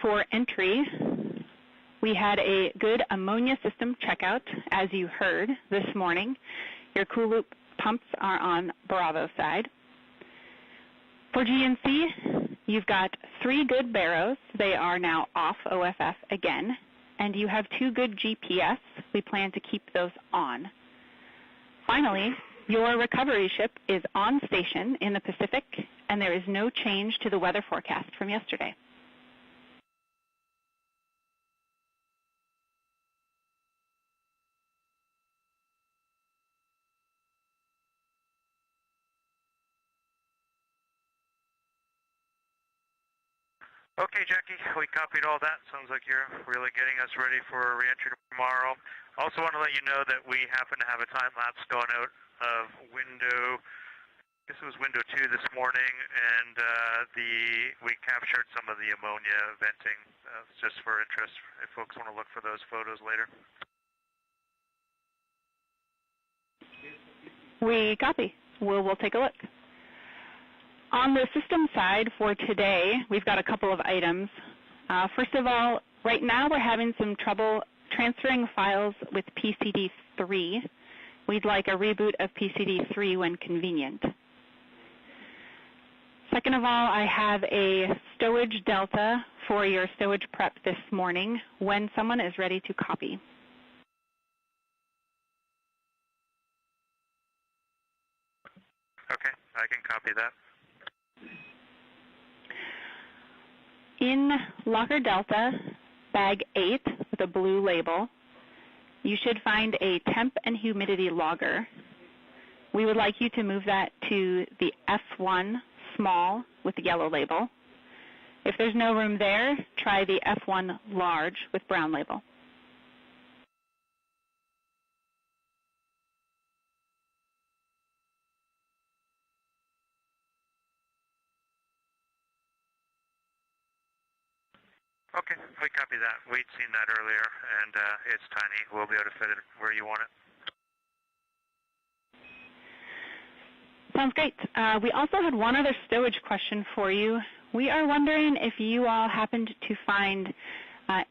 For entry, we had a good ammonia system checkout, as you heard this morning. Your cool loop pumps are on Bravo side. For GNC, you've got 3 good barrows. They are now off OFF again. And you have 2 good GPS. We plan to keep those on. Finally, your recovery ship is on station in the Pacific, and there is no change to the weather forecast from yesterday. Okay, Jackie, we copied all that. Sounds like you're really getting us ready for reentry tomorrow. Also want to let you know that we happen to have a time lapse going out of window, I guess it was window 2 this morning, and we captured some of the ammonia venting, just for interest, if folks want to look for those photos later. We copy. We'll take a look. On the system side for today, we've got a couple of items. First of all, right now we're having some trouble transferring files with PCD3. We'd like a reboot of PCD3 when convenient. Second of all, I have a stowage delta for your stowage prep this morning when someone is ready to copy. Okay, I can copy that. In Locker Delta, bag 8 with a blue label, you should find a temp and humidity logger. We would like you to move that to the F1 small with the yellow label. If there's no room there, try the F1 large with brown label. Okay, we copy that. We'd seen that earlier, and it's tiny. We'll be able to fit it where you want it. Sounds great. We also had one other stowage question for you. We are wondering if you all happened to find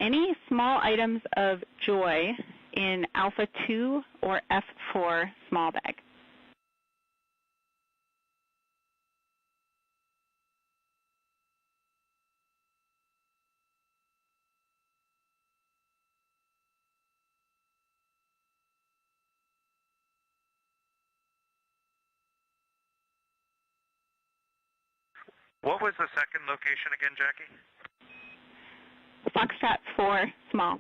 any small items of joy in Alpha 2 or F4 small bag. What was the second location again, Jackie? Foxtrot 4 small.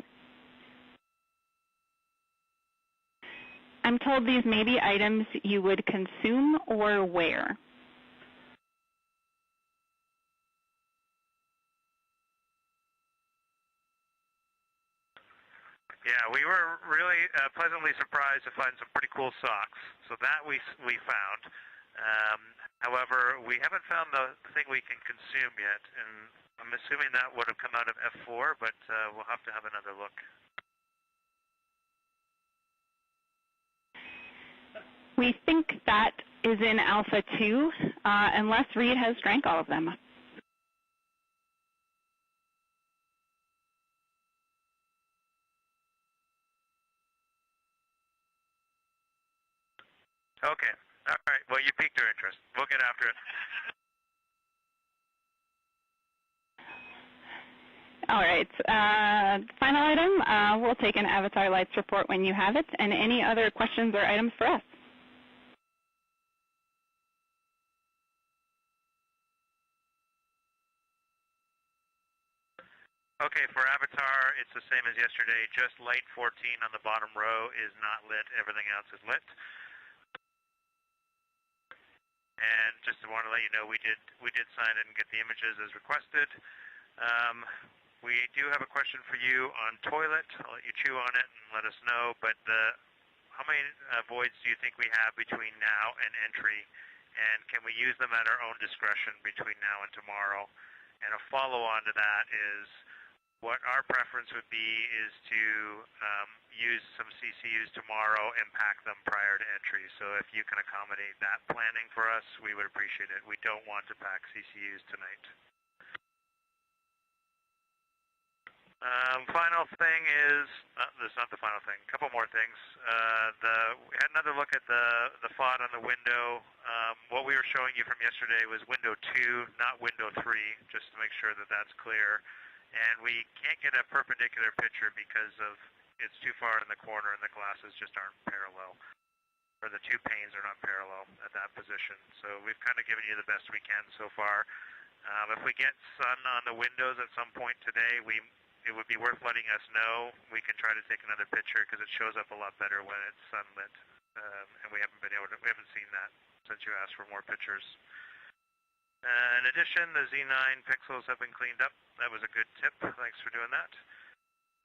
I'm told these may be items you would consume or wear. Yeah, we were really pleasantly surprised to find some pretty cool socks. So that we found. However, we haven't found the thing we can consume yet, and I'm assuming that would have come out of F4, but we'll have to have another look. We think that is in Alpha 2, unless Reed has drank all of them. Okay. All right. Well, you piqued our interest. We'll get after it. All right. Final item, we'll take an Avatar Lights report when you have it, and any other questions or items for us. Okay, for Avatar, it's the same as yesterday. Just light 14 on the bottom row is not lit. Everything else is lit. And just want to let you know, we did sign it and get the images as requested. We do have a question for you on toilet. I'll let you chew on it and let us know. But how many voids do you think we have between now and entry? And can we use them at our own discretion between now and tomorrow? And a follow-on to that is, what our preference would be is to use some CCUs tomorrow and pack them prior to entry. So if you can accommodate that planning for us, we would appreciate it. We don't want to pack CCUs tonight. Final thing is, this is not the final thing, a couple more things. We had another look at the FOD on the window. What we were showing you from yesterday was window 2, not window 3, just to make sure that that's clear. And we can't get a perpendicular picture because it's too far in the corner and the glasses just aren't parallel, or the two panes are not parallel at that position. So we've kind of given you the best we can so far. If we get sun on the windows at some point today, it would be worth letting us know. We can try to take another picture because it shows up a lot better when it's sunlit, and we haven't seen that since you asked for more pictures. In addition, the Z9 pixels have been cleaned up. That was a good tip. Thanks for doing that.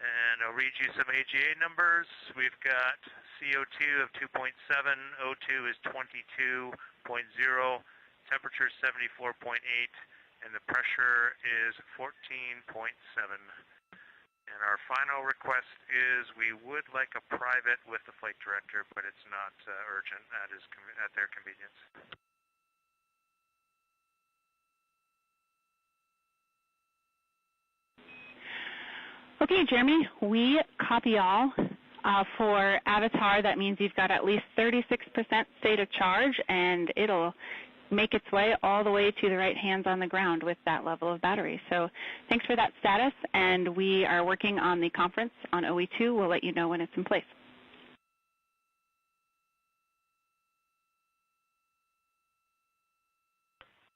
And I'll read you some AGA numbers. We've got CO2 of 2.7, O2 is 22.0, temperature 74.8, and the pressure is 14.7. And our final request is we would like a private with the flight director, but it's not urgent. That is at their convenience. Okay, Jeremy, we copy all. For Avatar, that means you've got at least 36% state of charge, and it'll make its way all the way to the right hands on the ground with that level of battery. So thanks for that status, and we are working on the conference on OE2. We'll let you know when it's in place.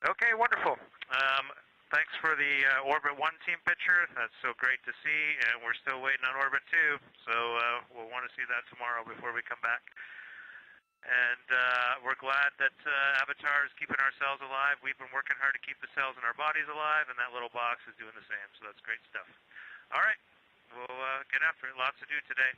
Okay, wonderful. Thanks for the Orbit 1 team picture. That's so great to see, and we're still waiting on Orbit 2, so we'll want to see that tomorrow before we come back. And we're glad that Avatar is keeping our cells alive. We've been working hard to keep the cells in our bodies alive, and that little box is doing the same, so that's great stuff. All right, we'll get after it. Lots to do today.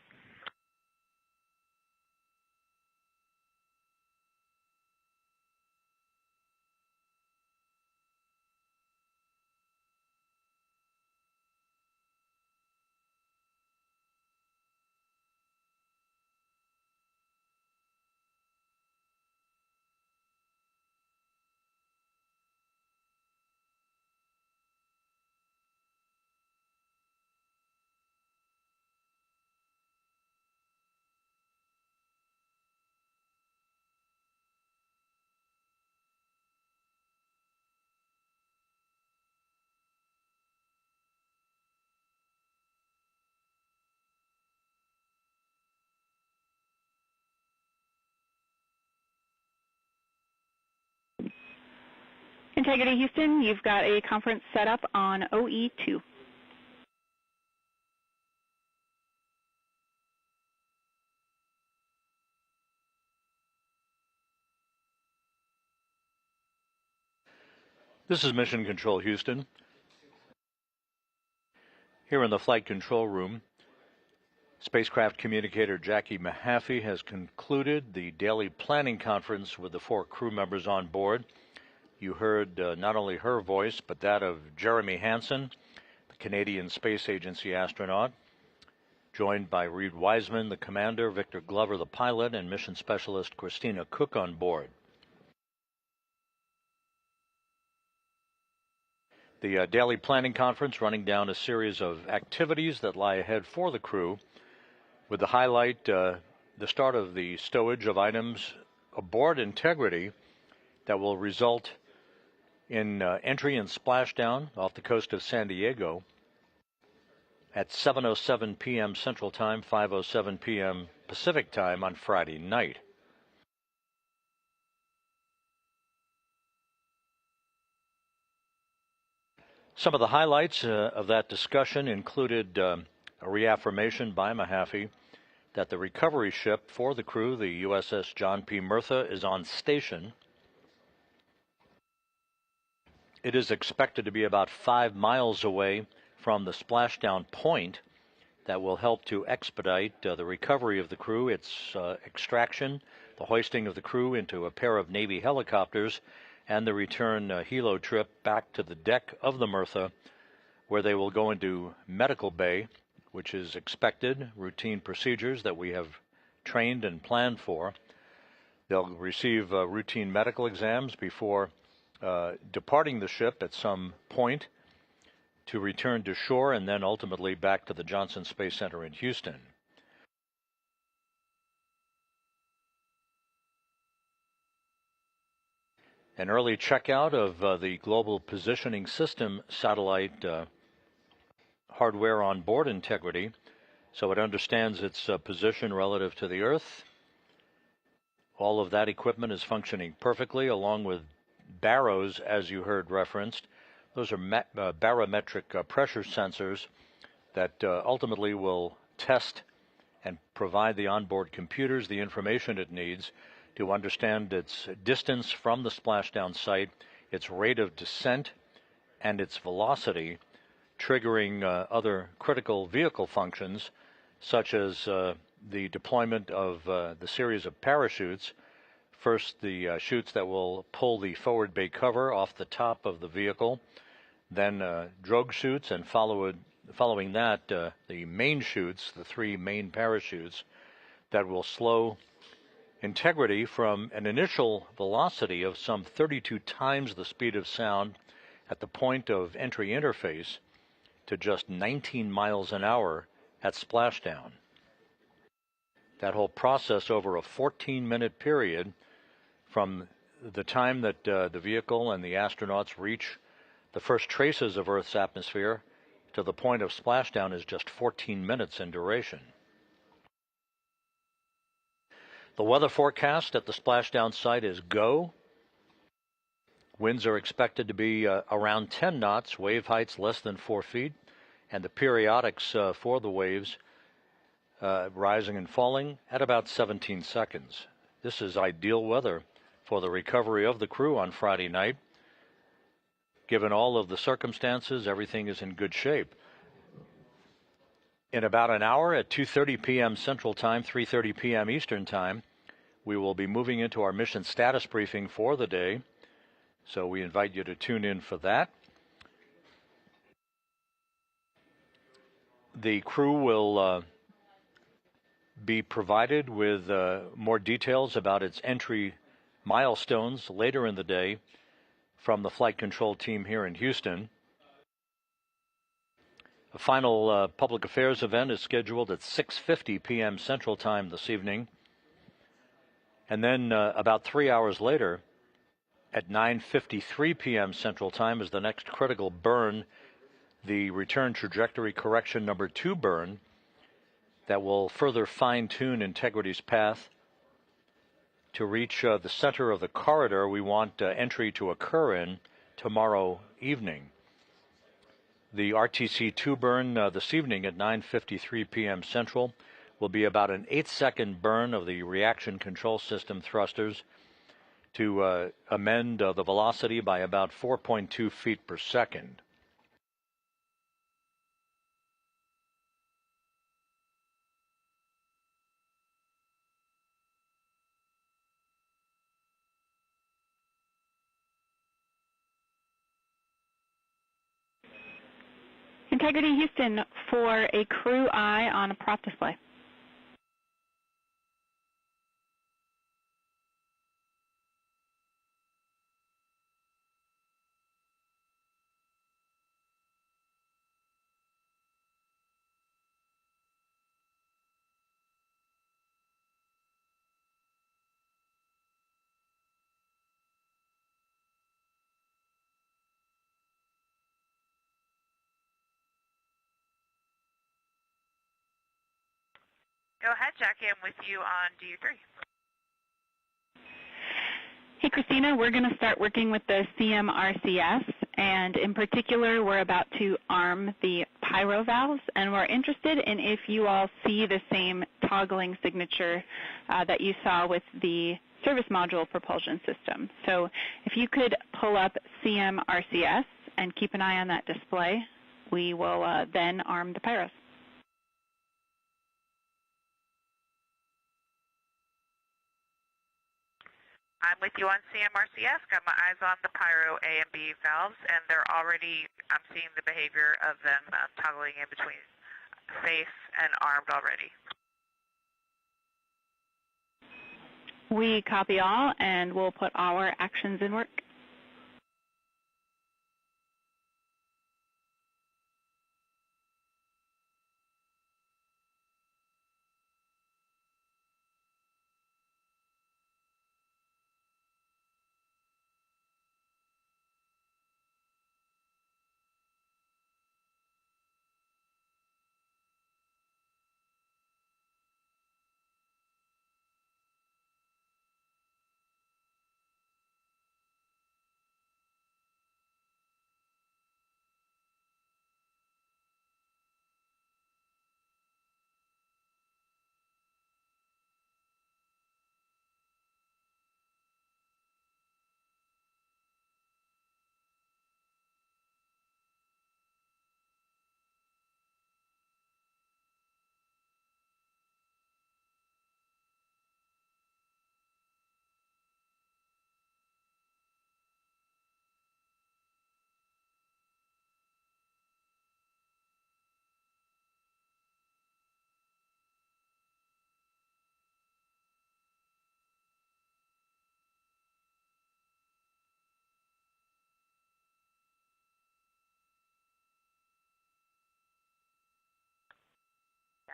Integrity Houston, you've got a conference set up on OE2. This is Mission Control Houston. Here in the flight control room, spacecraft communicator Jackie Mahaffey has concluded the daily planning conference with the 4 crew members on board. You heard not only her voice, but that of Jeremy Hansen, the Canadian Space Agency astronaut, joined by Reed Wiseman, the commander, Victor Glover, the pilot, and mission specialist Christina Cook on board. The daily planning conference running down a series of activities that lie ahead for the crew, with the highlight the start of the stowage of items aboard Integrity that will result in entry and splashdown off the coast of San Diego at 7:07 p.m. Central Time, 5:07 p.m. Pacific Time on Friday night. Some of the highlights of that discussion included a reaffirmation by Mahaffey that the recovery ship for the crew, the USS John P. Murtha, is on station. It is expected to be about 5 miles away from the splashdown point that will help to expedite the recovery of the crew, its extraction, the hoisting of the crew into a pair of Navy helicopters, and the return helo trip back to the deck of the Murtha, where they will go into medical bay, which is expected, routine procedures that we have trained and planned for. They'll receive routine medical exams before departing the ship at some point to return to shore and then ultimately back to the Johnson Space Center in Houston. An early checkout of the Global Positioning System satellite hardware on board Integrity, so it understands its position relative to the Earth. All of that equipment is functioning perfectly, along with barrows, as you heard referenced. Those are barometric pressure sensors that ultimately will test and provide the onboard computers the information it needs to understand its distance from the splashdown site, its rate of descent, and its velocity, triggering other critical vehicle functions, such as the deployment of the series of parachutes. First, the chutes that will pull the forward bay cover off the top of the vehicle, then drogue chutes, and following that, the main chutes, the 3 main parachutes, that will slow Integrity from an initial velocity of some 32 times the speed of sound at the point of entry interface to just 19 miles an hour at splashdown. That whole process over a 14-minute period from the time that the vehicle and the astronauts reach the first traces of Earth's atmosphere to the point of splashdown is just 14 minutes in duration. The weather forecast at the splashdown site is go. Winds are expected to be around 10 knots, wave heights less than 4 feet, and the periodics for the waves rising and falling at about 17 seconds. This is ideal weather for the recovery of the crew on Friday night. Given all of the circumstances, everything is in good shape. In about an hour at 2:30 p.m. Central Time, 3:30 p.m. Eastern Time, we will be moving into our mission status briefing for the day, so we invite you to tune in for that. The crew will be provided with more details about its entry milestones later in the day from the flight control team here in Houston. A final public affairs event is scheduled at 6:50 p.m. Central Time this evening. And then about 3 hours later, at 9:53 p.m. Central Time, is the next critical burn, the return trajectory correction number 2 burn, that will further fine-tune Integrity's path to reach the center of the corridor we want entry to occur in tomorrow evening. The RTC-2 burn this evening at 9:53 p.m. Central will be about an 8-second burn of the reaction control system thrusters to amend the velocity by about 4.2 feet per second. Integrity Houston for a crew eye on a prop display. Go ahead, Jackie. I'm with you on DU3. Hey, Christina, we're going to start working with the CMRCS, and in particular, we're about to arm the pyro valves, and we're interested in if you all see the same toggling signature that you saw with the service module propulsion system. So if you could pull up CMRCS and keep an eye on that display, we will then arm the pyros. I'm with you on CMRCS. Got my eyes on the pyro A and B valves, and they're already, I'm seeing the behavior of them toggling in between safe and armed already. We copy all, and we'll put our actions in work.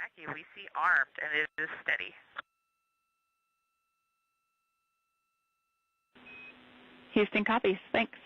Jackie, we see armed, and it is steady. Houston copies. Thanks.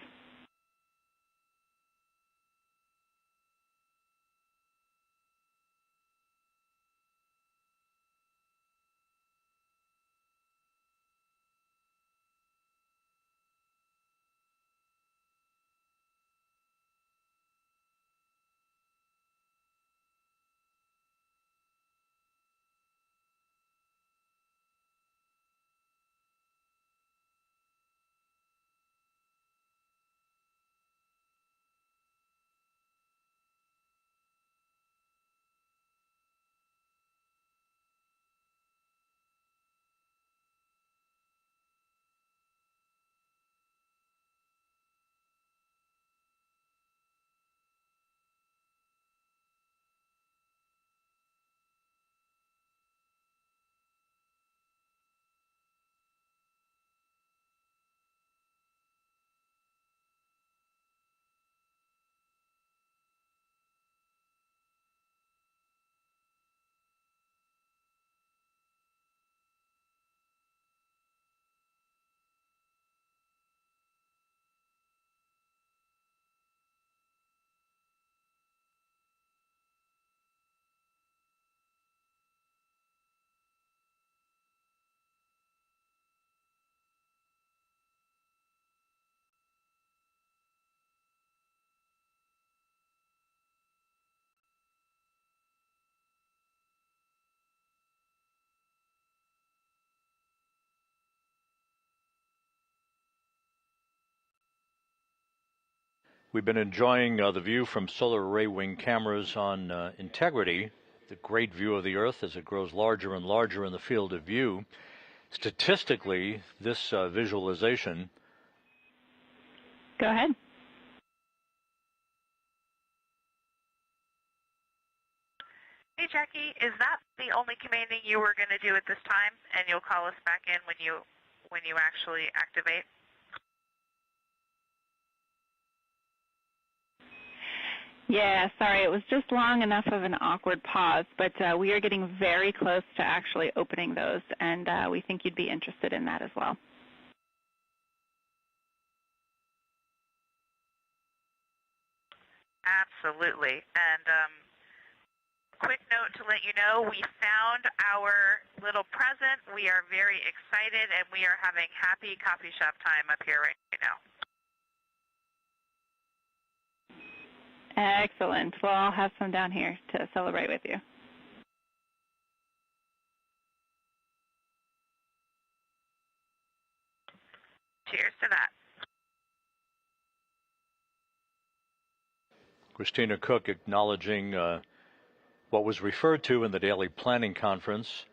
We've been enjoying the view from solar array wing cameras on Integrity, the great view of the Earth as it grows larger and larger in the field of view. Statistically, this visualization... Go ahead. Hey, Jackie, is that the only commanding you were going to do at this time, and you'll call us back in when you actually activate? Yeah, sorry, it was just long enough of an awkward pause, but we are getting very close to actually opening those, and we think you'd be interested in that as well. Absolutely. And quick note to let you know, we found our little present. We are very excited, and we are having happy coffee shop time up here right now. Excellent. Well, I'll have some down here to celebrate with you. Cheers to that. Christina Cook acknowledging what was referred to in the daily planning conference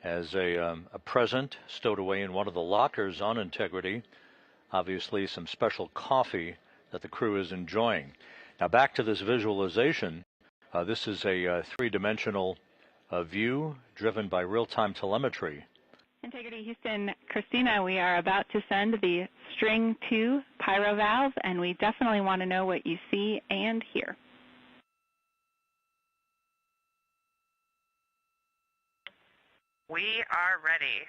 as a present stowed away in one of the lockers on Integrity. Obviously, some special coffee that the crew is enjoying. Now, back to this visualization. This is a three-dimensional view driven by real-time telemetry. Integrity Houston, Christina, we are about to send the string 2 pyro valve, and we definitely want to know what you see and hear. We are ready.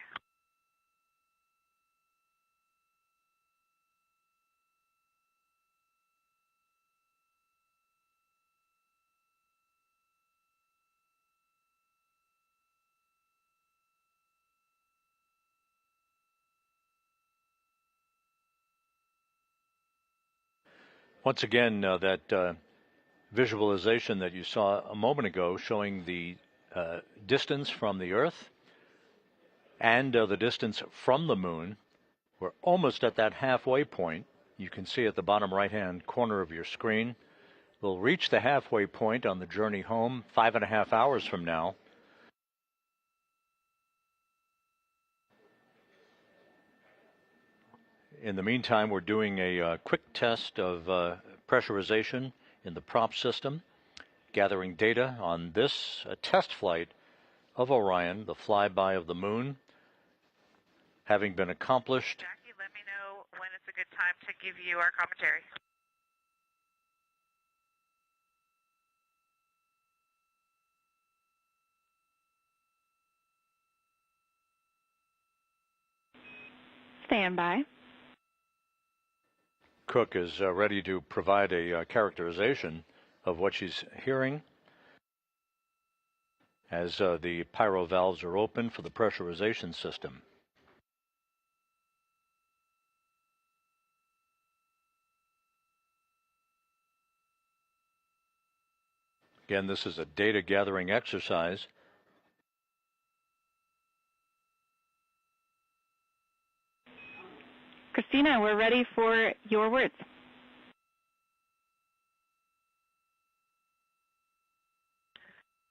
Once again, that visualization that you saw a moment ago showing the distance from the Earth and the distance from the Moon. We're almost at that halfway point. You can see at the bottom right-hand corner of your screen. We'll reach the halfway point on the journey home 5.5 hours from now. In the meantime, we're doing a quick test of pressurization in the prop system, gathering data on this test flight of Orion, the flyby of the Moon, having been accomplished. Jackie, let me know when it's a good time to give you our commentary. standby. Cook is ready to provide a characterization of what she's hearing as the pyro valves are open for the pressurization system. Again, this is a data gathering exercise. Christina, we're ready for your words.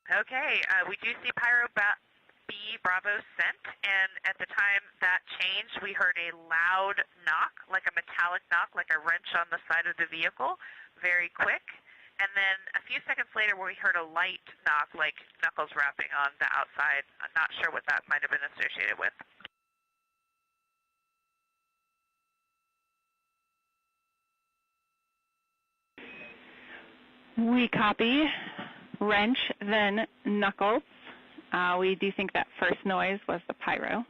Okay, we do see Pyro B Bravo sent, and at the time that changed, we heard a loud knock, like a metallic knock, like a wrench on the side of the vehicle, very quick. And then a few seconds later, we heard a light knock, like knuckles rapping on the outside. I'm not sure what that might have been associated with. We copy wrench, then knuckles. We do think that first noise was the pyro.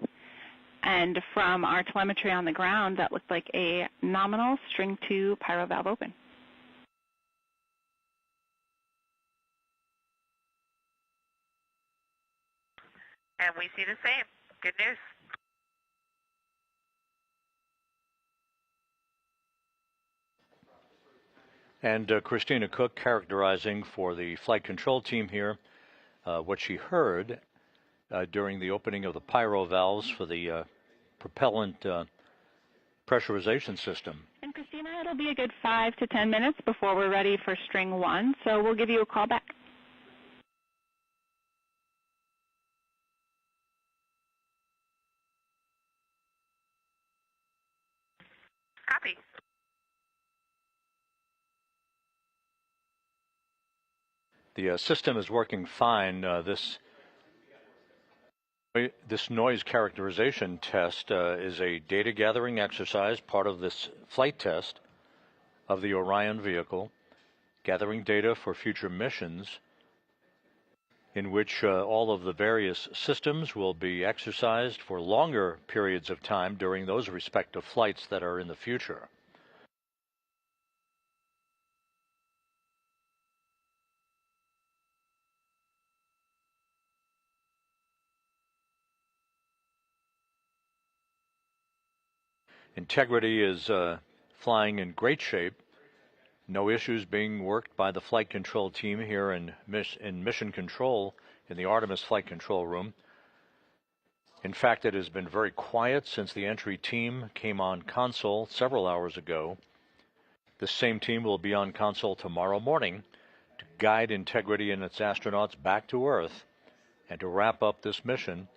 And from our telemetry on the ground, that looked like a nominal string 2 pyro valve open. And we see the same. Good news. And Christina Cook characterizing for the flight control team here what she heard during the opening of the pyro valves for the propellant pressurization system. And Christina, it'll be a good 5 to 10 minutes before we're ready for string 1, so we'll give you a call back. Copy. The system is working fine. This noise characterization test is a data gathering exercise, part of this flight test of the Orion vehicle, gathering data for future missions in which all of the various systems will be exercised for longer periods of time during those respective flights that are in the future. Integrity is flying in great shape. No issues being worked by the flight control team here in mission control in the Artemis flight control room. In fact, it has been very quiet since the entry team came on console several hours ago. This same team will be on console tomorrow morning to guide Integrity and its astronauts back to Earth and to wrap up this mission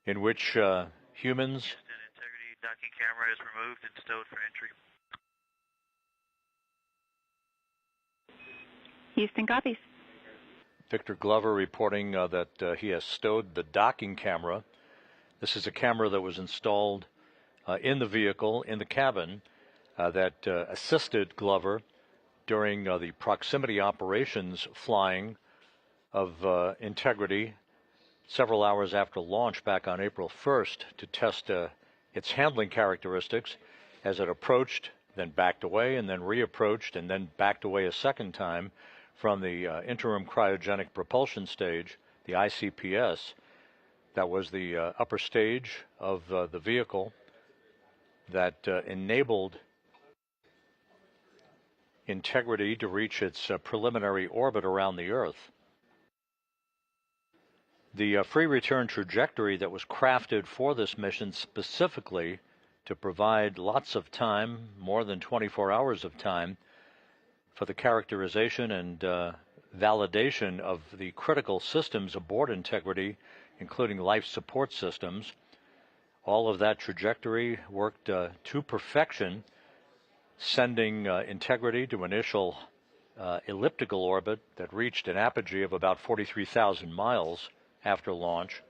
in which humans... Integrity docking camera is removed and stowed for entry. Houston copies. Victor Glover reporting that he has stowed the docking camera. This is a camera that was installed in the vehicle, in the cabin, that assisted Glover during the proximity operations flying of Integrity several hours after launch back on April 1st to test its handling characteristics as it approached, then backed away, and then reapproached, and then backed away a second time from the interim cryogenic propulsion stage, the ICPS. That was the upper stage of the vehicle that enabled Integrity to reach its preliminary orbit around the Earth. The free return trajectory that was crafted for this mission specifically to provide lots of time, more than 24 hours of time, for the characterization and validation of the critical systems aboard Integrity, including life support systems. All of that trajectory worked to perfection, sending Integrity to initial elliptical orbit that reached an apogee of about 43,000 miles after launch,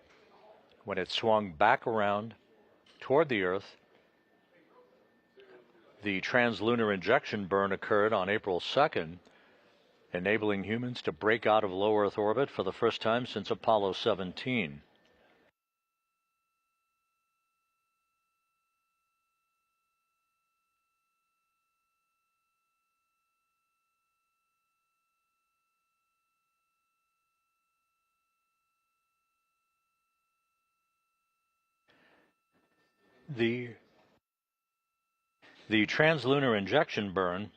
when it swung back around toward the Earth. The translunar injection burn occurred on April 2nd, enabling humans to break out of low Earth orbit for the first time since Apollo 17. The translunar injection burn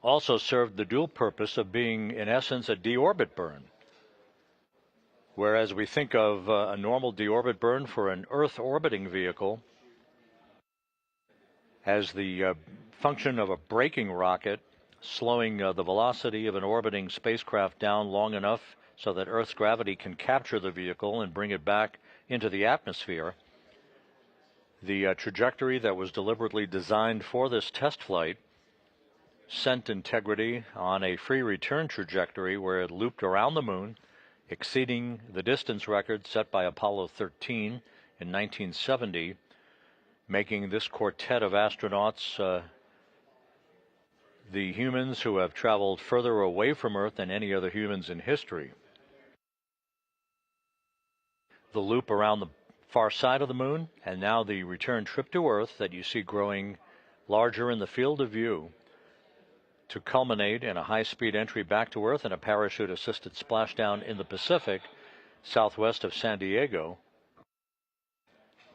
also served the dual purpose of being, in essence, a deorbit burn. Whereas we think of a normal deorbit burn for an Earth orbiting vehicle as the function of a braking rocket slowing the velocity of an orbiting spacecraft down long enough so that Earth's gravity can capture the vehicle and bring it back into the atmosphere. The trajectory that was deliberately designed for this test flight sent Integrity on a free return trajectory where it looped around the moon, exceeding the distance record set by Apollo 13 in 1970, making this quartet of astronauts the humans who have traveled further away from Earth than any other humans in history. The loop around the far side of the moon, and now the return trip to Earth that you see growing larger in the field of view, to culminate in a high-speed entry back to Earth and a parachute-assisted splashdown in the Pacific, southwest of San Diego,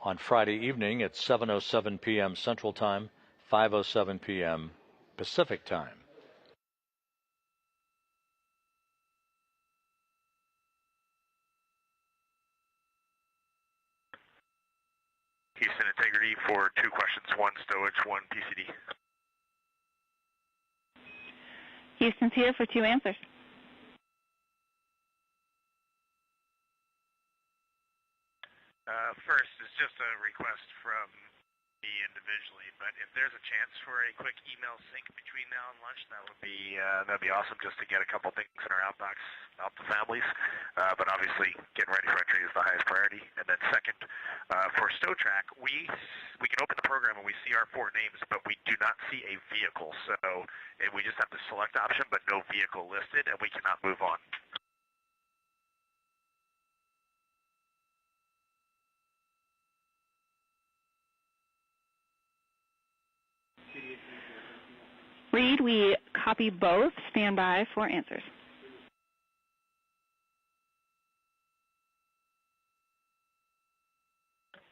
on Friday evening at 7:07 p.m. Central Time, 5:07 p.m. Pacific Time. Houston Integrity for 2 questions, 1 stowage, 1 PCD. Houston's here for 2 answers. First is just a request from me individually, but if there's a chance for a quick email sync between now and lunch, that'd be awesome, just to get a couple things in our outbox out to families. But obviously, getting ready for entry is the highest priority. And then second, for StowTrack, we can open the program and we see our 4 names, but we do not see a vehicle. So we just have the select option, but no vehicle listed, and we cannot move on. Reed, we copy both. Stand by for answers.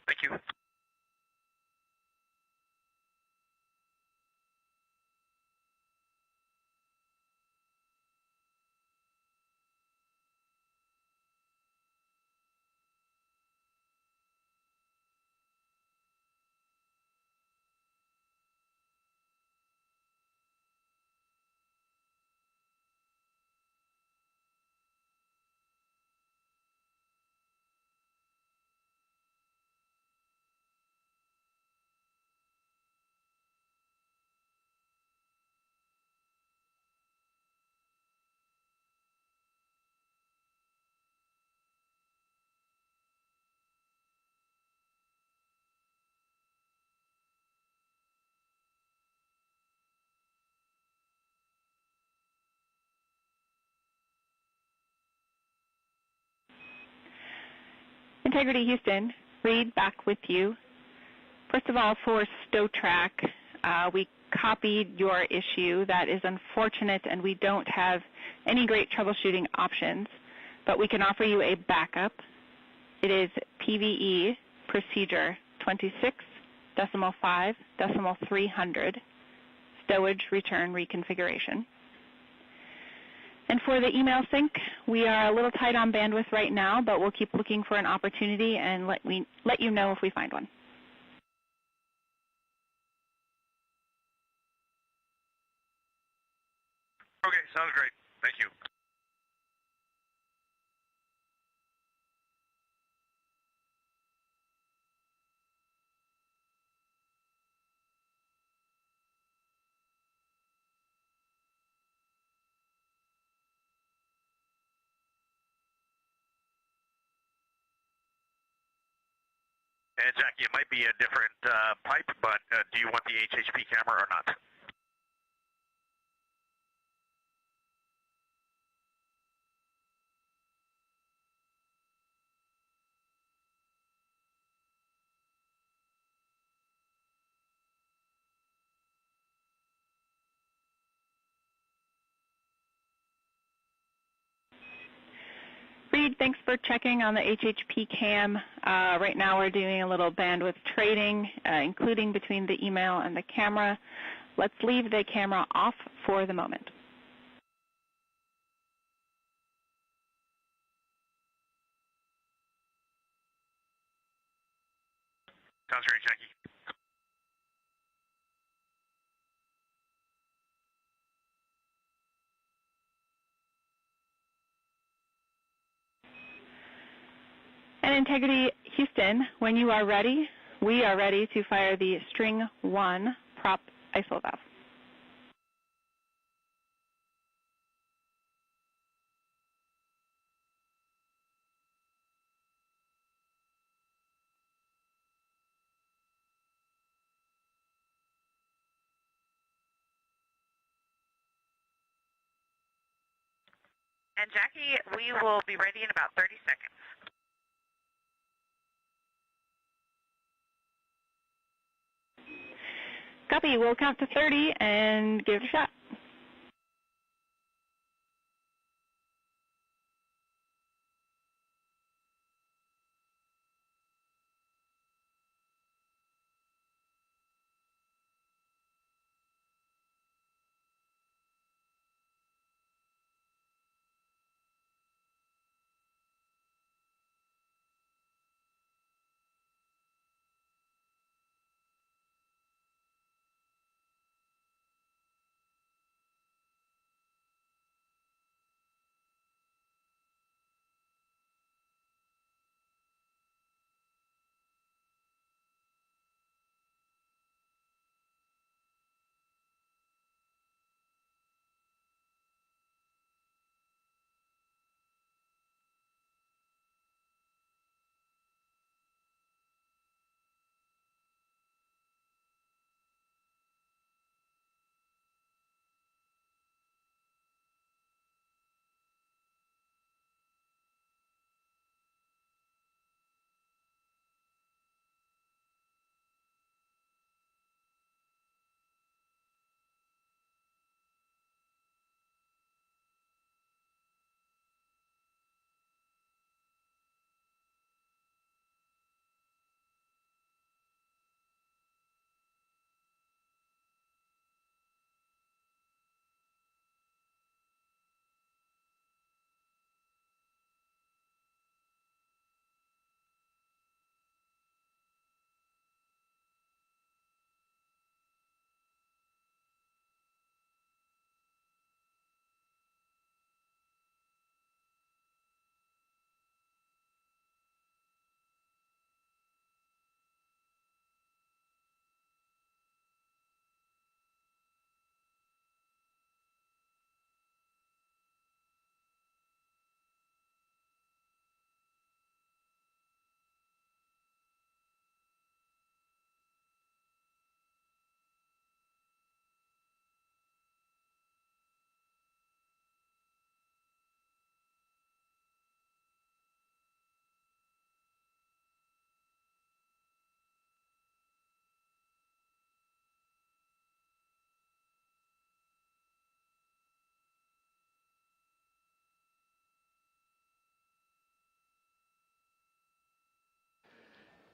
Thank you. Integrity Houston, Reed, back with you. First of all, for StowTrack, we copied your issue. That is unfortunate, and we don't have any great troubleshooting options, but we can offer you a backup. It is PVE procedure 26.5.300, stowage return reconfiguration. And for the email sync, we are a little tight on bandwidth right now, but we'll keep looking for an opportunity and let you know if we find one. Okay, sounds great. Thank you. And Jackie, it might be a different pipe, but do you want the HHP camera or not? Reed, thanks for checking on the HHP cam. Right now we're doing a little bandwidth trading, including between the email and the camera. Let's leave the camera off for the moment. Sounds great, Jackie. And Integrity Houston, when you are ready, we are ready to fire the string 1 prop ISO valve. And Jackie, we will be ready in about 30 seconds. Copy, we'll count to 30 and give it a shot.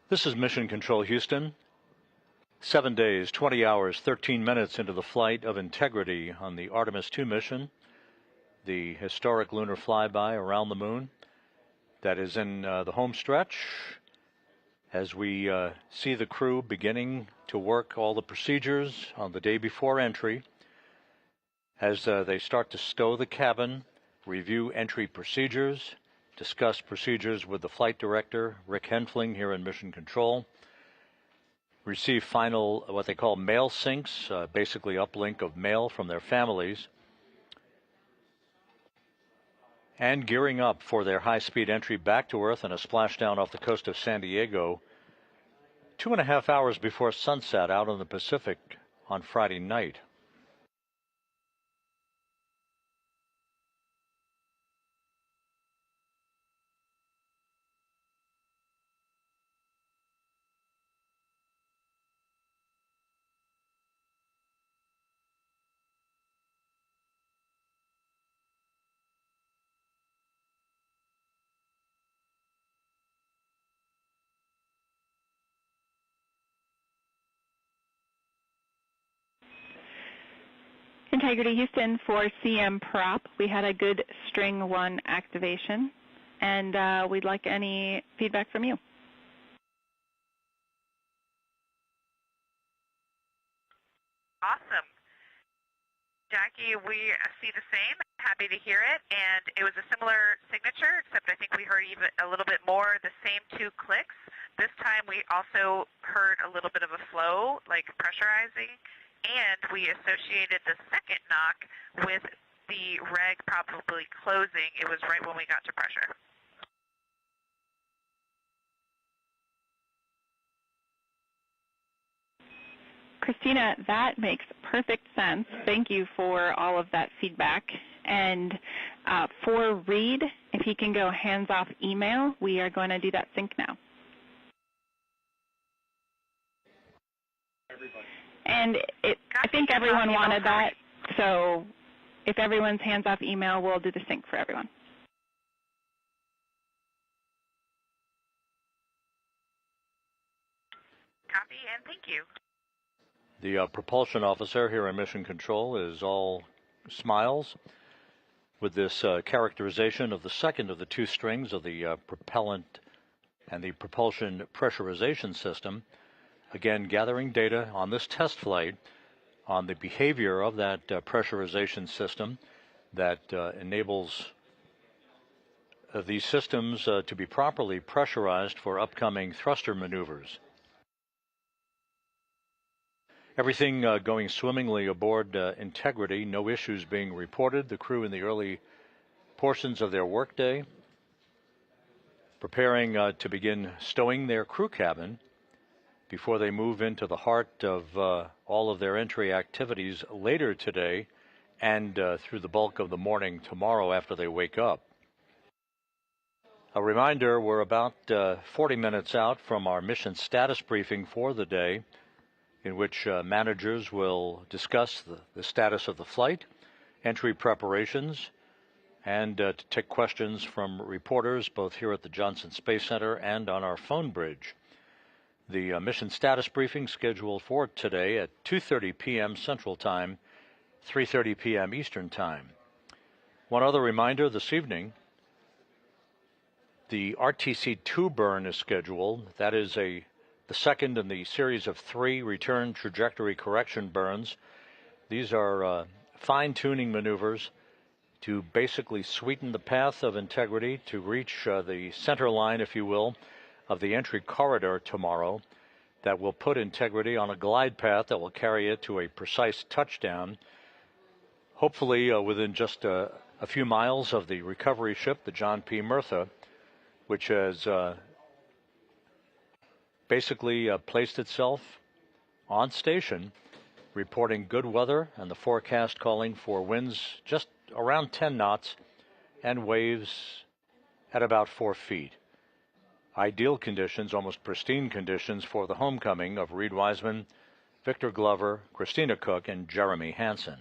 This is Mission Control Houston. 7 days, 20 hours, 13 minutes into the flight of Integrity on the Artemis II mission, the historic lunar flyby around the moon that is in the home stretch. As we see the crew beginning to work all the procedures on the day before entry, as they start to stow the cabin, review entry procedures, discuss procedures with the flight director, Rick Henfling, here in Mission Control, receive final, what they call mail syncs, basically uplink of mail from their families, and gearing up for their high-speed entry back to Earth and a splashdown off the coast of San Diego 2.5 hours before sunset out in the Pacific on Friday night. Integrity Houston for CM Prop. We had a good string 1 activation, and we'd like any feedback from you. Awesome. Jackie, we see the same. Happy to hear it. And it was a similar signature, except I think we heard even a little bit more, the same 2 clicks. This time we also heard a little bit of a flow, like pressurizing, and we associated the second knock with the reg probably closing. It was right when we got to pressure. Christina, that makes perfect sense. Thank you for all of that feedback. And for Reed, if he can go hands-off email, we are going to do that sync now. And I think everyone wanted that, so if everyone's hands-off email, we'll do the sync for everyone. Copy and thank you. The propulsion officer here in Mission Control is all smiles with this characterization of the second of the 2 strings of the propellant and the propulsion pressurization system. Again, gathering data on this test flight on the behavior of that pressurization system that enables these systems to be properly pressurized for upcoming thruster maneuvers. Everything going swimmingly aboard Integrity, no issues being reported. The crew in the early portions of their workday preparing to begin stowing their crew cabin before they move into the heart of all of their entry activities later today and through the bulk of the morning tomorrow after they wake up. A reminder, we're about 40 minutes out from our mission status briefing for the day, in which managers will discuss the status of the flight, entry preparations, and to take questions from reporters both here at the Johnson Space Center and on our phone bridge. The mission status briefing scheduled for today at 2:30 p.m. Central Time, 3:30 p.m. Eastern Time. One other reminder this evening, the RTC-2 burn is scheduled. That is the second in the series of 3 return trajectory correction burns. These are fine-tuning maneuvers to basically sweeten the path of Integrity to reach the center line, if you will, of the entry corridor tomorrow. That will put Integrity on a glide path that will carry it to a precise touchdown, hopefully within just a few miles of the recovery ship, the John P. Murtha, which has basically placed itself on station, reporting good weather and the forecast calling for winds just around 10 knots and waves at about 4 feet. Ideal conditions, almost pristine conditions for the homecoming of Reed Wiseman, Victor Glover, Christina Cook, and Jeremy Hansen.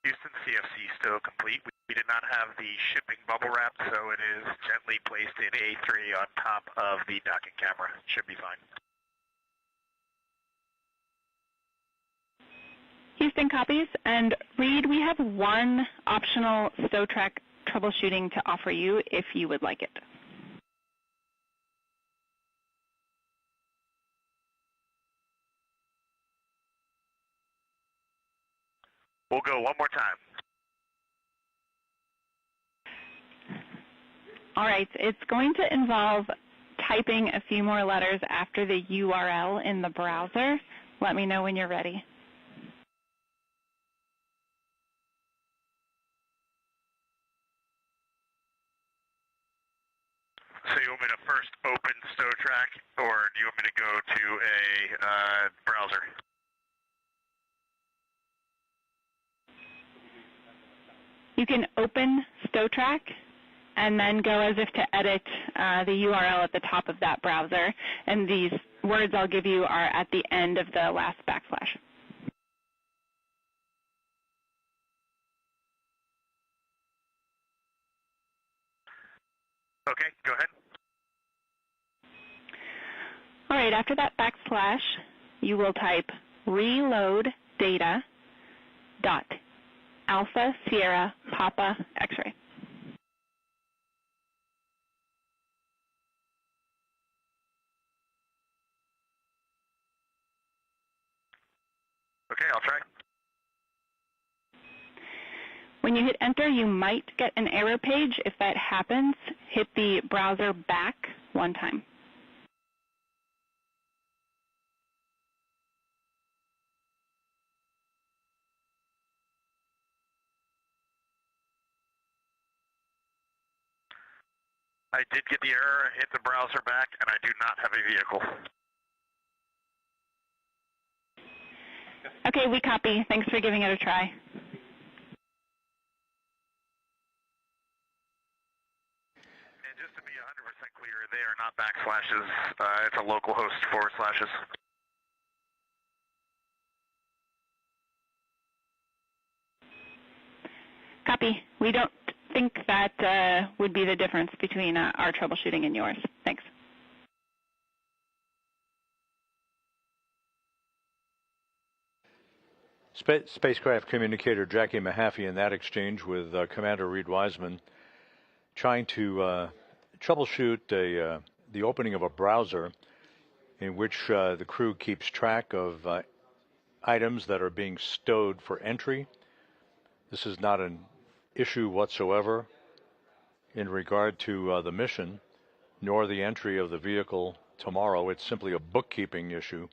Houston, CFC still complete. We did not have the shipping bubble wrap, so it is gently placed in A3 on top of the docking camera. Should be fine. Houston copies. And Reed, we have one optional StowTrack troubleshooting to offer you if you would like it. We'll go one more time. All right, it's going to involve typing a few more letters after the URL in the browser. Let me know when you're ready. So you want me to first open StowTrack, or do you want me to go to a browser? You can open StowTrack and then go as if to edit the URL at the top of that browser. And these words I'll give you are at the end of the last backslash. Okay, go ahead. All right, after that backslash, you will type reload data dot Alpha Sierra Papa X-ray. Okay, I'll try. When you hit enter, you might get an error page. If that happens, hit the browser back one time. I did get the error, hit the browser back, and I do not have a vehicle. Okay, we copy. Thanks for giving it a try. And just to be 100% clear, they are not backslashes. It's a local host /slashes. Copy. We don't think that would be the difference between our troubleshooting and yours. Thanks. Spacecraft communicator Jackie Mahaffey in that exchange with Commander Reed Wiseman trying to troubleshoot the opening of a browser in which the crew keeps track of items that are being stowed for entry. This is not an issue whatsoever in regard to the mission, nor the entry of the vehicle tomorrow. It's simply a bookkeeping issue.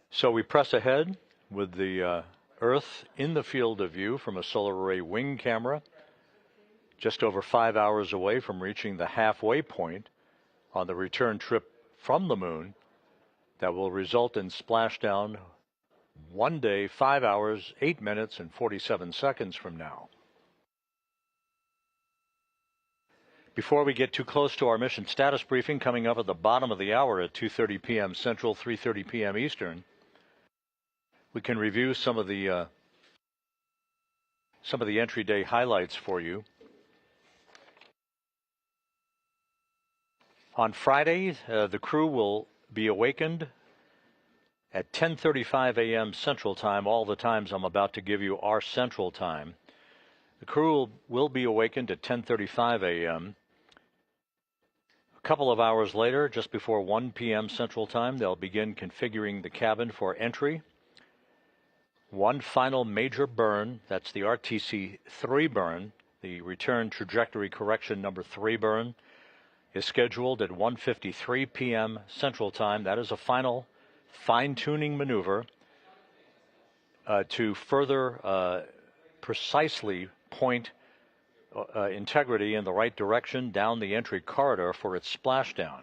So we press ahead with the Earth in the field of view from a solar array wing camera, just over 5 hours away from reaching the halfway point on the return trip from the moon that will result in splashdown 1 day, 5 hours, 8 minutes, and 47 seconds from now. Before we get too close to our mission status briefing coming up at the bottom of the hour at 2:30 p.m. Central, 3:30 p.m. Eastern, we can review some of the entry day highlights for you. On Friday, the crew will be awakened at 10:35 a.m. Central Time. All the times I'm about to give you are Central Time. The crew will be awakened at 10:35 a.m. A couple of hours later, just before 1 p.m. Central Time, they'll begin configuring the cabin for entry. One final major burn, that's the RTC-3 burn, the return trajectory correction number 3 burn, is scheduled at 1:53 p.m. Central Time. That is a final fine-tuning maneuver to further precisely point integrity in the right direction down the entry corridor for its splashdown.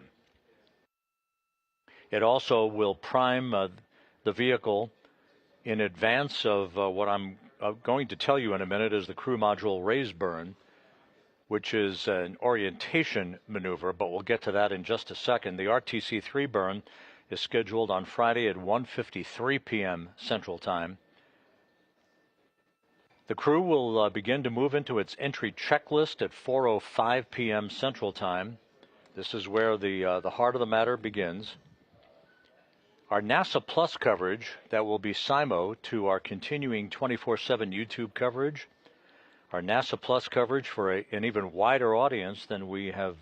It also will prime the vehicle in advance of what I'm going to tell you in a minute is the crew module raise burn, which is an orientation maneuver, but we'll get to that in just a second. The RTC-3 burn is scheduled on Friday at 1:53 p.m. Central Time. The crew will begin to move into its entry checklist at 4:05 p.m. Central Time. This is where the heart of the matter begins. Our NASA Plus coverage that will be SIMO to our continuing 24/7 YouTube coverage. Our NASA Plus coverage for an even wider audience than we have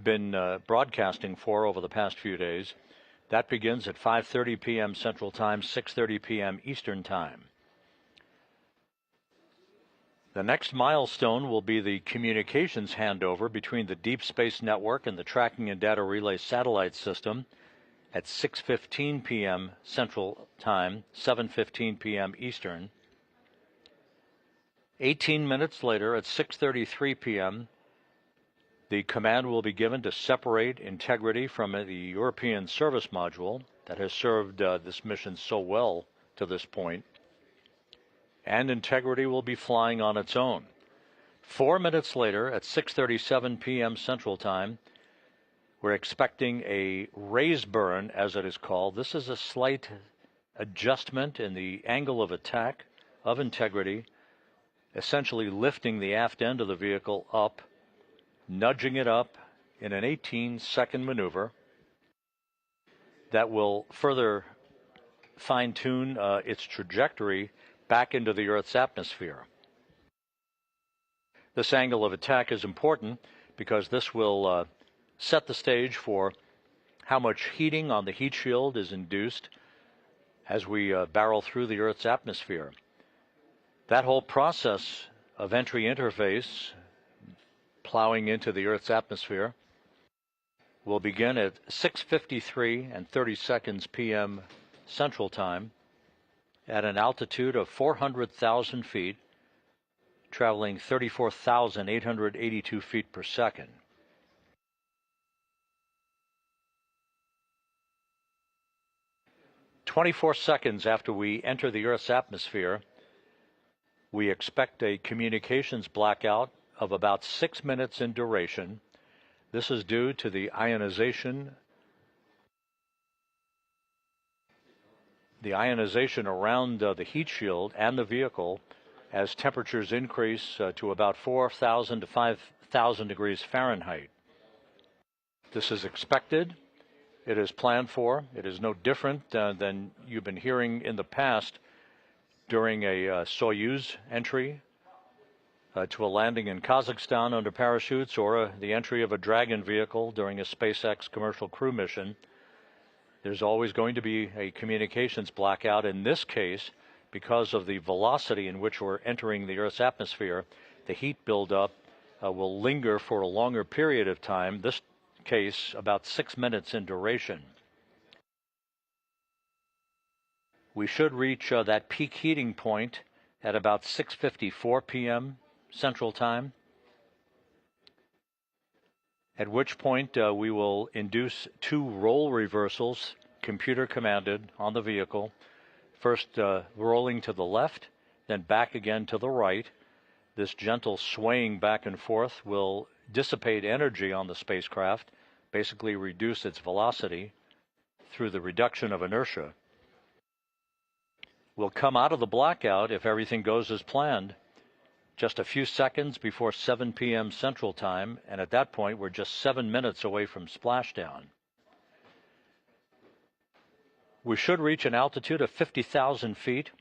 been broadcasting for over the past few days. That begins at 5:30 p.m. Central Time, 6:30 p.m. Eastern Time. The next milestone will be the communications handover between the Deep Space Network and the Tracking and Data Relay Satellite System at 6:15 p.m. Central Time, 7:15 p.m. Eastern. 18 minutes later, at 6:33 p.m., the command will be given to separate Integrity from the European Service Module that has served this mission so well to this point, and Integrity will be flying on its own. 4 minutes later, at 6:37 p.m. Central Time, we're expecting a raise burn, as it is called. This is a slight adjustment in the angle of attack of Integrity, essentially lifting the aft end of the vehicle up, nudging it up in an 18-second maneuver that will further fine-tune its trajectory back into the Earth's atmosphere. This angle of attack is important because this will set the stage for how much heating on the heat shield is induced as we barrel through the Earth's atmosphere. That whole process of entry interface, plowing into the Earth's atmosphere, will begin at 6:53 and 30 seconds p.m. Central Time at an altitude of 400,000 feet, traveling 34,882 feet per second. "24 seconds after we enter the Earth's atmosphere, we expect a communications blackout of about 6 minutes in duration. This is due to the ionization around the heat shield and the vehicle as temperatures increase to about 4,000 to 5,000 degrees Fahrenheit. This is expected. It is planned for. It is no different than you've been hearing in the past during a Soyuz entry to a landing in Kazakhstan under parachutes, or the entry of a Dragon vehicle during a SpaceX commercial crew mission. There's always going to be a communications blackout. In this case, because of the velocity in which we're entering the Earth's atmosphere, the heat buildup will linger for a longer period of time, this case about 6 minutes in duration. We should reach that peak heating point at about 6:54 p.m. Central Time, at which point we will induce 2 role reversals, computer commanded, on the vehicle, first rolling to the left, then back again to the right. This gentle swaying back and forth will dissipate energy on the spacecraft, basically reduce its velocity through the reduction of inertia. We'll come out of the blackout, if everything goes as planned, just a few seconds before 7 p.m. Central Time, and at that point we're just 7 minutes away from splashdown. We should reach an altitude of 50,000 feet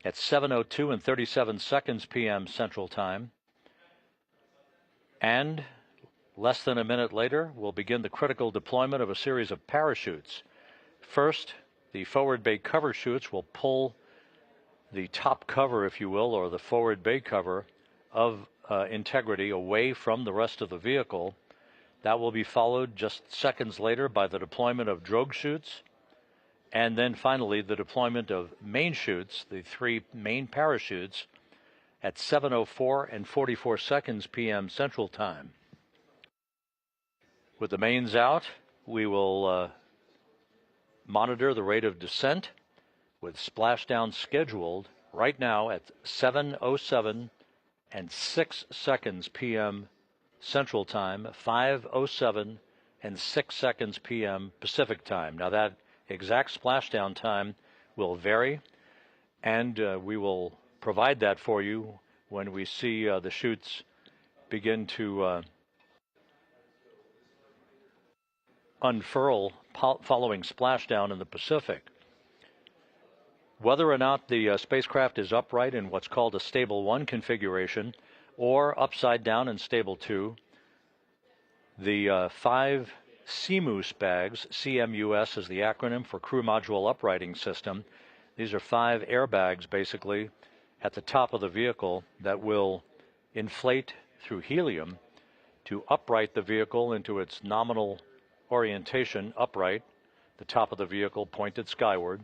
at 7:02 and 37 seconds p.m. Central Time, and less than a minute later we'll begin the critical deployment of a series of parachutes. First, the forward bay cover chutes will pull the top cover, if you will, or the forward bay cover of Integrity away from the rest of the vehicle. That will be followed just seconds later by the deployment of drogue chutes, and then finally the deployment of main chutes, the 3 main parachutes, at 7:04 and 44 seconds p.m. Central Time. With the mains out, we will monitor the rate of descent, with splashdown scheduled right now at 7:07 and 6 seconds p.m. Central Time, 5:07 and 6 seconds p.m. Pacific Time. Now that exact splashdown time will vary, and we will provide that for you when we see the chutes begin to unfurl following splashdown in the Pacific. Whether or not the spacecraft is upright in what's called a stable 1 configuration or upside down in stable 2, the 5 CMUS bags, CMUS is the acronym for Crew Module Uprighting System. These are 5 airbags basically at the top of the vehicle that will inflate through helium to upright the vehicle into its nominal orientation, upright, the top of the vehicle pointed skyward.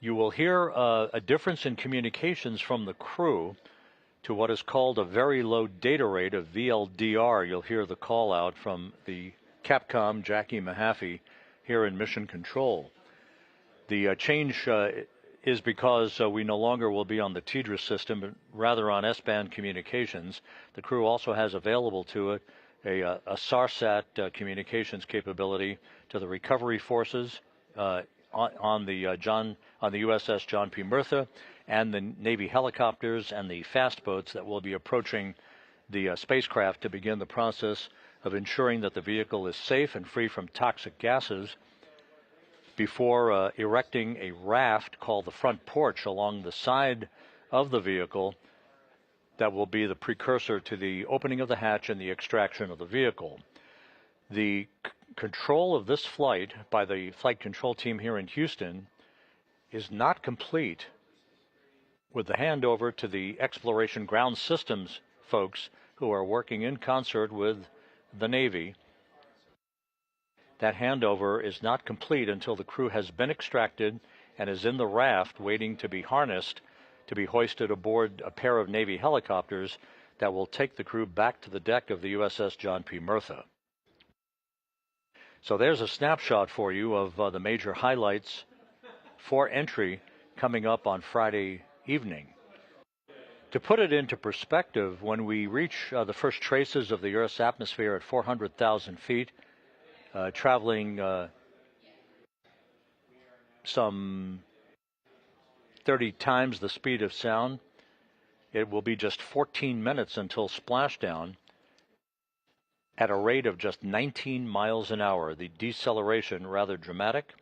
You will hear a difference in communications from the crew to what is called a very low data rate of VLDR. You'll hear the call out from the Capcom, Jackie Mahaffey, here in Mission Control. The change is because we no longer will be on the TDRS system, but rather on S-band communications. The crew also has available to it a SARSAT communications capability to the recovery forces on the USS John P. Murtha and the Navy helicopters and the fast boats that will be approaching the spacecraft to begin the process of ensuring that the vehicle is safe and free from toxic gases before erecting a raft called the front porch along the side of the vehicle that will be the precursor to the opening of the hatch and the extraction of the vehicle. The control of this flight by the flight control team here in Houston is not complete with the handover to the exploration ground systems folks who are working in concert with the Navy. That handover is not complete until the crew has been extracted and is in the raft waiting to be harnessed to be hoisted aboard a pair of Navy helicopters that will take the crew back to the deck of the USS John P. Murtha. So there's a snapshot for you of the major highlights for entry coming up on Friday evening. To put it into perspective, when we reach the first traces of the Earth's atmosphere at 400,000 feet, traveling some 30 times the speed of sound, it will be just 14 minutes until splashdown at a rate of just 19 miles an hour. The deceleration rather dramatic.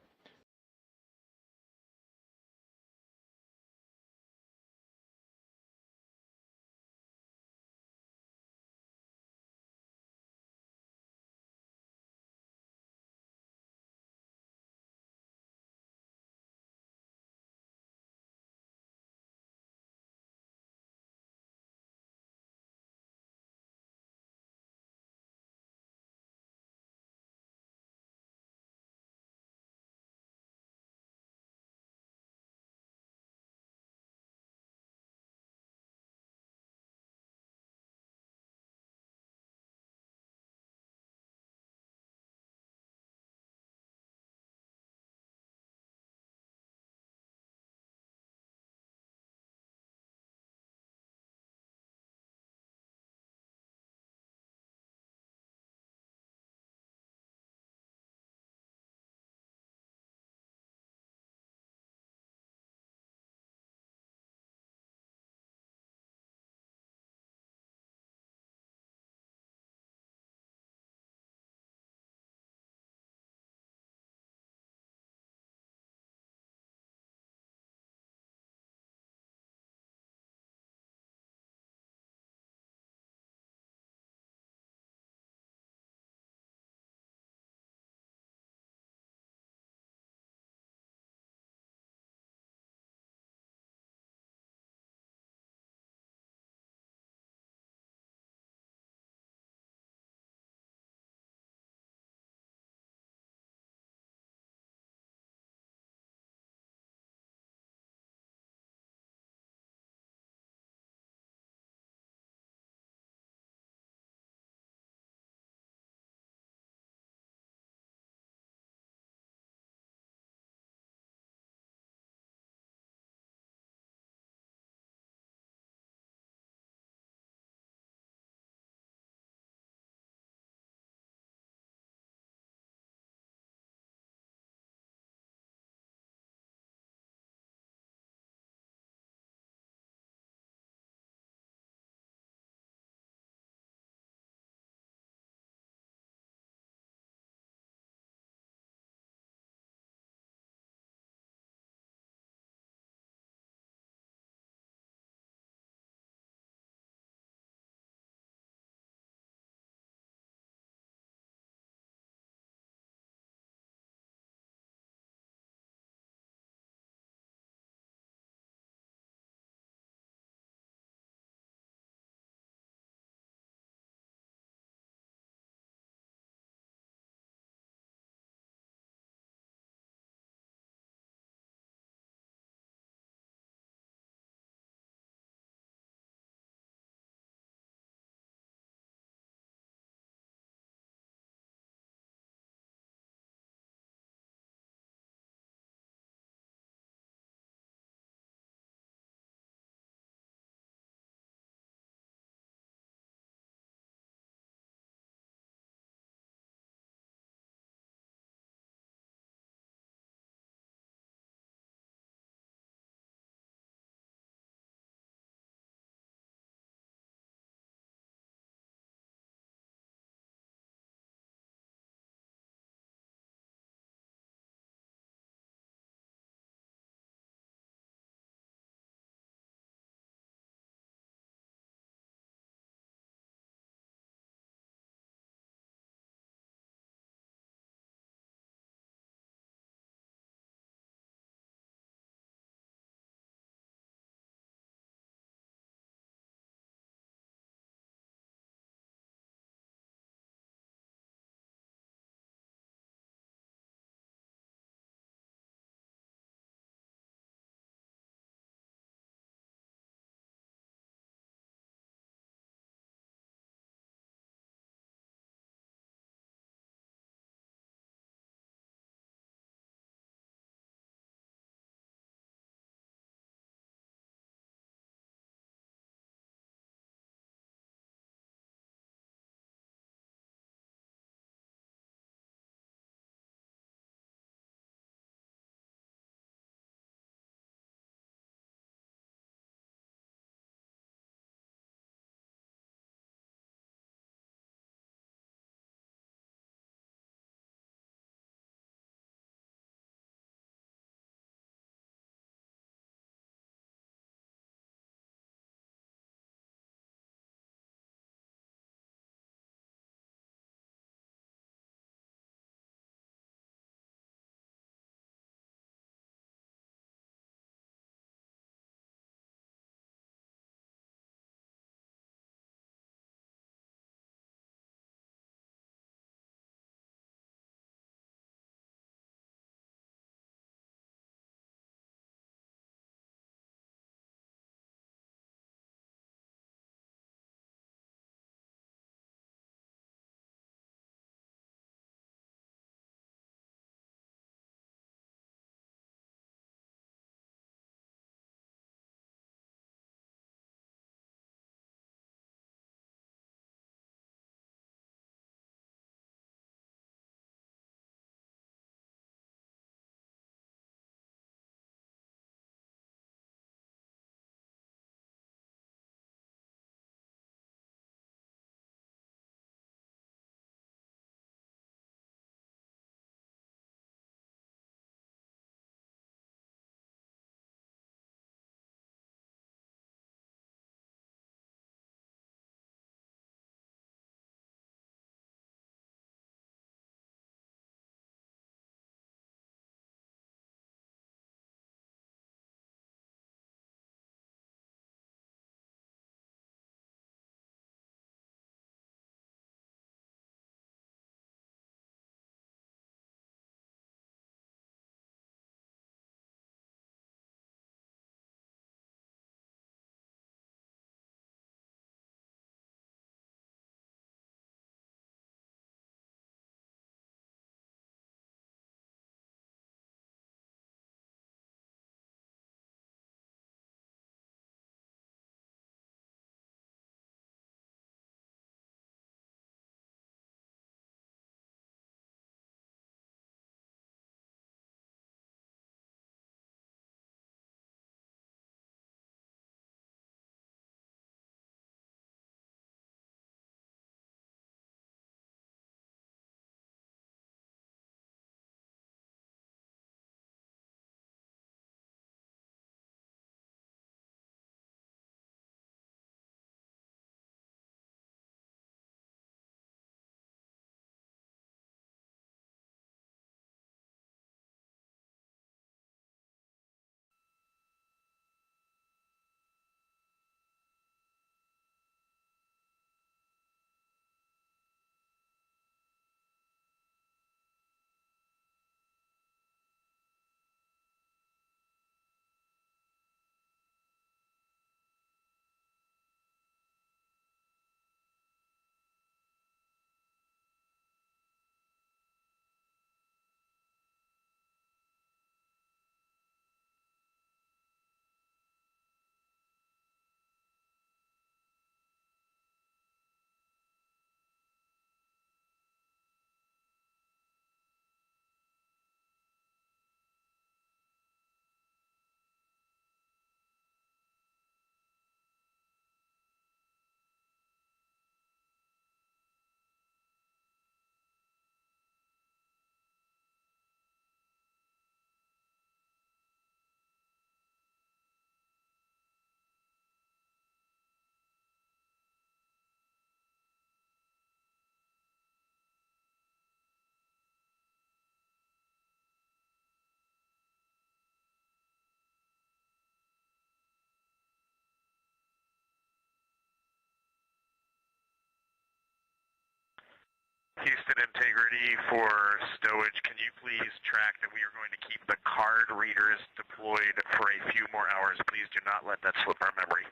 Houston Integrity for stowage, can you please track that we are going to keep the card readers deployed for a few more hours? Please do not let that slip our memory.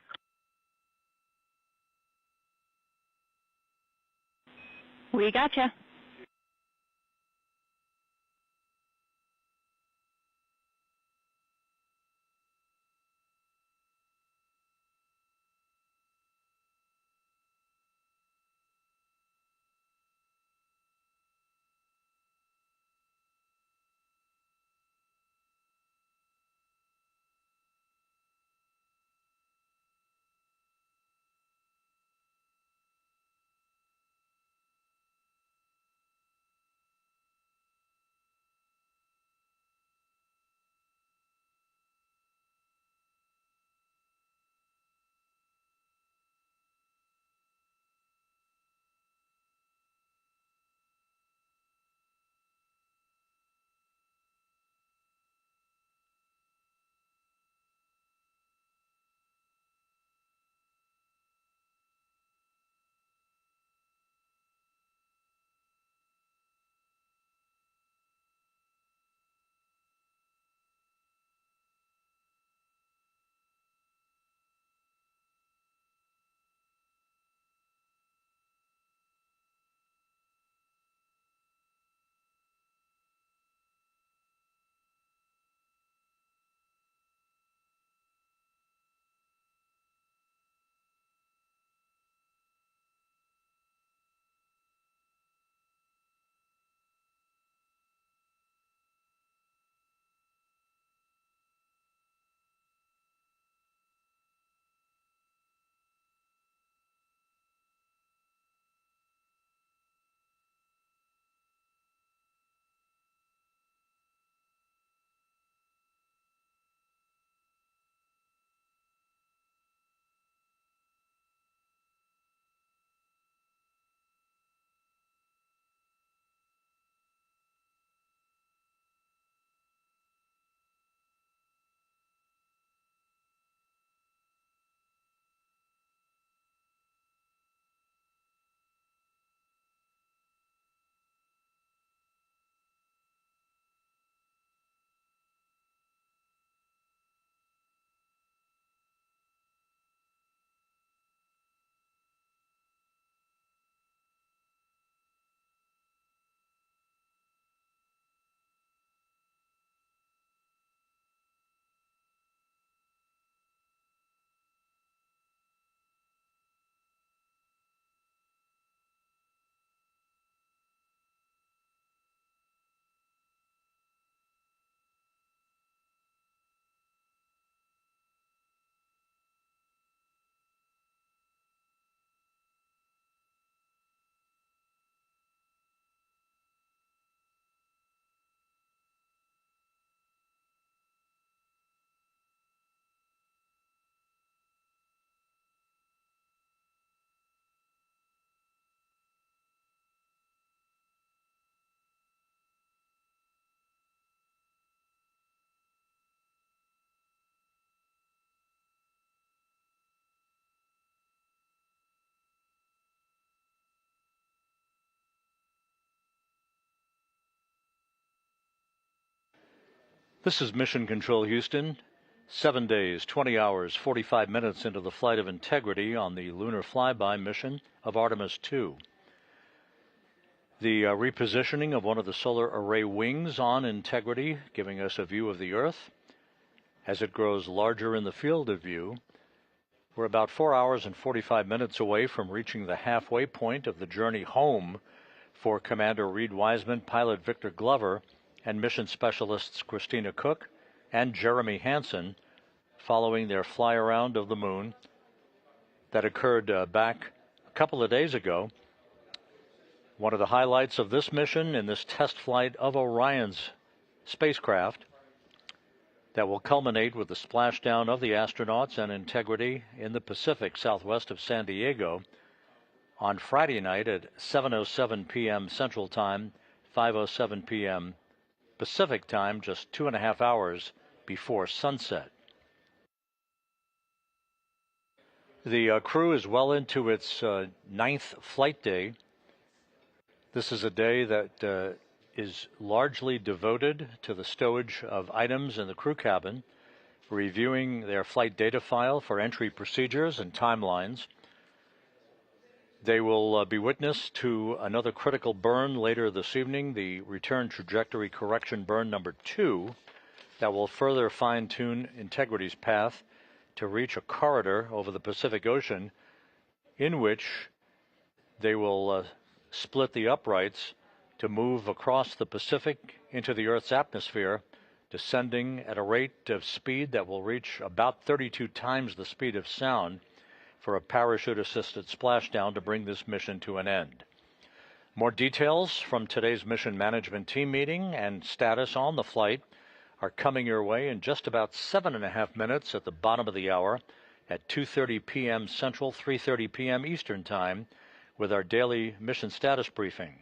We gotcha. This is Mission Control Houston. 7 days, 20 hours, 45 minutes into the flight of Integrity on the lunar flyby mission of Artemis II. The repositioning of one of the solar array wings on Integrity, giving us a view of the Earth. As it grows larger in the field of view, we're about 4 hours and 45 minutes away from reaching the halfway point of the journey home for Commander Reed Wiseman, pilot Victor Glover, and mission specialists Christina Cook and Jeremy Hansen, following their fly-around of the moon that occurred back a couple of days ago. One of the highlights of this mission in this test flight of Orion's spacecraft that will culminate with the splashdown of the astronauts and Integrity in the Pacific southwest of San Diego on Friday night at 7:07 p.m. Central Time, 5:07 p.m. Pacific Time, just 2.5 hours before sunset. The crew is well into its ninth flight day. This is a day that is largely devoted to the stowage of items in the crew cabin, reviewing their flight data file for entry procedures and timelines. They will be witness to another critical burn later this evening, the return trajectory correction burn number 2, that will further fine-tune Integrity's path to reach a corridor over the Pacific Ocean in which they will split the uprights to move across the Pacific into the Earth's atmosphere, descending at a rate of speed that will reach about 32 times the speed of sound for a parachute-assisted splashdown to bring this mission to an end. More details from today's mission management team meeting and status on the flight are coming your way in just about 7.5 minutes at the bottom of the hour at 2:30 p.m. Central, 3:30 p.m. Eastern Time with our daily mission status briefing.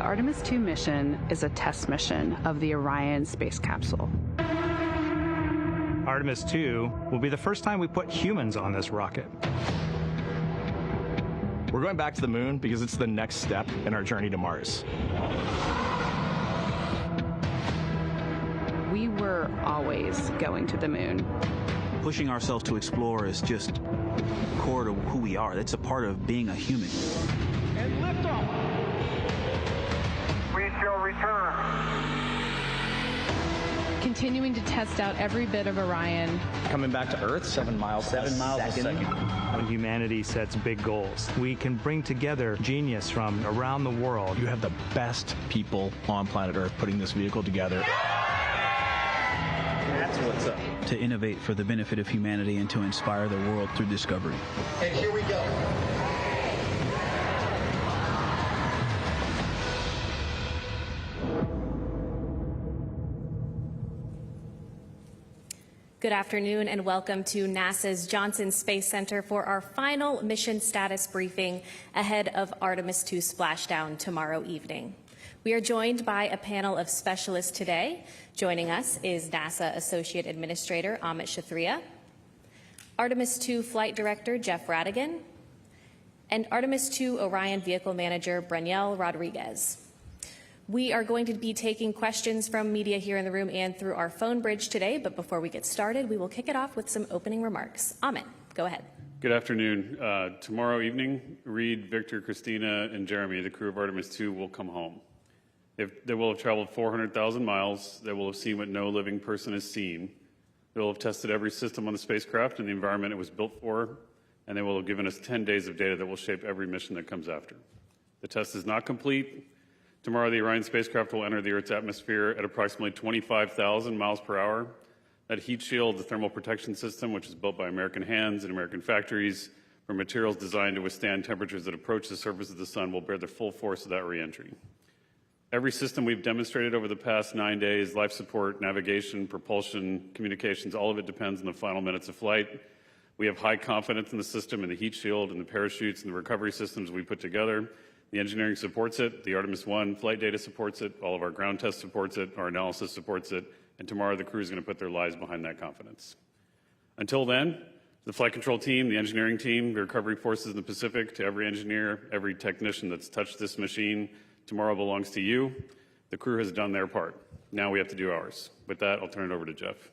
Artemis II mission is a test mission of the Orion space capsule. Artemis II will be the first time we put humans on this rocket. We're going back to the moon because it's the next step in our journey to Mars. We were always going to the moon. Pushing ourselves to explore is just core to who we are. That's a part of being a human. And liftoff! We shall return. Continuing to test out every bit of Orion. Coming back to Earth, 7 miles a second. When humanity sets big goals, we can bring together genius from around the world. You have the best people on planet Earth putting this vehicle together. That's what's up. To innovate for the benefit of humanity and to inspire the world through discovery. And here we go. Good afternoon and welcome to NASA's Johnson Space Center for our final mission status briefing ahead of Artemis II splashdown tomorrow evening. We are joined by a panel of specialists today. Joining us is NASA Associate Administrator Amit Shathria, Artemis II Flight Director Jeff Radigan, and Artemis II Orion Vehicle Manager Breniel Rodriguez. We are going to be taking questions from media here in the room and through our phone bridge today, but before we get started, we will kick it off with some opening remarks. Amit, go ahead. Good afternoon. Tomorrow evening, Reed, Victor, Christina, and Jeremy, the crew of Artemis II, will come home. They will have traveled 400,000 miles. They will have seen what no living person has seen. They will have tested every system on the spacecraft and the environment it was built for, and they will have given us 10 days of data that will shape every mission that comes after. The test is not complete. Tomorrow, the Orion spacecraft will enter the Earth's atmosphere at approximately 25,000 miles per hour. That heat shield, the thermal protection system, which is built by American hands and American factories for materials designed to withstand temperatures that approach the surface of the sun, will bear the full force of that reentry. Every system we've demonstrated over the past 9 days, life support, navigation, propulsion, communications, all of it depends on the final minutes of flight. We have high confidence in the system and the heat shield and the parachutes and the recovery systems we put together. The engineering supports it, the Artemis I flight data supports it, all of our ground test supports it, our analysis supports it, and tomorrow the crew is going to put their lives behind that confidence. Until then, the flight control team, the engineering team, the recovery forces in the Pacific, to every engineer, every technician that's touched this machine, tomorrow belongs to you. The crew has done their part. Now we have to do ours. With that, I'll turn it over to Jeff.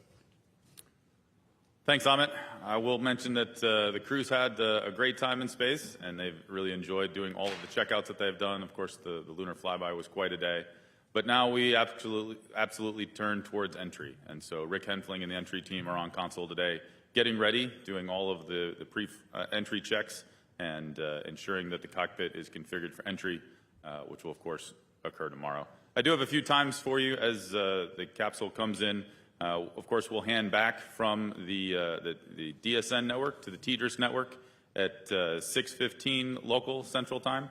Thanks, Amit. I will mention that the crew's had a great time in space, and they've really enjoyed doing all of the checkouts that they've done. Of course, the lunar flyby was quite a day. But now we absolutely turn towards entry. And so Rick Henfling and the entry team are on console today, getting ready, doing all of the pre-entry checks, and ensuring that the cockpit is configured for entry, which will, of course, occur tomorrow. I do have a few times for you as the capsule comes in. Of course, we'll hand back from the DSN network to the TDRS network at 6:15 local Central Time.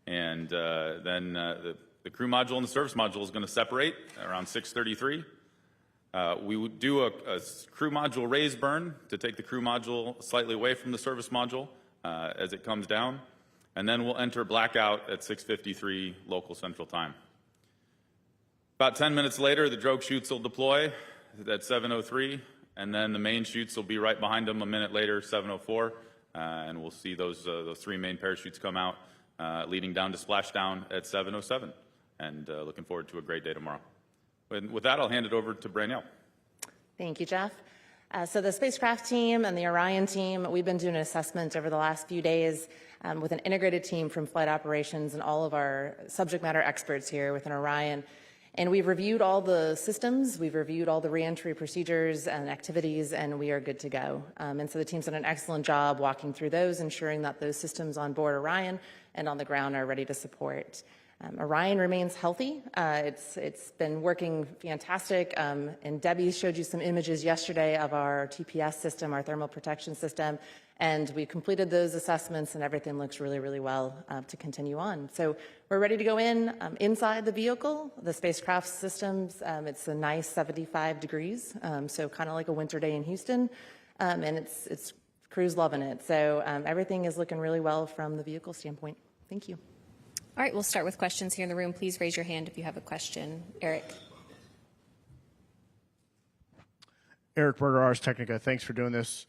And then the crew module and the service module is going to separate around 6:33. We would do a crew module raise burn to take the crew module slightly away from the service module as it comes down. And then we'll enter blackout at 6:53 local Central Time. About 10 minutes later, the drogue chutes will deploy at 7:03, and then the main chutes will be right behind them a minute later, 7:04, and we'll see those three main parachutes come out, leading down to splashdown at 7:07, and looking forward to a great day tomorrow. And with that, I'll hand it over to Branielle. Thank you, Jeff. So the spacecraft team and the Orion team, we've been doing an assessment over the last few days with an integrated team from flight operations and all of our subject matter experts here within Orion. And we've reviewed all the systems, we've reviewed all the reentry procedures and activities, and we are good to go. And so the team's done an excellent job walking through those, ensuring that those systems on board Orion and on the ground are ready to support. Orion remains healthy. It's been working fantastic. And Debbie showed you some images yesterday of our TPS system, our thermal protection system. And we completed those assessments, and everything looks really, really well to continue on. So we're ready to go inside the vehicle. The spacecraft systems, it's a nice 75 degrees, so kind of like a winter day in Houston. And it's crew's loving it. So everything is looking really well from the vehicle standpoint. Thank you. All right, we'll start with questions here in the room. Please raise your hand if you have a question. Eric. Eric Berger, Ars Technica. Thanks for doing this.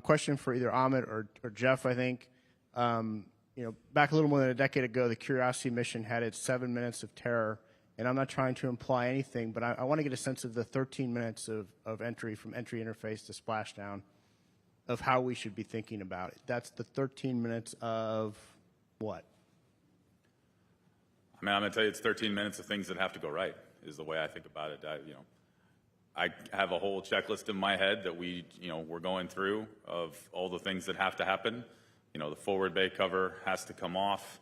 Question for either Amit or Jeff, I think. Back a little more than a decade ago, the Curiosity mission had its 7 minutes of terror. And I'm not trying to imply anything, but I want to get a sense of the 13 minutes of entry from entry interface to splashdown, of how we should be thinking about it. That's the 13 minutes of what? I mean, I'm going to tell you, it's 13 minutes of things that have to go right, is the way I think about it. I have a whole checklist in my head that we're going through of all the things that have to happen. The forward bay cover has to come off,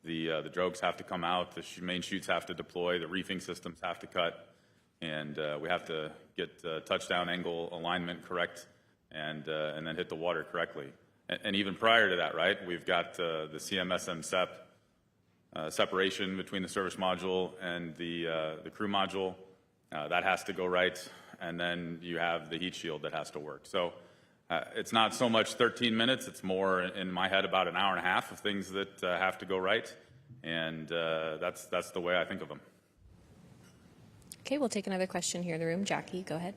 the drogues have to come out, the main chutes have to deploy, the reefing systems have to cut, and we have to get touchdown angle alignment correct, and then hit the water correctly. And even prior to that, right, we've got the CMSM SEP separation between the service module and the crew module. That has to go right, and then you have the heat shield that has to work. So it's not so much 13 minutes, it's more in my head about an hour and a half of things that have to go right, and that's the way I think of them. Okay, we'll take another question here in the room. Jackie, go ahead.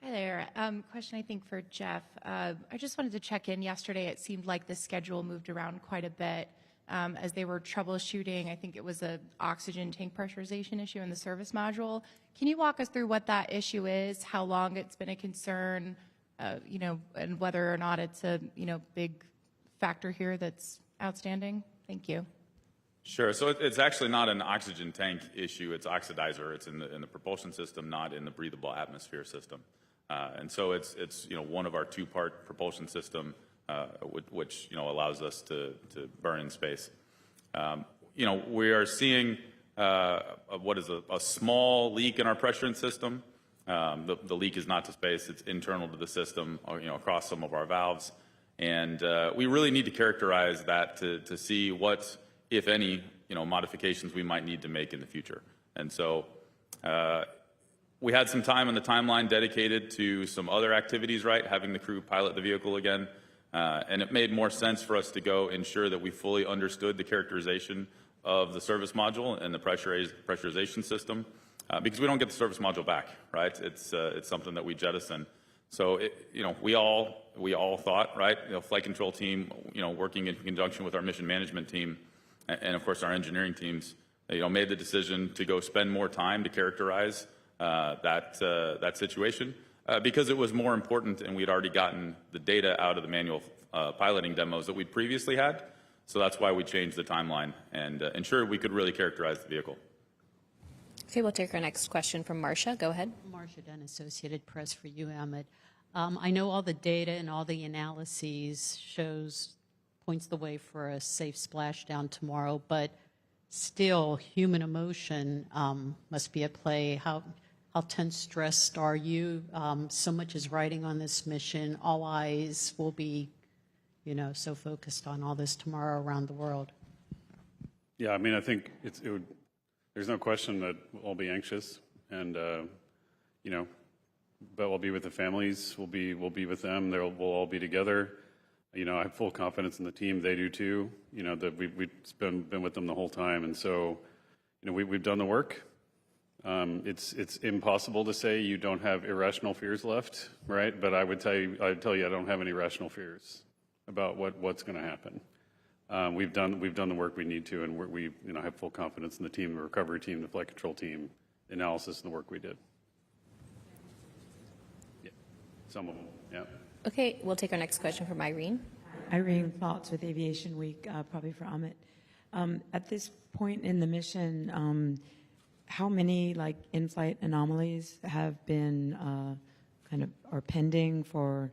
Hi there. Question, I think, for Jeff. I just wanted to check in. Yesterday, it seemed like the schedule moved around quite a bit as they were troubleshooting. I think it was an oxygen tank pressurization issue in the service module. Can you walk us through what that issue is, how long it's been a concern, and whether or not it's a big factor here that's outstanding? Thank you. Sure. So it's actually not an oxygen tank issue. It's oxidizer. It's in the propulsion system, not in the breathable atmosphere system. And so it's one of our two-part propulsion system, which allows us to burn in space. We are seeing what is a small leak in our pressurant system. The leak is not to space; it's internal to the system, across some of our valves, and we really need to characterize that to see what, if any, modifications we might need to make in the future. And so we had some time on the timeline dedicated to some other activities, right? Having the crew pilot the vehicle again. And it made more sense for us to go ensure that we fully understood the characterization of the service module and the pressurization system, because we don't get the service module back, right? It's something that we jettison. So we all thought, right? Flight control team, working in conjunction with our mission management team, and of course our engineering teams, made the decision to go spend more time to characterize that situation. Because it was more important, and we'd already gotten the data out of the manual piloting demos that we'd previously had. So that's why we changed the timeline and ensured we could really characterize the vehicle. Okay, we'll take our next question from Marcia. Go ahead. Marcia Dunn, Associated Press, for you, Ahmed. I know all the data and all the analyses points the way for a safe splashdown tomorrow, but still human emotion must be at play. How tense, stressed are you? So much is riding on this mission. All eyes will be, so focused on all this tomorrow around the world. Yeah, I mean, I think there's no question that we'll all be anxious, and but we'll be with the families. We'll be with them. We'll all be together. I have full confidence in the team. They do too. That we've been with them the whole time, and so we've done the work. It's impossible to say you don't have irrational fears left, right? But I'd tell you I don't have any rational fears about what's going to happen. We've done the work we need to, and we have full confidence in the team, the recovery team, the flight control team, the analysis, and the work we did. Yeah, some of them. Yeah. Okay, we'll take our next question from Irene. Irene Faltz with Aviation Week, probably for Amit. At this point in the mission, how many in-flight anomalies have been are pending for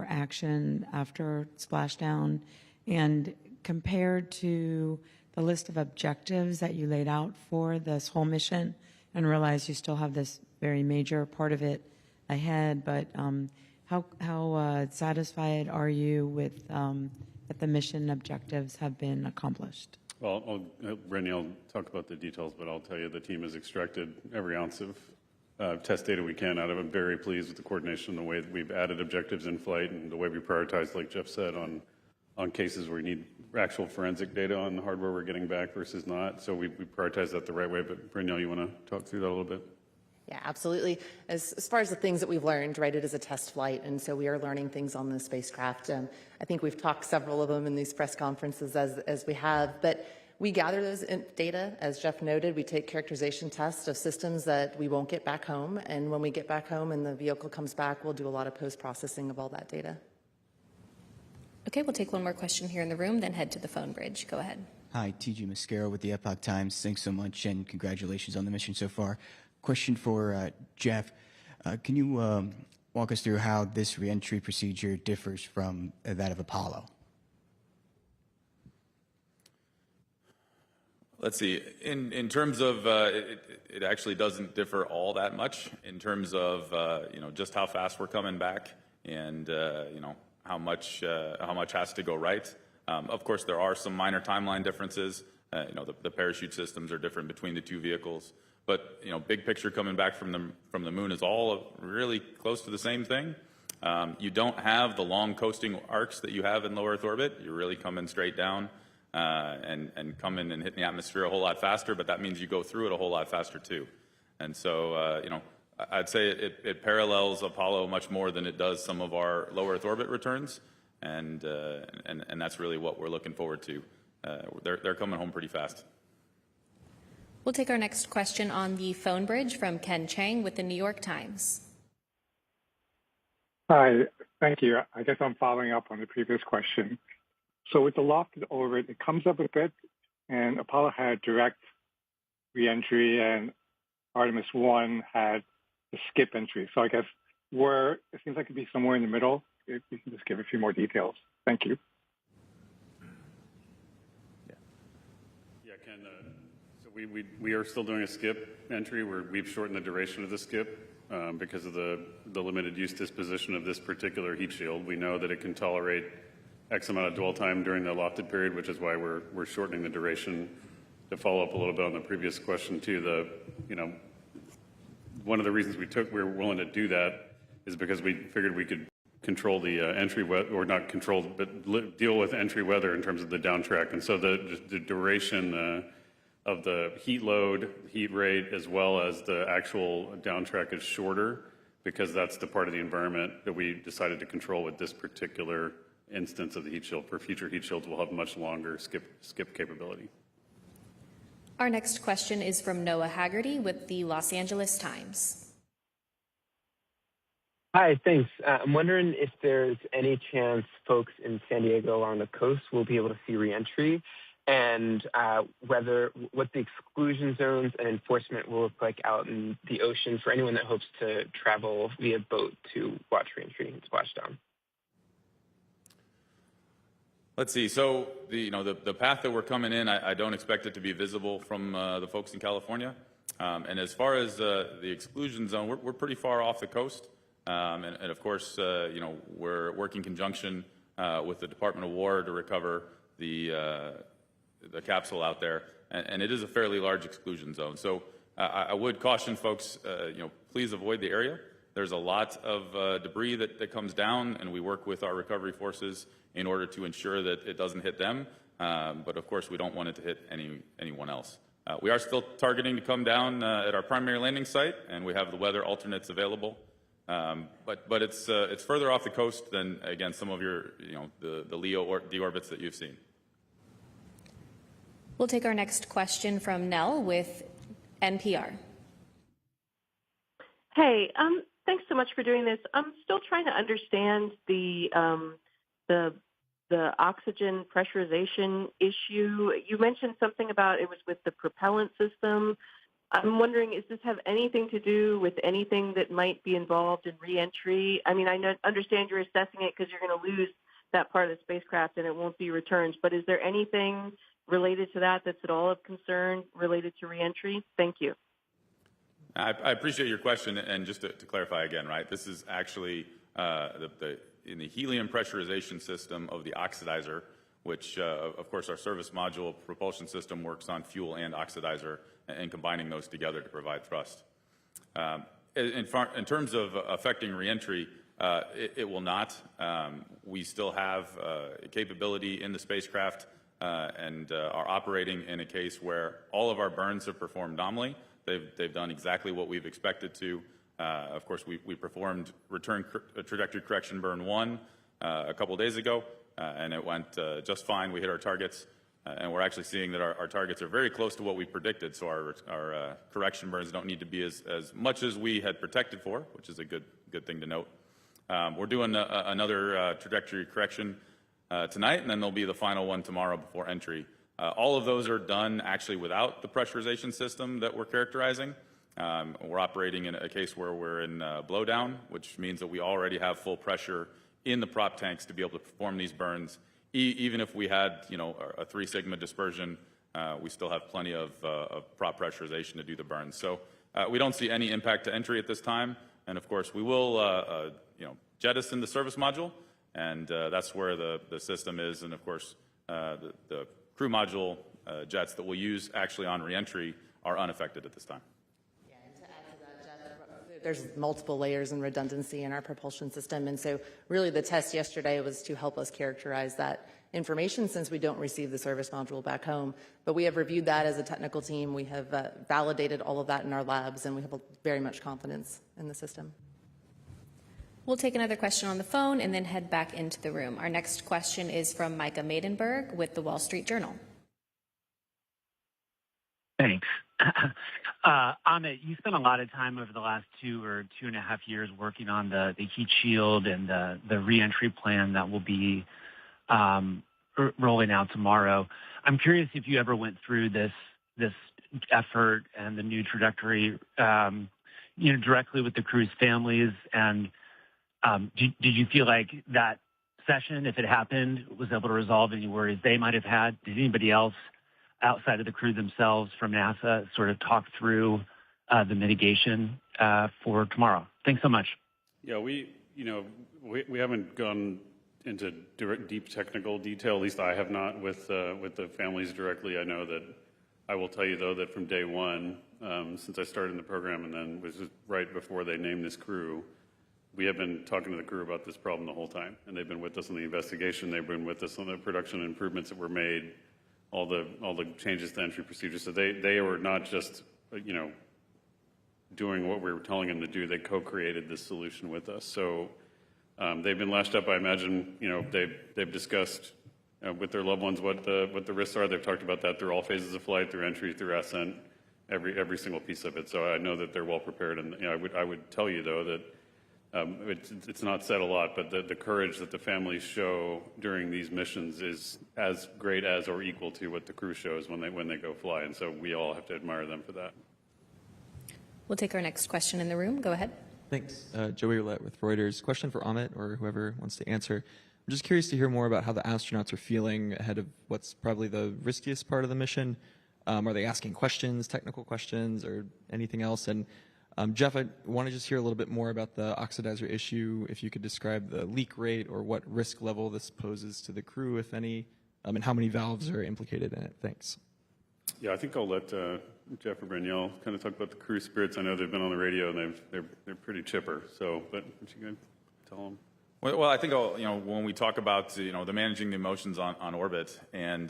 action after splashdown? And compared to the list of objectives that you laid out for this whole mission, and realize you still have this very major part of it ahead, but how satisfied are you with that the mission objectives have been accomplished? Well, Brittany, I'll talk about the details, but I'll tell you the team has extracted every ounce of test data we can out of it. I'm very pleased with the coordination, the way that we've added objectives in flight, and the way we prioritize, like Jeff said, on on cases where you need actual forensic data on the hardware we're getting back versus not. So we prioritize that the right way. But Brynjol, you want to talk through that a little bit? Yeah, absolutely. As far as the things that we've learned, right, it is a test flight, and so we are learning things on the spacecraft. I think we've talked several of them in these press conferences as we have, but we gather those data, as Jeff noted. We take characterization tests of systems that we won't get back home, and when we get back home and the vehicle comes back, we'll do a lot of post-processing of all that data. Okay, we'll take one more question here in the room, then head to the phone bridge. Go ahead. Hi, TG Mascaro with the Epoch Times. Thanks so much, and congratulations on the mission so far. Question for Jeff. Can you walk us through how this reentry procedure differs from that of Apollo? Let's see. In terms of it actually doesn't differ all that much in terms of just how fast we're coming back and how much has to go right. Of course, there are some minor timeline differences. The parachute systems are different between the two vehicles. But big picture coming back from the moon is all really close to the same thing. You don't have the long coasting arcs that you have in low Earth orbit. You're really coming straight down and coming and hitting the atmosphere a whole lot faster. But that means you go through it a whole lot faster too. And so I'd say it parallels Apollo much more than it does some of our low Earth orbit returns. And that's really what we're looking forward to. They're coming home pretty fast. We'll take our next question on the phone bridge from Ken Chang with the New York Times. Hi, thank you. I guess I'm following up on the previous question. So with the lofted orbit, it comes up a bit, and Apollo had direct reentry, and Artemis I had the skip entry. So I guess it seems like it'd be somewhere in the middle. If you can just give a few more details. Thank you. Yeah, Ken. So we are still doing a skip entry where we've shortened the duration of the skip because of the limited use disposition of this particular heat shield. We know that it can tolerate X amount of dwell time during the lofted period, which is why we're shortening the duration. To follow up a little bit on the previous question too, one of the reasons we were willing to do that is because we figured we could control the entry weather, or not control, but deal with entry weather in terms of the downtrack. And so the duration of the heat load, heat rate, as well as the actual downtrack is shorter because that's the part of the environment that we decided to control with this particular instance of the heat shield. For future heat shields, we'll have much longer skip capability. Our next question is from Noah Haggerty with the Los Angeles Times. Hi, thanks. I'm wondering if there's any chance folks in San Diego along the coast will be able to see reentry, and what the exclusion zones and enforcement will look like out in the ocean for anyone that hopes to travel via boat to watch reentry and splashdown. Let's see. So the path that we're coming in, I don't expect it to be visible from the folks in California. And as far as the exclusion zone, we're pretty far off the coast. And of course, we're working in conjunction with the Department of War to recover the capsule out there, and it is a fairly large exclusion zone. So I would caution folks, please avoid the area. There's a lot of debris that comes down, and we work with our recovery forces in order to ensure that it doesn't hit them. But of course, we don't want it to hit anyone else. We are still targeting to come down at our primary landing site, and we have the weather alternates available. But it's further off the coast than, again, some of your, the LEO deorbits that you've seen. We'll take our next question from Nell with NPR. Hey, thanks so much for doing this. I'm still trying to understand the oxygen pressurization issue. You mentioned something about it was with the propellant system. I'm wondering, does this have anything to do with anything that might be involved in reentry? I mean, I understand you're assessing it because you're going to lose that part of the spacecraft and it won't be returned, but is there anything related to that that's at all of concern related to reentry? Thank you. I appreciate your question, and just to clarify again, right, this is actually in the helium pressurization system of the oxidizer, which, of course, our service module propulsion system works on fuel and oxidizer and combining those together to provide thrust. In terms of affecting reentry, It will not. We still have capability in the spacecraft and are operating in a case where all of our burns have performed nominally. They've done exactly what we've expected to. Of course, we performed return trajectory correction burn 1 a couple days ago, and it went just fine. We hit our targets, and we're actually seeing that our targets are very close to what we predicted, so our correction burns don't need to be as much as we had protected for, which is a good thing to note. We're doing another trajectory correction tonight, and then there'll be the final one tomorrow before entry. All of those are done actually without the pressurization system that we're characterizing. We're operating in a case where we're in blowdown, which means that we already have full pressure in the prop tanks to be able to perform these burns. Even if we had, a 3 sigma dispersion, we still have plenty of prop pressurization to do the burns. So we don't see any impact to entry at this time. And of course, we will, jettison the service module, and that's where the system is. And of course, the crew module jets that we'll use actually on reentry are unaffected at this time. Yeah, and to add to that, Jeff, there's multiple layers and redundancy in our propulsion system, and so really the test yesterday was to help us characterize that information since we don't receive the service module back home. But we have reviewed that as a technical team. We have validated all of that in our labs, and we have very much confidence in the system. We'll take another question on the phone and then head back into the room. Our next question is from Micah Maidenberg with the Wall Street Journal. Thanks. Amit, you spent a lot of time over the last 2 or 2.5 years working on the heat shield and the reentry plan that will be rolling out tomorrow. I'm curious if you ever went through this effort and the new trajectory, directly with the crew's families, and did you feel like that session, if it happened, was able to resolve any worries they might have had? Did anybody else outside of the crew themselves from NASA sort of talk through the mitigation for tomorrow? Thanks so much. Yeah, we haven't gone into deep technical detail. At least I have not with the families directly. I know that I will tell you though that from day one, since I started in the program, and then was right before they named this crew, we have been talking to the crew about this problem the whole time, and they've been with us on the investigation. They've been with us on the production improvements that were made, all the changes to entry procedures. So they were not just doing what we were telling them to do. They co-created this solution with us. So they've been lashed up. I imagine they've discussed with their loved ones what the risks are. They've talked about that through all phases of flight, through entry, through ascent, every single piece of it. So I know that they're well prepared. And I would tell you though that. It's not said a lot, but the courage that the families show during these missions is as great as or equal to what the crew shows when they go fly, and so we all have to admire them for that. We'll take our next question in the room. Go ahead. Thanks. Joey Roulette with Reuters. Question for Amit or whoever wants to answer. I'm just curious to hear more about how the astronauts are feeling ahead of what's probably the riskiest part of the mission. Are they asking questions, technical questions, or anything else? And Jeff, I want to just hear a little bit more about the oxidizer issue, if you could describe the leak rate or what risk level this poses to the crew, if any, and how many valves are implicated in it. Thanks. Yeah, I think I'll let Jeff or Braniel kind of talk about the crew spirits. I know they've been on the radio and they're pretty chipper. So, but what you going to tell them? Well, I think when we talk about the managing the emotions on orbit and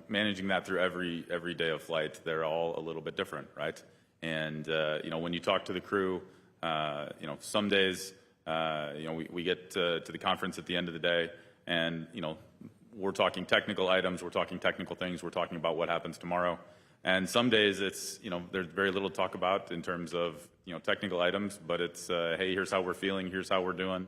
managing that through every day of flight, they're all a little bit different, right? And when you talk to the crew, some days we get to the conference at the end of the day, and we're talking technical items, we're talking technical things, we're talking about what happens tomorrow. And some days it's there's very little to talk about in terms of technical items, but it's hey, here's how we're feeling, here's how we're doing.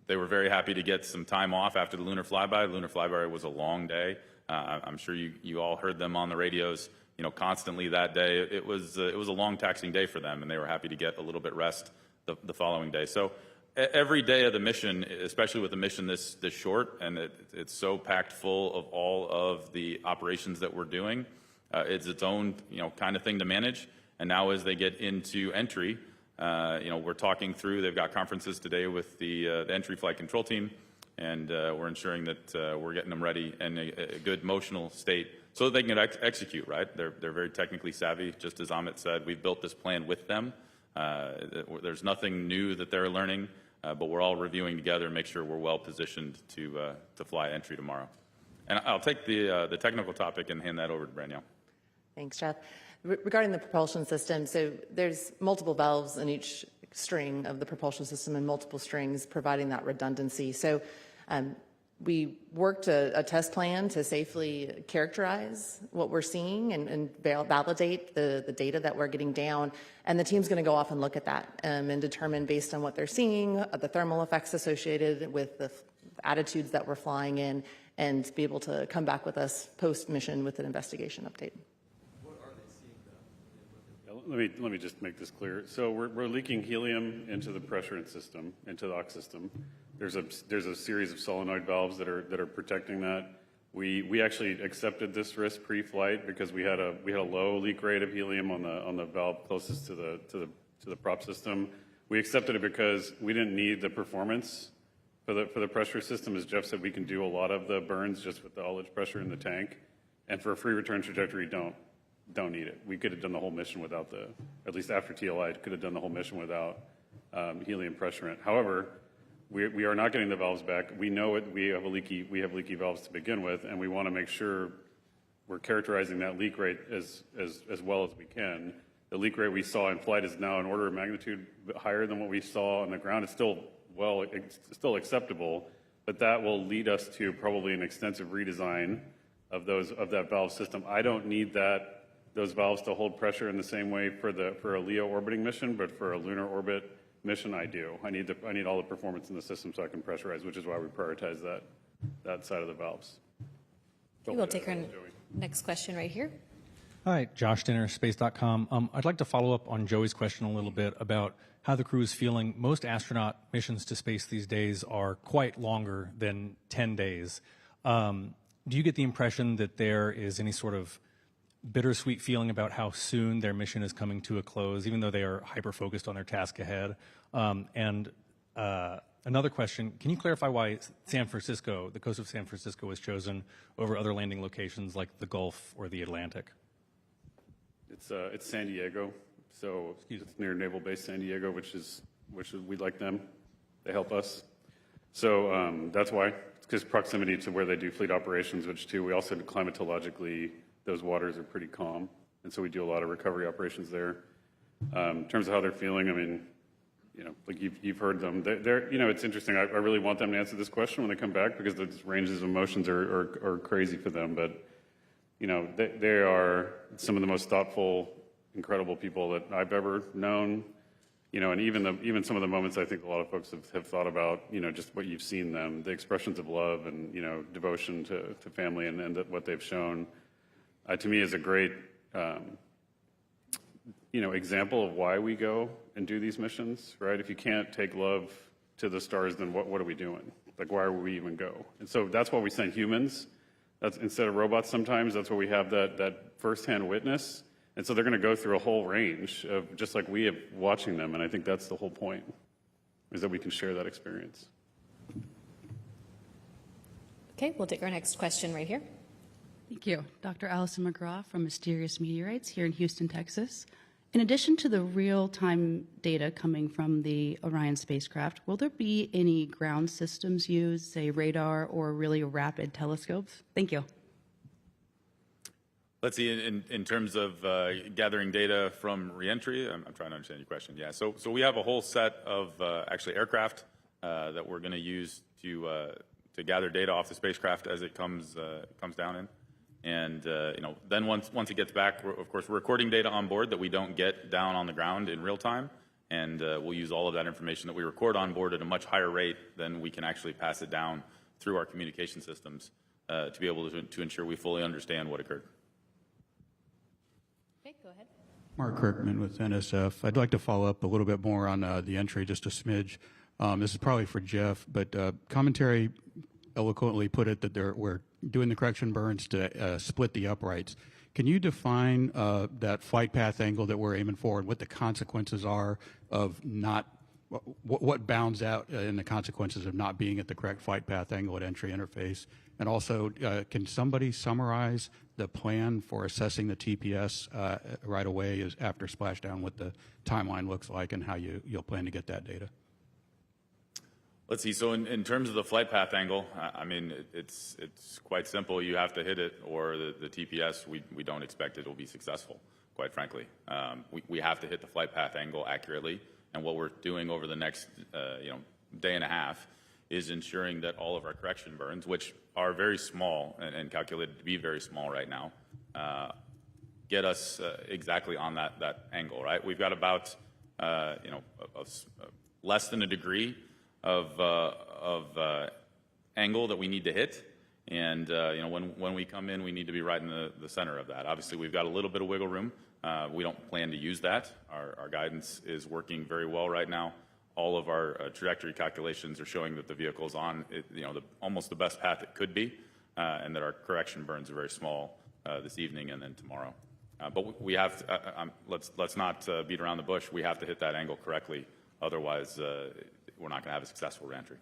They were very happy to get some time off after the lunar flyby. The lunar flyby was a long day. I'm sure you all heard them on the radios. Constantly that day. It was a long taxing day for them, and they were happy to get a little bit rest the following day. So every day of the mission, especially with a mission this short, and it's so packed full of all of the operations that we're doing, it's its own kind of thing to manage. And now as they get into entry, we're talking through. They've got conferences today with the entry flight control team, and we're ensuring that we're getting them ready in a good motional state, so that they can execute, right? They're very technically savvy. Just as Amit said, we've built this plan with them. There's nothing new that they're learning, but we're all reviewing together and make sure we're well positioned to fly entry tomorrow. And I'll take the technical topic and hand that over to Branielle. Thanks, Jeff. Regarding the propulsion system, so there's multiple valves in each string of the propulsion system and multiple strings providing that redundancy. So we worked a test plan to safely characterize what we're seeing and validate the data that we're getting down. And the team's going to go off and look at that and determine based on what they're seeing, the thermal effects associated with the attitudes that we're flying in, and be able to come back with us post-mission with an investigation update. Let me just make this clear. So we're leaking helium into the pressure system, into the aux system. There's a series of solenoid valves that are protecting that. We actually accepted this risk pre-flight because we had a low leak rate of helium on the valve closest to the prop system. We accepted it because we didn't need the performance for the pressure system. As Jeff said, we can do a lot of the burns just with the ullage pressure in the tank, and for a free return trajectory, don't need it. We could have done the whole mission without at least after TLI, could have done the whole mission without helium pressurant. However, we are not getting the valves back. We know it. We have leaky valves to begin with, and we want to make sure we're characterizing that leak rate as well as we can. The leak rate we saw in flight is now an order of magnitude higher than what we saw on the ground. It's still acceptable, but that will lead us to probably an extensive redesign of that valve system. I don't need those valves to hold pressure in the same way for a LEO orbiting mission, but for a lunar orbit mission, I do. I need all the performance in the system so I can pressurize, which is why we prioritize that side of the valves. Okay, we'll take our next question right here. Hi, Josh Dinner, space.com. I'd like to follow up on Joey's question a little bit about how the crew is feeling. Most astronaut missions to space these days are quite longer than 10 days. Do you get the impression that there is any sort of bittersweet feeling about how soon their mission is coming to a close, even though they are hyper-focused on their task ahead? Another question, can you clarify why San Francisco, the coast of San Francisco, was chosen over other landing locations like the Gulf or the Atlantic? It's San Diego, so it's near Naval Base San Diego, which is we like them. They help us. So that's why. It's because proximity to where they do fleet operations, which too, we also climatologically, those waters are pretty calm, and so we do a lot of recovery operations there. In terms of how they're feeling, I mean, like you've heard them. They're it's interesting. I really want them to answer this question when they come back because the ranges of emotions are crazy for them. But they are some of the most thoughtful, incredible people that I've ever known. And even some of the moments I think a lot of folks have thought about, just what you've seen them, the expressions of love and devotion to family and what they've shown. To me, is a great, example of why we go and do these missions, right? If you can't take love to the stars, then what are we doing? Like, why would we even go? And so that's why we send humans. That's instead of robots. Sometimes that's where we have that firsthand witness. And so they're going to go through a whole range of just like we have watching them. And I think that's the whole point, is that we can share that experience. Okay, we'll take our next question right here. Thank you. Dr. Allison McGraw from Mysterious Meteorites here in Houston, Texas. In addition to the real-time data coming from the Orion spacecraft, will there be any ground systems used, say radar or really rapid telescopes? Thank you. Let's see, in terms of gathering data from reentry, I'm trying to understand your question. Yeah, so we have a whole set of actually aircraft that we're going to use to gather data off the spacecraft as it comes down in. And then once it gets back, of course, we're recording data on board that we don't get down on the ground in real time, and we'll use all of that information that we record on board at a much higher rate than we can actually pass it down through our communication systems to be able to ensure we fully understand what occurred. Okay, go ahead. Mark Kirkman with NSF. I'd like to follow up a little bit more on the entry, just a smidge. This is probably for Jeff, but commentary eloquently put it that we're doing the correction burns to split the uprights. Can you define that flight path angle that we're aiming for and what the consequences are of not what bounds out in the consequences of not being at the correct flight path angle at entry interface? And also, can somebody summarize the plan for assessing the TPS right away after splashdown, what the timeline looks like and how you'll plan to get that data? Let's see. So in terms of the flight path angle, I mean, it's quite simple. You have to hit it, or the TPS, we don't expect it will be successful, quite frankly. We have to hit the flight path angle accurately. And what we're doing over the next day and a half is ensuring that all of our correction burns, which are very small and calculated to be very small right now, get us exactly on that angle, right? We've got about less than a degree of angle that we need to hit, and when we come in, we need to be right in the center of that. Obviously, we've got a little bit of wiggle room. We don't plan to use that. Our guidance is working very well right now. All of our trajectory calculations are showing that the vehicle's on almost the best path it could be, and that our correction burns are very small this evening and then tomorrow. But we have to, let's not beat around the bush. We have to hit that angle correctly. Otherwise, we're not going to have a successful reentry.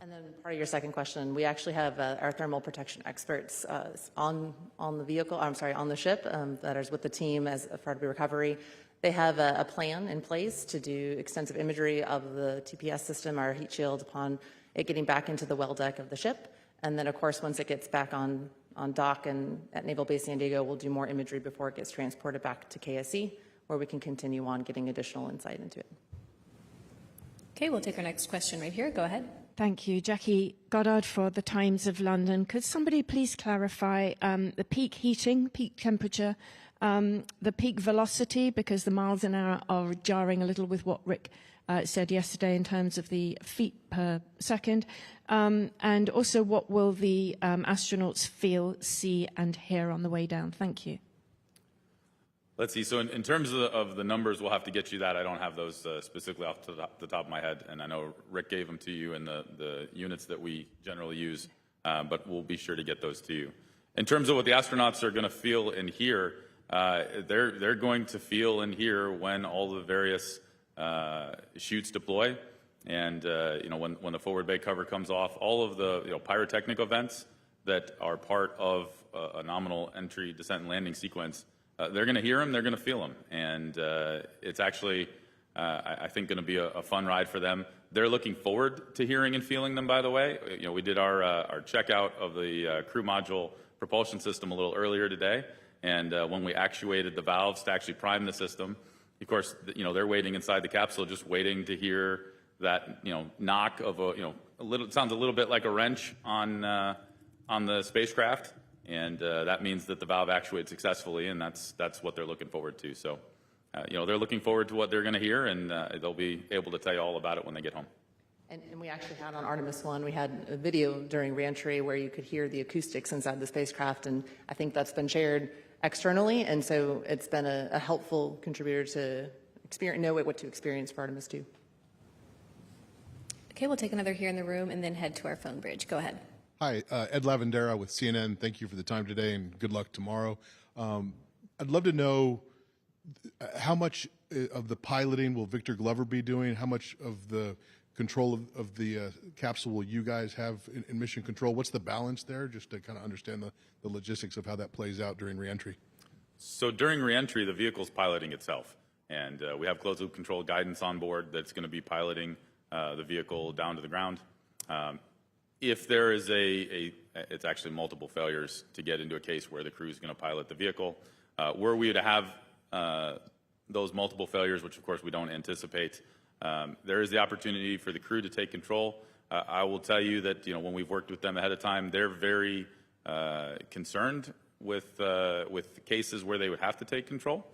And then part of your second question, we actually have our thermal protection experts on the vehicle, on the ship that is with the team as a part of the recovery. They have a plan in place to do extensive imagery of the TPS system, our heat shield, upon it getting back into the well deck of the ship. And then, of course, once it gets back on dock and at Naval Base San Diego, we'll do more imagery before it gets transported back to KSC, where we can continue on getting additional insight into it. Okay, we'll take our next question right here. Go ahead. Thank you. Jackie Goddard for the Times of London. Could somebody please clarify the peak heating, peak temperature, the peak velocity, because the miles an hour are jarring a little with what Rick said yesterday in terms of the feet per second, and also what will the astronauts feel, see, and hear on the way down? Thank you. Let's see. So in terms of the numbers, we'll have to get you that. I don't have those specifically off the top of my head, and I know Rick gave them to you in the units that we generally use, but we'll be sure to get those to you. In terms of what the astronauts are going to feel and hear, they're going to feel and hear when all the various chutes deploy, and when the forward bay cover comes off, all of the pyrotechnic events that are part of a nominal entry, descent, and landing sequence. They're going to hear them, they're going to feel them, and it's actually, I think, going to be a fun ride for them. They're looking forward to hearing and feeling them, by the way. We did our checkout of the crew module propulsion system a little earlier today, and when we actuated the valves to actually prime the system, of course, they're waiting inside the capsule, just waiting to hear that, knock of it sounds a little bit like a wrench on the spacecraft. And that means that the valve actuates successfully, and that's what they're looking forward to. So, they're looking forward to what they're going to hear, and they'll be able to tell you all about it when they get home. And we actually had on Artemis I, we had a video during reentry where you could hear the acoustics inside the spacecraft, and I think that's been shared externally, and so it's been a helpful contributor to know what to experience for Artemis II. Okay, we'll take another here in the room and then head to our phone bridge. Go ahead. Hi, Ed Lavandera with CNN. Thank you for the time today, and good luck tomorrow. I'd love to know how much of the piloting will Victor Glover be doing? How much of the control of the capsule will you guys have in mission control? What's the balance there, just to kind of understand the logistics of how that plays out during reentry? So during reentry, the vehicle's piloting itself, and we have closed-loop control guidance on board that's going to be piloting the vehicle down to the ground. If there is it's actually multiple failures to get into a case where the crew is going to pilot the vehicle. Were we to have those multiple failures, which of course we don't anticipate, there is the opportunity for the crew to take control. I will tell you that when we've worked with them ahead of time, they're very concerned with cases where they would have to take control.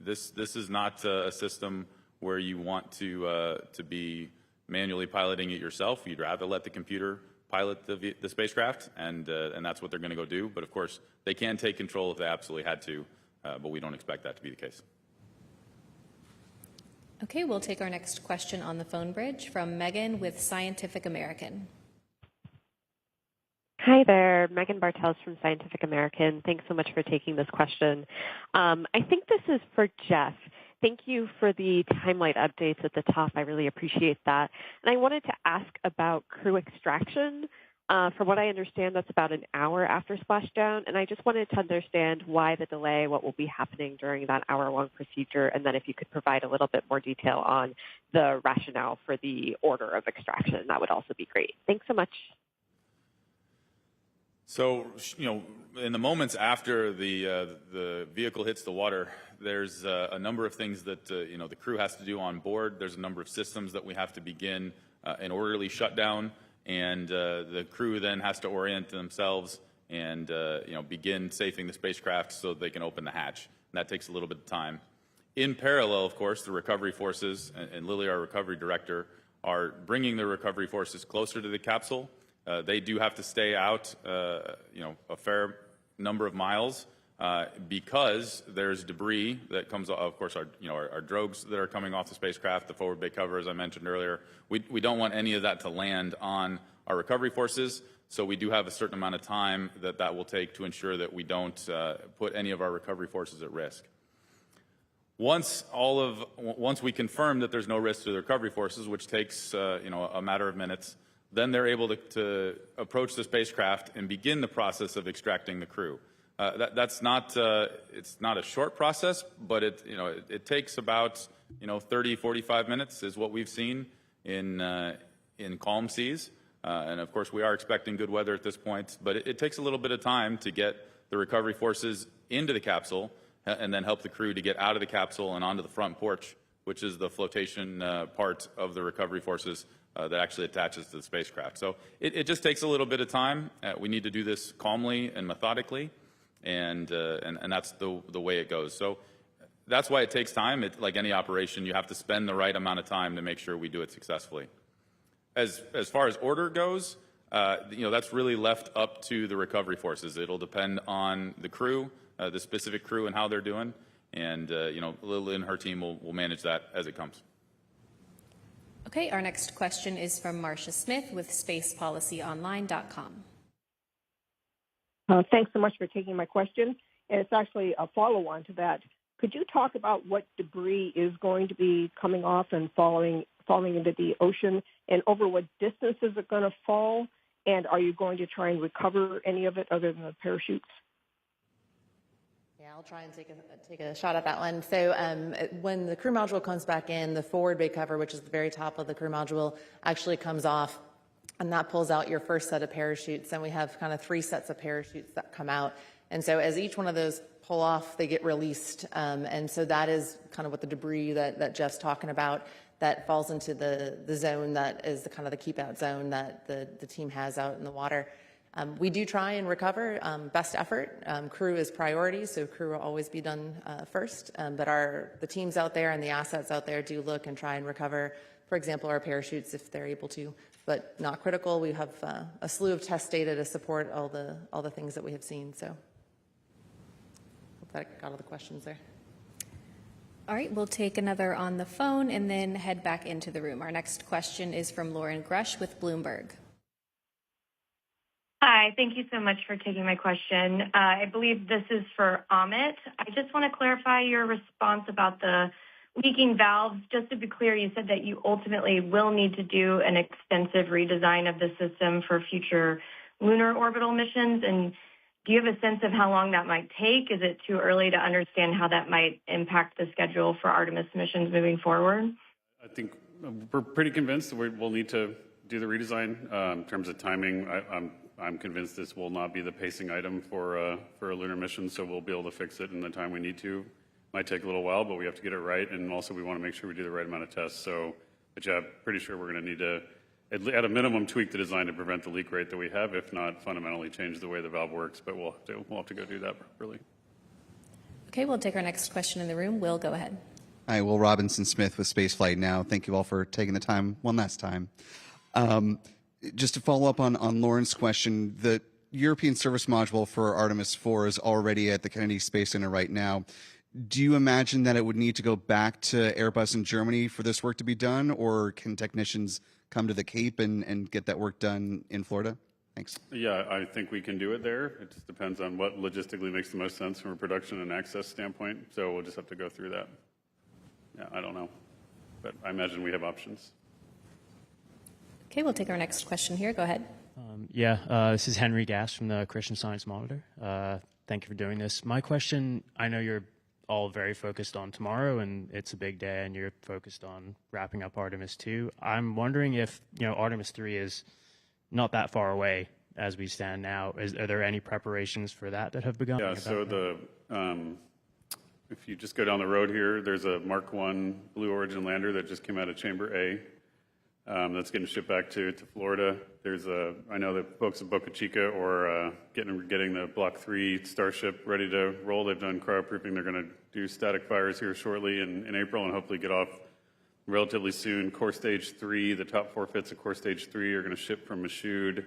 This is not a system where you want to be manually piloting it yourself. You'd rather let the computer pilot the spacecraft, and that's what they're going to go do. But of course, they can take control if they absolutely had to, but we don't expect that to be the case. Okay, we'll take our next question on the phone bridge from Megan with Scientific American. Hi there, Megan Bartels from Scientific American. Thanks so much for taking this question. I think this is for Jeff. Thank you for the timeline updates at the top. I really appreciate that. And I wanted to ask about crew extraction. From what I understand, that's about an hour after splashdown. And I just wanted to understand why the delay, what will be happening during that hour-long procedure, and then if you could provide a little bit more detail on the rationale for the order of extraction, that would also be great. Thanks so much. So, in the moments after the vehicle hits the water, there's a number of things that the crew has to do on board. There's a number of systems that we have to begin an orderly shutdown, and the crew then has to orient themselves and begin safing the spacecraft so they can open the hatch. And that takes a little bit of time. In parallel, of course, the recovery forces and Lily, our recovery director, are bringing the recovery forces closer to the capsule. They do have to stay out, a fair number of miles because there's debris that comes, of course, our drogues that are coming off the spacecraft, the forward bay cover, as I mentioned earlier. We don't want any of that to land on our recovery forces, so we do have a certain amount of time that will take to ensure that we don't put any of our recovery forces at risk. Once we confirm that there's no risk to the recovery forces, which takes a matter of minutes, then they're able to approach the spacecraft and begin the process of extracting the crew. That's not it's not a short process, but it takes about 30, 45 minutes is what we've seen in calm seas. And of course, we are expecting good weather at this point, but it takes a little bit of time to get the recovery forces into the capsule and then help the crew to get out of the capsule and onto the front porch, which is the flotation part of the recovery forces that actually attaches to the spacecraft. So it just takes a little bit of time. We need to do this calmly and methodically, and that's the way it goes. So that's why it takes time. Like any operation, you have to spend the right amount of time to make sure we do it successfully. As far as order goes, that's really left up to the recovery forces. It'll depend on the crew, the specific crew, and how they're doing. And Lily and her team will manage that as it comes. Okay, our next question is from Marcia Smith with spacepolicyonline.com. Thanks so much for taking my question. And it's actually a follow-on to that. Could you talk about what debris is going to be coming off and falling into the ocean, and over what distance is it going to fall? And are you going to try and recover any of it other than the parachutes? Yeah, I'll try and take a shot at that one. So when the crew module comes back in, the forward bay cover, which is the very top of the crew module, actually comes off, and that pulls out your first set of parachutes. And we have kind of 3 sets of parachutes that come out. And so as each one of those pull off, they get released. And so that is kind of what the debris that Jeff's talking about that falls into the zone that is the kind of the keep out zone that the team has out in the water. We do try and recover, best effort. Crew is priority, so crew will always be done first. But the teams out there and the assets out there do look and try and recover, for example, our parachutes if they're able to, but not critical. We have a slew of test data to support all the things that we have seen. So hope that got all the questions there. All right, we'll take another on the phone and then head back into the room. Our next question is from Lauren Grush with Bloomberg. Hi, thank you so much for taking my question. I believe this is for Amit. I just want to clarify your response about the leaking valves. Just to be clear, you said that you ultimately will need to do an extensive redesign of the system for future lunar orbital missions. And do you have a sense of how long that might take? Is it too early to understand how that might impact the schedule for Artemis missions moving forward? I think we're pretty convinced that we'll need to do the redesign. In terms of timing, I'm convinced this will not be the pacing item for a lunar mission, so we'll be able to fix it in the time we need to. Might take a little while, but we have to get it right, and also we want to make sure we do the right amount of tests. So, but yeah, I'm pretty sure we're going to need to, at a minimum, tweak the design to prevent the leak rate that we have, if not fundamentally change the way the valve works, but we'll have to go do that properly. Okay, we'll take our next question in the room. Will, go ahead. Hi, Will Robinson-Smith with Spaceflight Now. Thank you all for taking the time one last time. Just to follow up on Lauren's question, the European service module for Artemis IV is already at the Kennedy Space Center right now. Do you imagine that it would need to go back to Airbus in Germany for this work to be done, or can technicians come to the Cape and get that work done in Florida? Thanks. Yeah, I think we can do it there. It just depends on what logistically makes the most sense from a production and access standpoint. So we'll just have to go through that. yeah, I don't know. But I imagine we have options. Okay, we'll take our next question here. Go ahead. This is Henry Gass from the Christian Science Monitor. Thank you for doing this. My question, I know you're all very focused on tomorrow, and it's a big day, and you're focused on wrapping up Artemis II. I'm wondering if, Artemis III is not that far away as we stand now. Are there any preparations for that have begun? Yeah, so if you just go down the road here, there's a Mark I Blue Origin lander that just came out of Chamber A. That's getting shipped back to Florida. I know that folks at Boca Chica are getting the Block 3 Starship ready to roll. They've done cryoproofing. They're going to do static fires here shortly in April and hopefully get off relatively soon. Core Stage 3, the top 4 fits of Core Stage 3 are going to ship from Michoud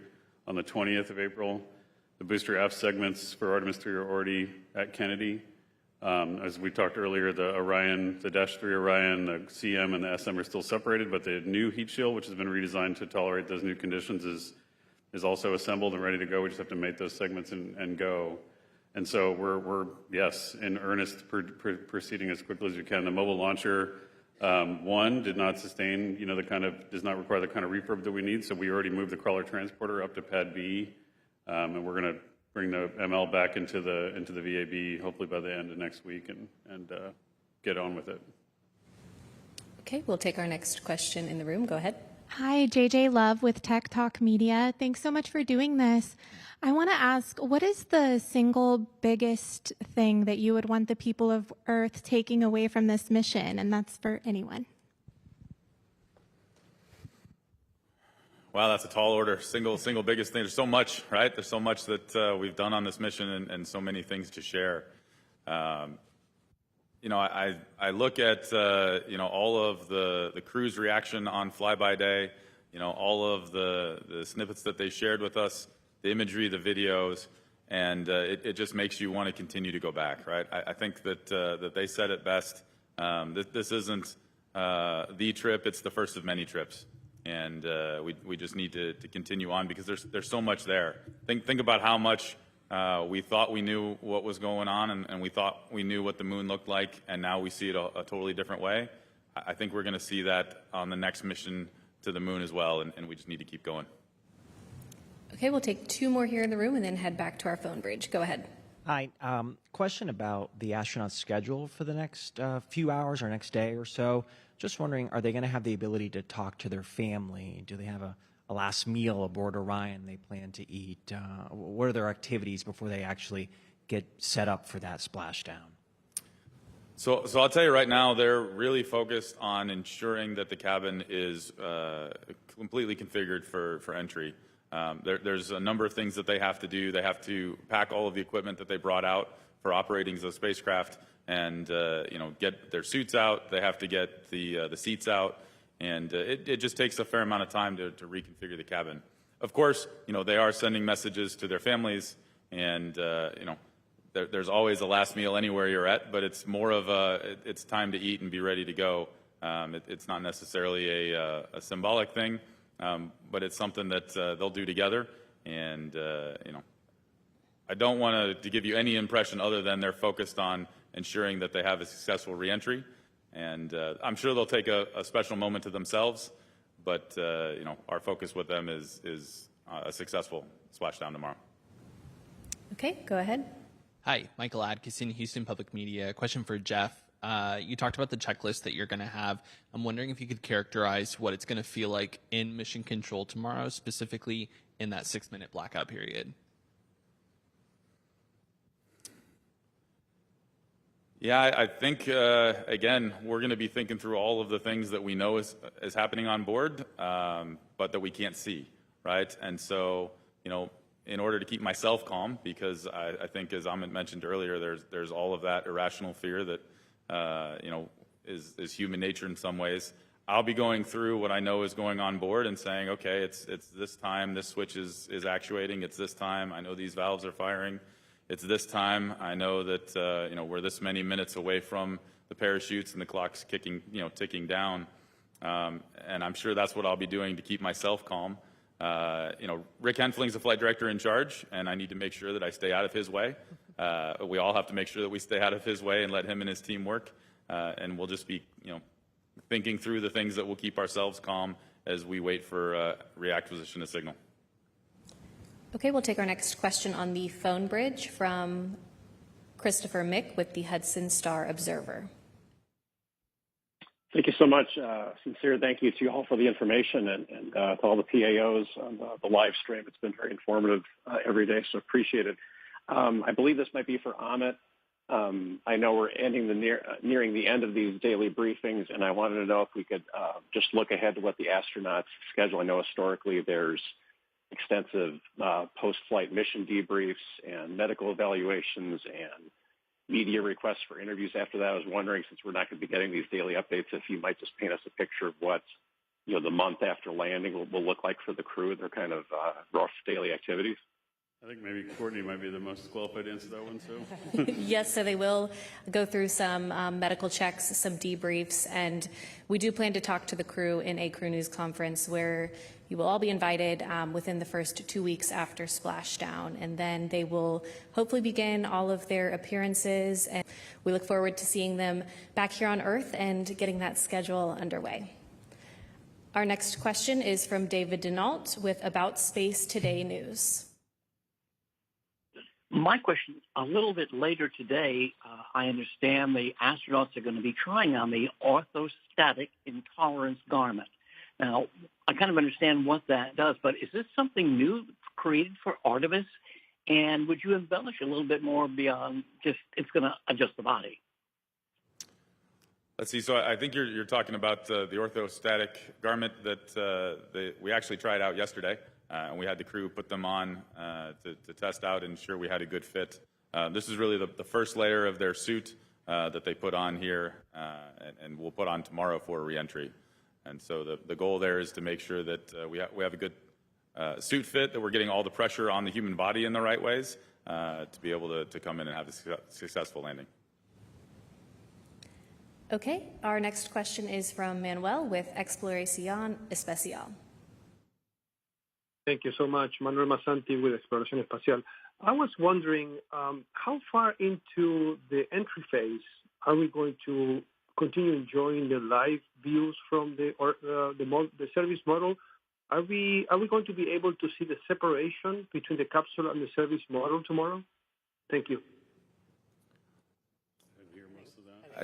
on the 20th of April. The booster F segments for Artemis III are already at Kennedy. As we talked earlier, the Orion, the Dash 3 Orion, the CM and the SM are still separated, but the new heat shield, which has been redesigned to tolerate those new conditions, is also assembled and ready to go. We just have to make those segments and go. And so we're in earnest, proceeding as quickly as we can. The mobile launcher, one, did not sustain, does not require the kind of refurb that we need. So we already moved the crawler transporter up to Pad B, and we're going to bring the ML back into the VAB hopefully by the end of next week and get on with it. Okay, we'll take our next question in the room. Go ahead. Hi, JJ Love with Tech Talk Media. Thanks so much for doing this. I want to ask, what is the single biggest thing that you would want the people of Earth taking away from this mission? And that's for anyone. Wow, that's a tall order. Single biggest thing. There's so much, right? There's so much that we've done on this mission and so many things to share. I look at, all of the crew's reaction on flyby day, all of the snippets that they shared with us, the imagery, the videos, and it just makes you want to continue to go back, right? I think that they said it best. This isn't the trip, it's the first of many trips. And we just need to continue on because there's so much there. Think about how much we thought we knew what was going on and we thought we knew what the moon looked like, and now we see it a totally different way. I think we're going to see that on the next mission to the moon as well, and we just need to keep going. Okay, we'll take two more here in the room and then head back to our phone bridge. Go ahead. Hi. Question about the astronauts' schedule for the next few hours or next day or so. Just wondering, are they going to have the ability to talk to their family? Do they have a last meal aboard Orion they plan to eat? What are their activities before they actually get set up for that splashdown? So I'll tell you right now, they're really focused on ensuring that the cabin is completely configured for entry. There's a number of things that they have to do. They have to pack all of the equipment that they brought out for operating the spacecraft and get their suits out. They have to get the seats out, and it just takes a fair amount of time to reconfigure the cabin. Of course, they are sending messages to their families, and there's always a last meal anywhere you're at, but it's more of it's time to eat and be ready to go. It's not necessarily a symbolic thing, but it's something that they'll do together, and I don't want to give you any impression other than they're focused on ensuring that they have a successful reentry, and I'm sure they'll take a special moment to themselves, but our focus with them is a successful splashdown tomorrow. Okay, go ahead. Hi, Michael Adkison, Houston Public Media. Question for Jeff. You talked about the checklist that you're going to have. I'm wondering if you could characterize what it's going to feel like in mission control tomorrow, specifically in that 6-minute blackout period. Yeah, I think, again, we're going to be thinking through all of the things that we know is happening on board, but that we can't see, right? And so, in order to keep myself calm, because I think, as Amit mentioned earlier, there's all of that irrational fear that, is human nature in some ways. I'll be going through what I know is going on board and saying, okay, it's this time, this switch is actuating, it's this time, I know these valves are firing. It's this time. I know that we're this many minutes away from the parachutes and the clock's ticking down, and I'm sure that's what I'll be doing to keep myself calm. Rick Henfling's the flight director in charge, and I need to make sure that I stay out of his way. We all have to make sure that we stay out of his way and let him and his team work. and we'll just be, thinking through the things that will keep ourselves calm as we wait for reacquisition of signal. Okay, we'll take our next question on the phone bridge from Christopher Mick with the Hudson Star Observer. Thank you so much. Sincere thank you to you all for the information and to all the PAOs on the live stream. It's been very informative every day, so appreciate it. I believe this might be for Amit. I know we're nearing the end of these daily briefings, and I wanted to know if we could just look ahead to what the astronauts schedule. I know historically there's extensive post-flight mission debriefs and medical evaluations and media requests for interviews after that. I was wondering, since we're not going to be getting these daily updates, if you might just paint us a picture of what the month after landing will look like for the crew, their kind of rough daily activities. I think maybe Courtney might be the most qualified to answer that one, so. Yes, so they will go through some medical checks, some debriefs, and we do plan to talk to the crew in a crew news conference where you will all be invited within the first 2 weeks after splashdown, and then they will hopefully begin all of their appearances, and we look forward to seeing them back here on Earth and getting that schedule underway. Our next question is from David Denault with About Space Today News. My question, a little bit later today, I understand the astronauts are going to be trying on the orthostatic intolerance garment. Now, I kind of understand what that does, but is this something new created for Artemis? And would you embellish a little bit more beyond just it's going to adjust the body? Let's see. So I think you're talking about the orthostatic garment that we actually tried out yesterday. And we had the crew put them on to test out and ensure we had a good fit. This is really the first layer of their suit that they put on here and we'll put on tomorrow for reentry. And so the goal there is to make sure that we have a good suit fit, that we're getting all the pressure on the human body in the right ways to be able to come in and have a successful landing. Okay, our next question is from Manuel with Exploración Especial. Thank you so much. Manuel Masanti with Exploración Espacial. I was wondering how far into the entry phase are we going to continue enjoying the live views from the service model? Are we going to be able to see the separation between the capsule and the service model tomorrow? Thank you.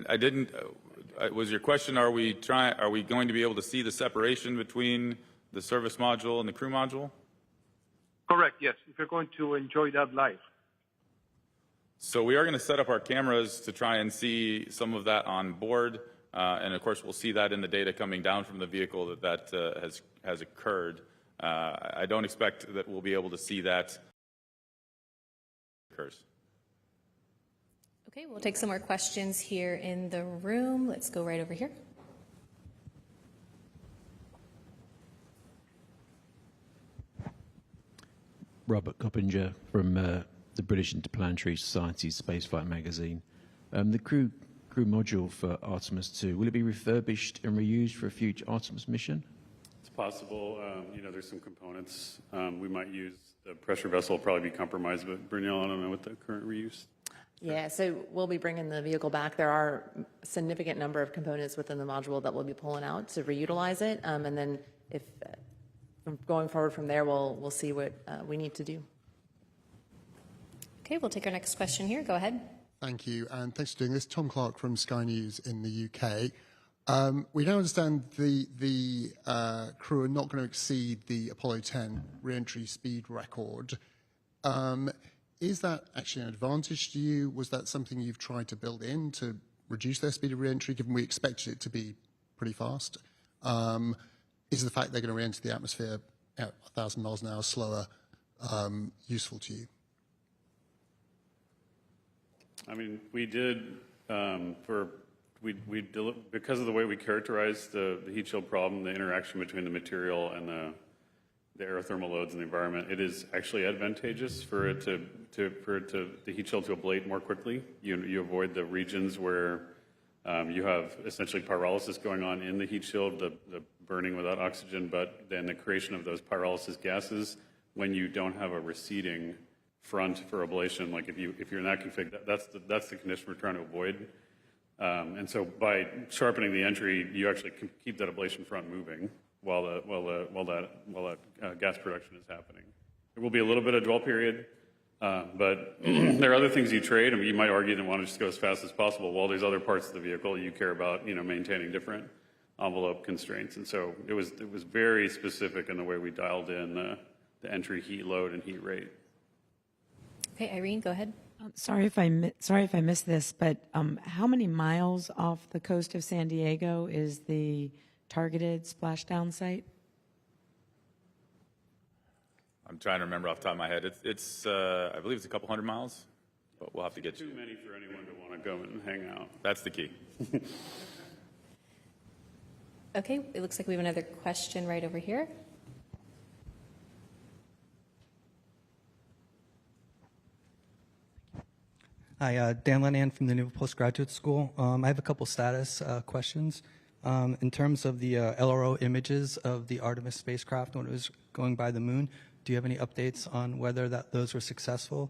I didn't. Was your question? Are we going to be able to see the separation between the service module and the crew module? Correct, yes, if you're going to enjoy that live. So we are going to set up our cameras to try and see some of that on board. And of course, we'll see that in the data coming down from the vehicle that has occurred. I don't expect that we'll be able to see that occurs. Okay, we'll take some more questions here in the room. Let's go right over here. Robert Coppinger from the British Interplanetary Society's Spaceflight magazine. The crew module for Artemis II, will it be refurbished and reused for a future Artemis mission? It's possible. There's some components we might use. The pressure vessel will probably be compromised, but Brunel, I don't know what the current reuse. Yeah, so we'll be bringing the vehicle back. There are a significant number of components within the module that we'll be pulling out to reutilize it, and then if going forward from there, we'll see what we need to do. Okay, we'll take our next question here. Go ahead. Thank you, and thanks for doing this. Tom Clark from Sky News in the UK. We now understand the crew are not going to exceed the Apollo 10 re-entry speed record. Is that actually an advantage to you? Was that something you've tried to build in to reduce their speed of re-entry, given we expected it to be pretty fast? Is the fact they're going to re-enter the atmosphere at 1,000 miles an hour slower useful to you? I mean, we did because of the way we characterized the heat shield problem, the interaction between the material and the aerothermal loads in the environment, it is actually advantageous for the heat shield to ablate more quickly. You avoid the regions where you have essentially pyrolysis going on in the heat shield, the burning without oxygen, but then the creation of those pyrolysis gases when you don't have a receding front for ablation. Like if you're in that config, that's the condition we're trying to avoid. And so by sharpening the entry, you actually can keep that ablation front moving while that gas production is happening. There will be a little bit of dwell period, but there are other things you trade. I mean, you might argue that want to just go as fast as possible, while there's other parts of the vehicle you care about, maintaining different envelope constraints. And so it was very specific in the way we dialed in the entry heat load and heat rate. Okay, Irene, go ahead. Sorry if I missed this, but how many miles off the coast of San Diego is the targeted splashdown site? I'm trying to remember off the top of my head. It's I believe it's a couple hundred miles, but we'll have to get Too many for anyone to want to go and hang out. That's the key. Okay, it looks like we have another question right over here. Hi, Dan Lenan from the Naval Postgraduate School. I have a couple status questions. In terms of the LRO images of the Artemis spacecraft when it was going by the moon, do you have any updates on whether those were successful?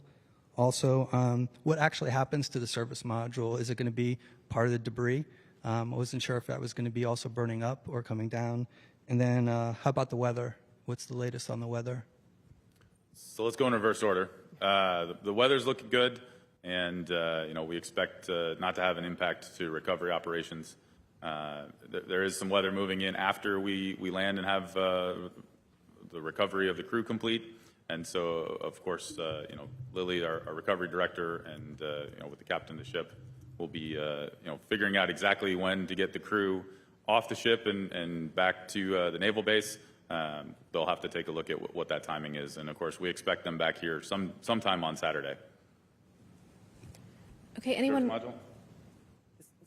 Also, what actually happens to the service module? Is it going to be part of the debris? I wasn't sure if that was going to be also burning up or coming down. And then how about the weather? What's the latest on the weather? So let's go in reverse order. The weather's looking good. And, we expect not to have an impact to recovery operations. There is some weather moving in after we land and have the recovery of the crew complete. And so, of course, Lily, our recovery director, and, with the captain of the ship, will be, figuring out exactly when to get the crew off the ship and back to the naval base. They'll have to take a look at what that timing is. And, of course, we expect them back here sometime on Saturday. Okay, anyone? Service module?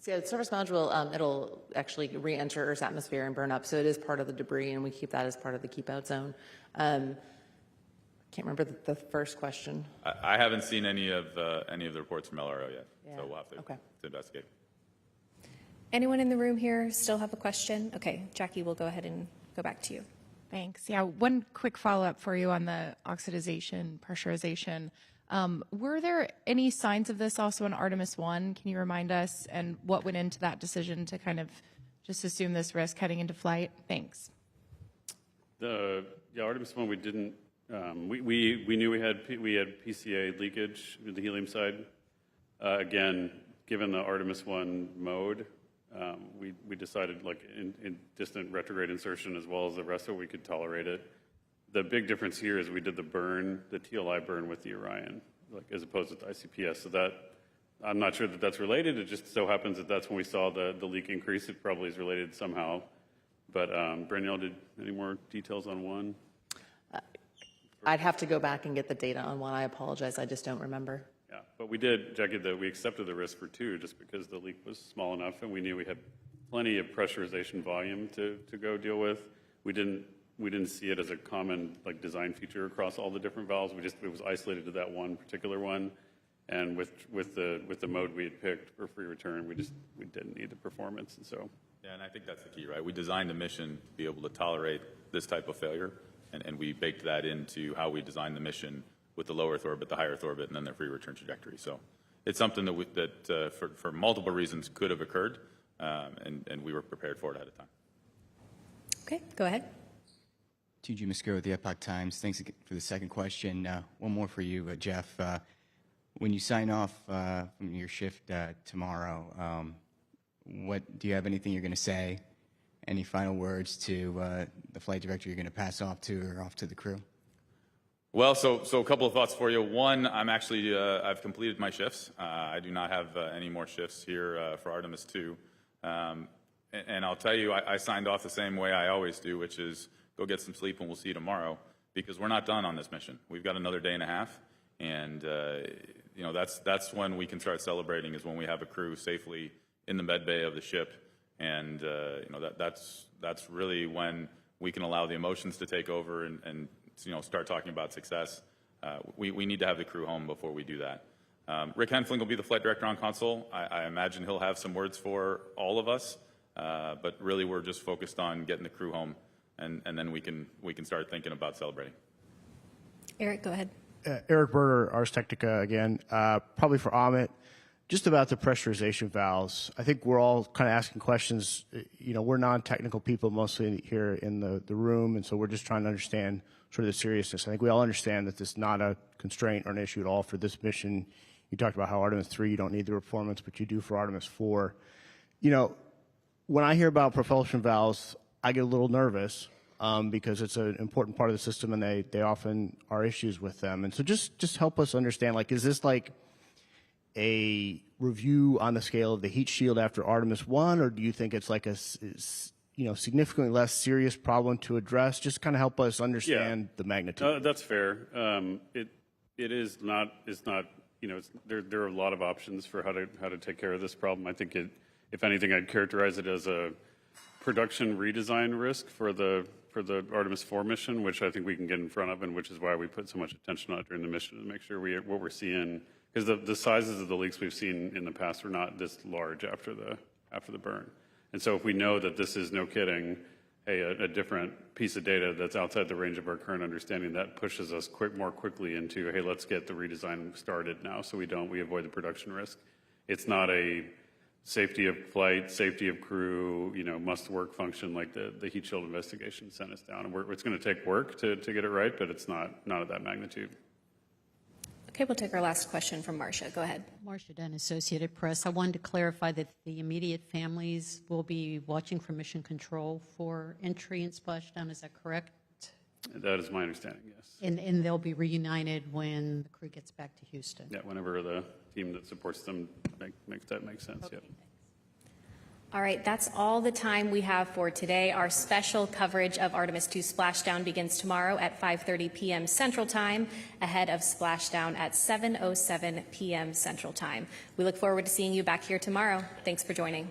So the service module, it'll actually re-enter Earth's atmosphere and burn up. So it is part of the debris, and we keep that as part of the keep-out zone. Can't remember the first question. I haven't seen any of the reports from LRO yet, so we'll have to investigate. Anyone in the room here still have a question? Okay, Jackie, we'll go ahead and go back to you. Thanks. Yeah, one quick follow-up for you on the oxidization, pressurization. Were there any signs of this also in Artemis I? Can you remind us, and what went into that decision to kind of just assume this risk heading into flight? Thanks. Artemis I, we didn't. We knew we had PCA leakage with the helium side. Again, given the Artemis I mode, we decided, like in distant retrograde insertion as well as the rest of it, we could tolerate it. The big difference here is we did the TLI burn with the Orion, as opposed to the ICPS. So that, I'm not sure that that's related. It just so happens that that's when we saw the leak increase. It probably is related somehow. But Branielle, did any more details on one? I'd have to go back and get the data on one. I apologize. I just don't remember. Yeah, but we did, Jackie, we accepted the risk for two just because the leak was small enough and we knew we had plenty of pressurization volume to go deal with. We didn't see it as a common design feature across all the different valves. It was isolated to that one particular one, and with the mode we had picked for free return, we didn't need the performance, and so. Yeah, and I think that's the key, right? We designed the mission to be able to tolerate this type of failure, and we baked that into how we designed the mission with the low Earth orbit, the high Earth orbit, and then the free return trajectory. So it's something that for multiple reasons could have occurred, and we were prepared for it ahead of time. Okay, go ahead. TG Musco with the Epoch Times. Thanks for the second question. One more for you, Jeff. When you sign off from your shift tomorrow, do you have anything you're going to say? Any final words to the flight director you're going to pass off to or off to the crew? Well, so a couple of thoughts for you. One, I'm actually, I've completed my shifts. I do not have any more shifts here for Artemis II. And I'll tell you, I signed off the same way I always do, which is go get some sleep and we'll see you tomorrow, because we're not done on this mission. We've got another day and a half, and that's when we can start celebrating, is when we have a crew safely in the med bay of the ship, and that's really when we can allow the emotions to take over and start talking about success. We need to have the crew home before we do that. Rick Henfling will be the flight director on console. I imagine he'll have some words for all of us, but really we're just focused on getting the crew home. And then we can start thinking about celebrating. Eric, go ahead. Eric Berger, Ars Technica again. Probably for Amit. just about the pressurization valves. I think we're all kind of asking questions. You know, we're non-technical people mostly here in the room, and so we're just trying to understand sort of the seriousness. I think we all understand that this is not a constraint or an issue at all for this mission. You talked about how Artemis III, you don't need the performance, but you do for Artemis IV. You know, when I hear about propulsion valves, I get a little nervous because it's an important part of the system, and they often are issues with them. And so just help us understand, like, is this like a review on the scale of the heat shield after Artemis I, or do you think it's like a significantly less serious problem to address? Just kind of help us understand the magnitude. That's fair. It is not. It's not. You know, there are a lot of options for how to take care of this problem. I think if anything, I'd characterize it as a production redesign risk for the Artemis IV mission, which I think we can get in front of, and which is why we put so much attention on it during the mission to make sure what we're seeing. Because the sizes of the leaks we've seen in the past were not this large after the burn. And so if we know that this is, no kidding, a different piece of data that's outside the range of our current understanding, that pushes us more quickly into, hey, let's get the redesign started now so we avoid the production risk. It's not a safety of flight, safety of crew, must work function like the heat shield investigation sent us down. And it's going to take work to get it right, but it's not at that magnitude. Okay, we'll take our last question from Marcia. Go ahead. Marcia Dunn, Associated Press. I wanted to clarify that the immediate families will be watching for mission control for entry and splashdown. Is that correct? That is my understanding, yes. And they'll be reunited when the crew gets back to Houston? Yeah, whenever the team that supports them makes sense, okay. Yeah. All right, that's all the time we have for today. Our special coverage of Artemis II splashdown begins tomorrow at 5:30 p.m. Central Time, ahead of splashdown at 7:07 p.m. Central Time. We look forward to seeing you back here tomorrow. Thanks for joining.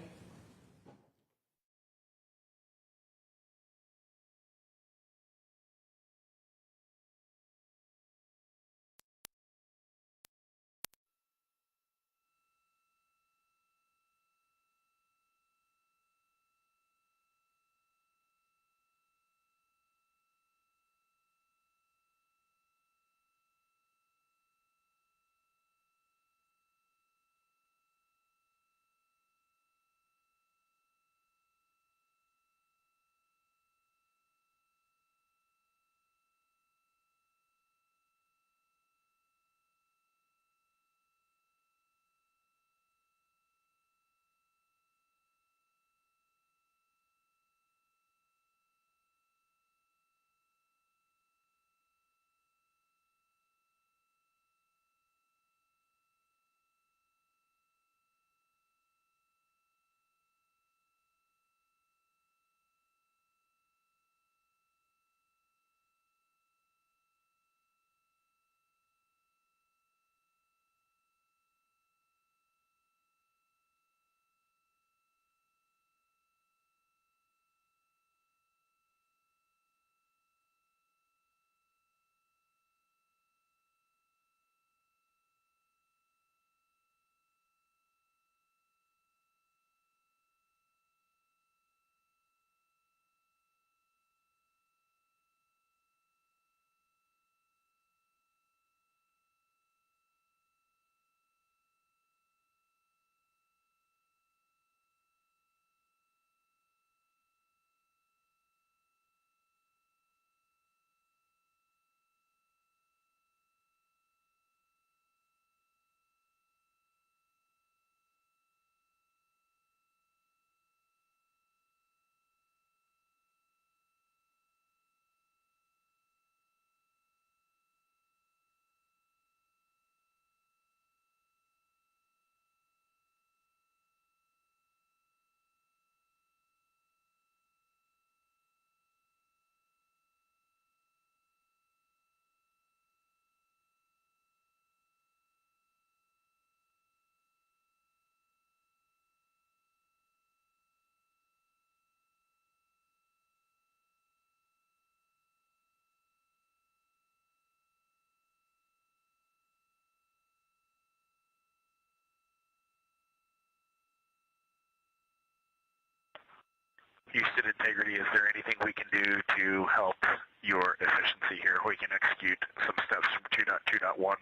Houston Integrity, is there anything we can do to help your efficiency here? We can execute some steps from 2.2.1.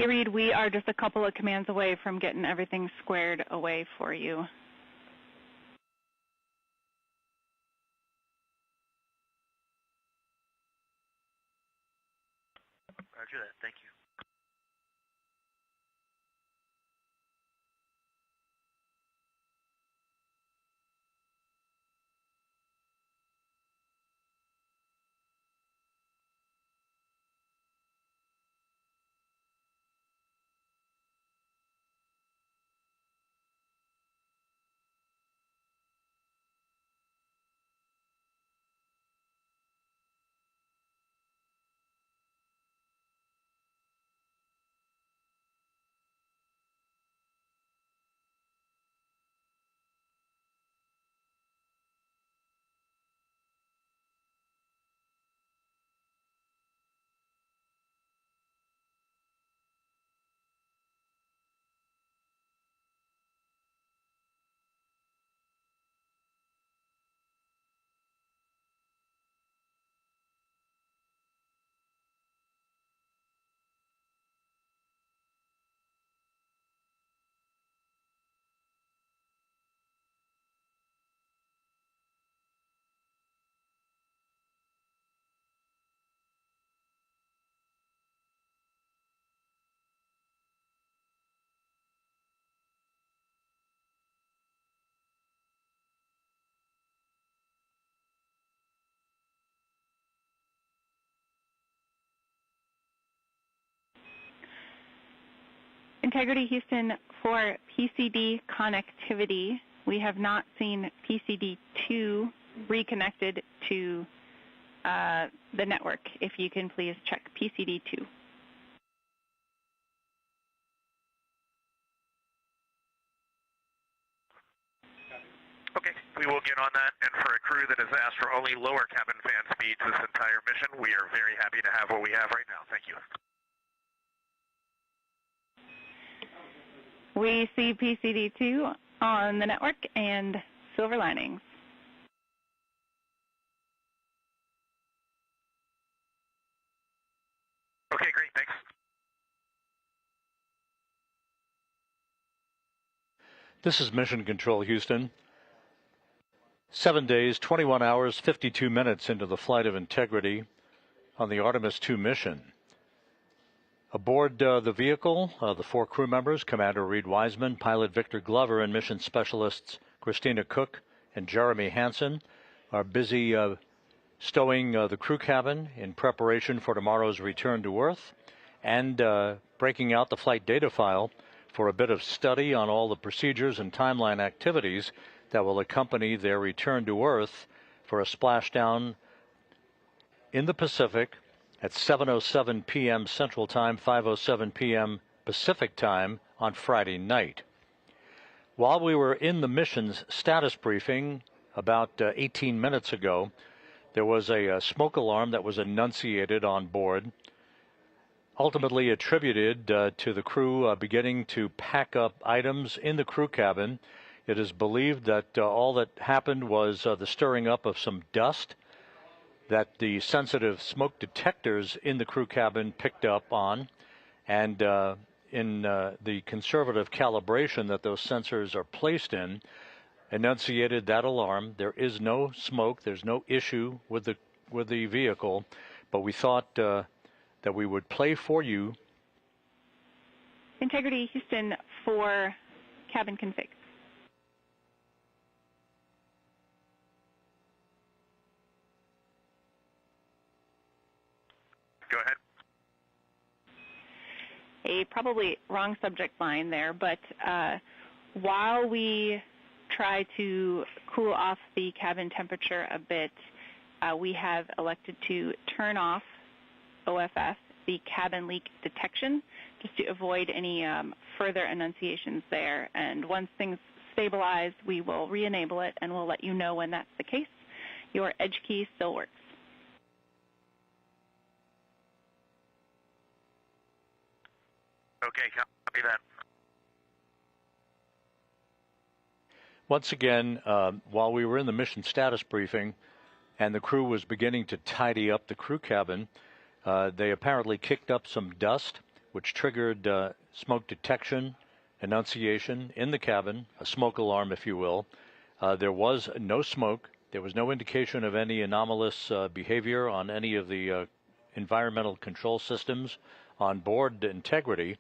Hey, Reed, we are just a couple of commands away from getting everything squared away for you. Roger that. Thank you. Integrity Houston, for PCD connectivity, we have not seen PCD2 reconnected to the network. If you can please check PCD2. Okay, we will get on that. And for a crew that has asked for only lower cabin fan speeds this entire mission, we are very happy to have what we have right now. Thank you. We see PCD2 on the network and silver linings. Okay, great. Thanks. This is Mission Control Houston. 7 days, 21 hours, 52 minutes into the flight of Integrity on the Artemis II mission. Aboard the vehicle, the 4 crew members, Commander Reed Wiseman, Pilot Victor Glover, and mission specialists Christina Cook and Jeremy Hansen are busy stowing the crew cabin in preparation for tomorrow's return to Earth and breaking out the flight data file for a bit of study on all the procedures and timeline activities that will accompany their return to Earth for a splashdown in the Pacific at 7:07 p.m. Central Time, 5:07 p.m. Pacific Time on Friday night. While we were in the mission's status briefing about 18 minutes ago, there was a smoke alarm that was enunciated on board, ultimately attributed to the crew beginning to pack up items in the crew cabin. It is believed that all that happened was the stirring up of some dust that the sensitive smoke detectors in the crew cabin picked up on, and in the conservative calibration that those sensors are placed in, enunciated that alarm. There is no smoke. There's no issue with the vehicle, but we thought that we would play for you. Integrity Houston for cabin config. Go ahead. A probably wrong subject line there, but while we try to cool off the cabin temperature a bit, we have elected to turn off OFF, the cabin leak detection, just to avoid any further enunciations there. And once things stabilize, we will re-enable it, and we'll let you know when that's the case. Your edge key still works. Okay, copy that. Once again, while we were in the mission status briefing and the crew was beginning to tidy up the crew cabin, they apparently kicked up some dust which triggered smoke detection, annunciation in the cabin, a smoke alarm, if you will. There was no smoke. There was no indication of any anomalous behavior on any of the environmental control systems on board Integrity.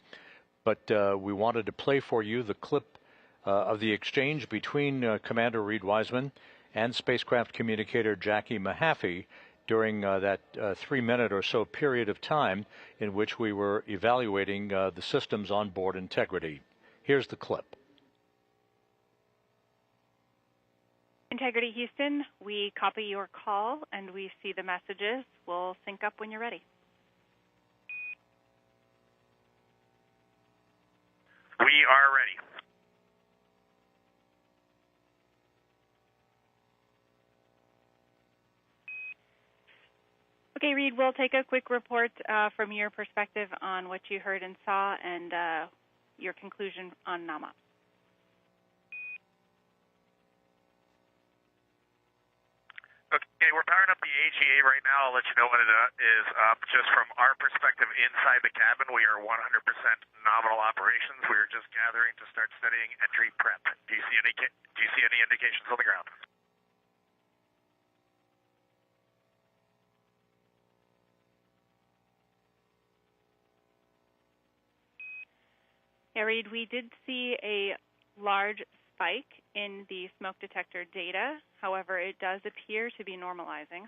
But we wanted to play for you the clip of the exchange between Commander Reed Wiseman and spacecraft communicator Jackie Mahaffey during that 3-minute or so period of time in which we were evaluating the systems on board Integrity. Here's the clip. Integrity Houston, we copy your call and we see the messages. We'll sync up when you're ready. We are ready. Okay, Reed, we'll take a quick report from your perspective on what you heard and saw and your conclusion on NAMA. Okay, we're powering up the AGA right now. I'll let you know when it is up. Just from our perspective inside the cabin, we are 100% nominal operations. We are just gathering to start studying entry prep. Do you see any indications on the ground? Yeah, Reed, we did see a large spike in the smoke detector data. However, it does appear to be normalizing.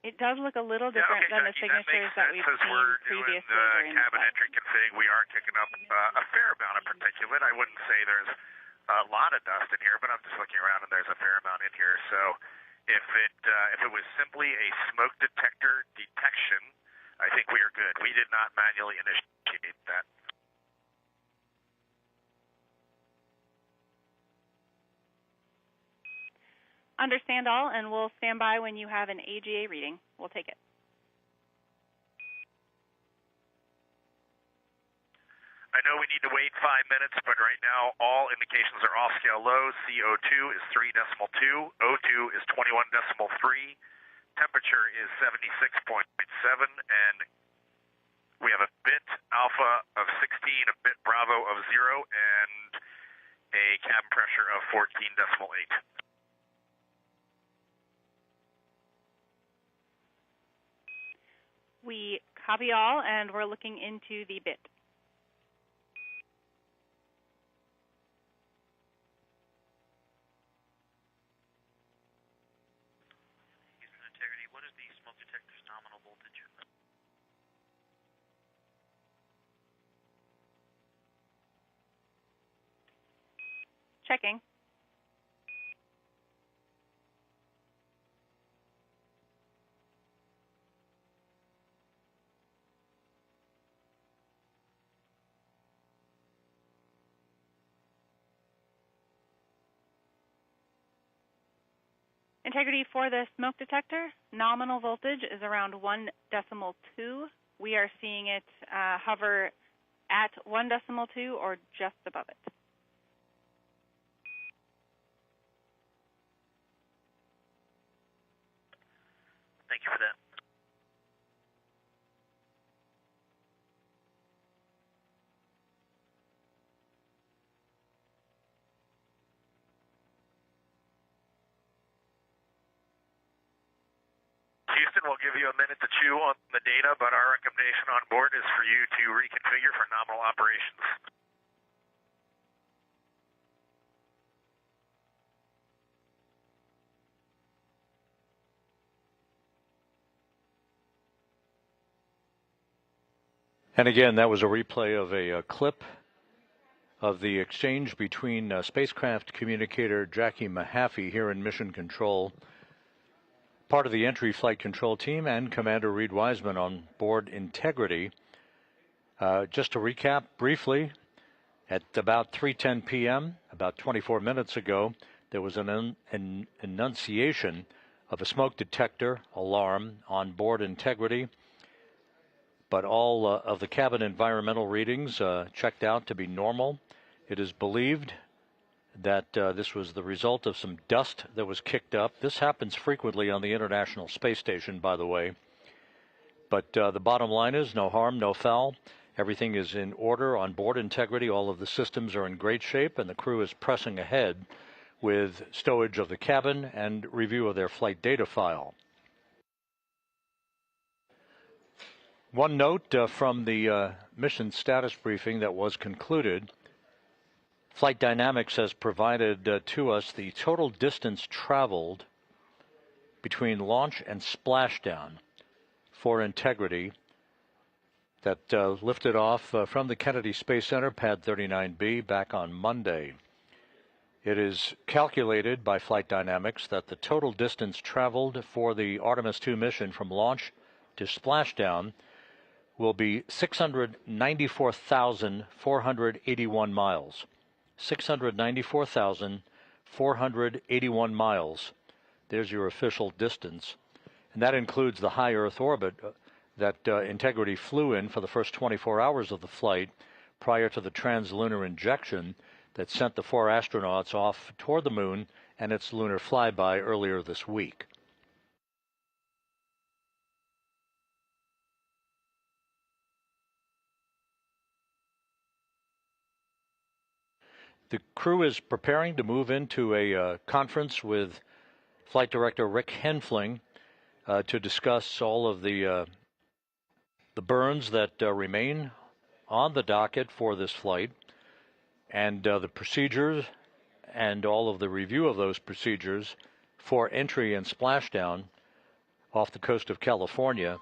It does look a little different than the signatures that we've seen previously during the cabin entry config. We are kicking up a fair amount of particulate. I wouldn't say there's a lot of dust in here, but I'm just looking around and there's a fair amount in here. So if it was simply a smoke detector detection, I think we are good. We did not manually initiate that. Understand all, and we'll stand by when you have an AGA reading. We'll take it. I know we need to wait 5 minutes, but right now all indications are off scale low. CO2 is 3.2, O2 is 21.3, temperature is 76.7, and we have a bit alpha of 16, a bit bravo of 0, and a cabin pressure of 14.8. We copy all, and we're looking into the bit. Houston Integrity, what is the smoke detector's nominal voltage? Checking. Integrity for the smoke detector, nominal voltage is around 1.2. We are seeing it hover at 1.2 or just above it. Thank you for that. Houston, we'll give you a minute to chew on the data, but our recommendation on board is for you to reconfigure for nominal operations. And again, that was a replay of a clip of the exchange between spacecraft communicator Jackie Mahaffey here in Mission Control, part of the entry flight control team, and Commander Reed Wiseman on board Integrity. Just to recap briefly, at about 3:10 p.m., about 24 minutes ago, there was an enunciation of a smoke detector alarm on board Integrity, but all of the cabin environmental readings checked out to be normal. It is believed that this was the result of some dust that was kicked up. This happens frequently on the International Space Station, by the way. But the bottom line is no harm, no foul. Everything is in order on board integrity. All of the systems are in great shape, and the crew is pressing ahead with stowage of the cabin and review of their flight data file. One note from the mission status briefing that was concluded, Flight Dynamics has provided to us the total distance traveled between launch and splashdown for integrity that lifted off from the Kennedy Space Center, Pad 39B, back on Monday. It is calculated by Flight Dynamics that the total distance traveled for the Artemis II mission from launch to splashdown will be 694,481 miles. 694,481 miles. There's your official distance. And that includes the high Earth orbit that Integrity flew in for the first 24 hours of the flight prior to the translunar injection that sent the 4 astronauts off toward the moon and its lunar flyby earlier this week. The crew is preparing to move into a conference with Flight Director Rick Henfling to discuss all of the burns that remain on the docket for this flight and the procedures and all of the review of those procedures for entry and splashdown off the coast of California.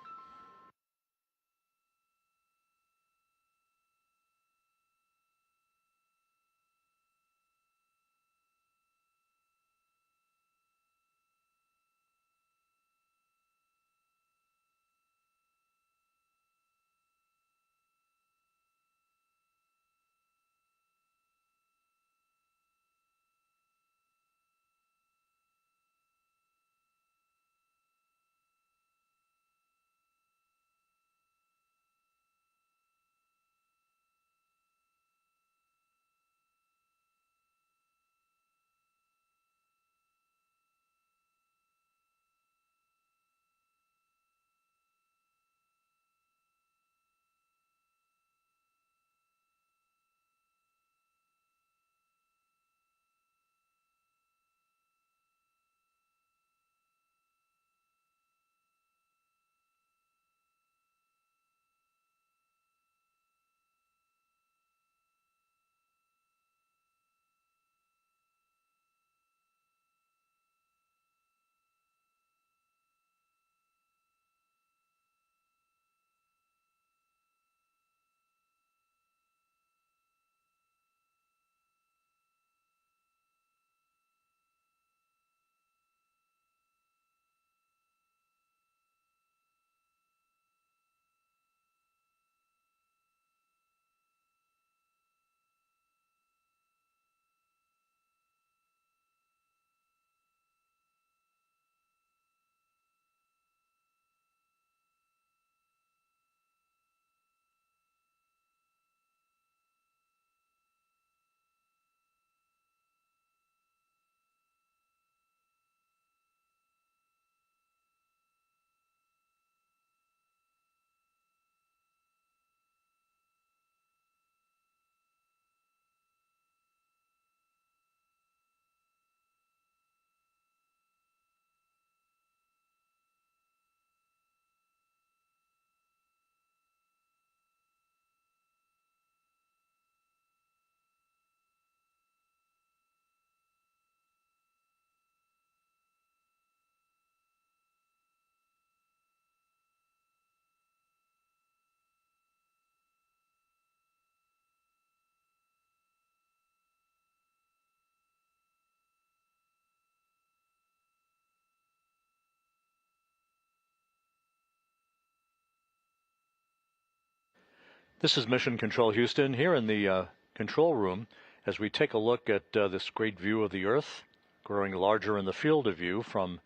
This is Mission Control Houston here in the control room as we take a look at this great view of the Earth, growing larger in the field of view from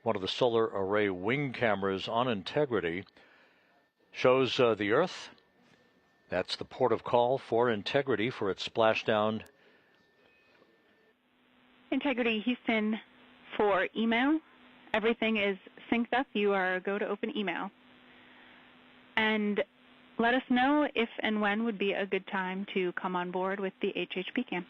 one of the solar array wing cameras on Integrity. Shows the Earth. That's the port of call for Integrity for its splashdown Integrity Houston for email. Everything is synced up. You are go to open email. And let us know if and when would be a good time to come on board with the HHP cam.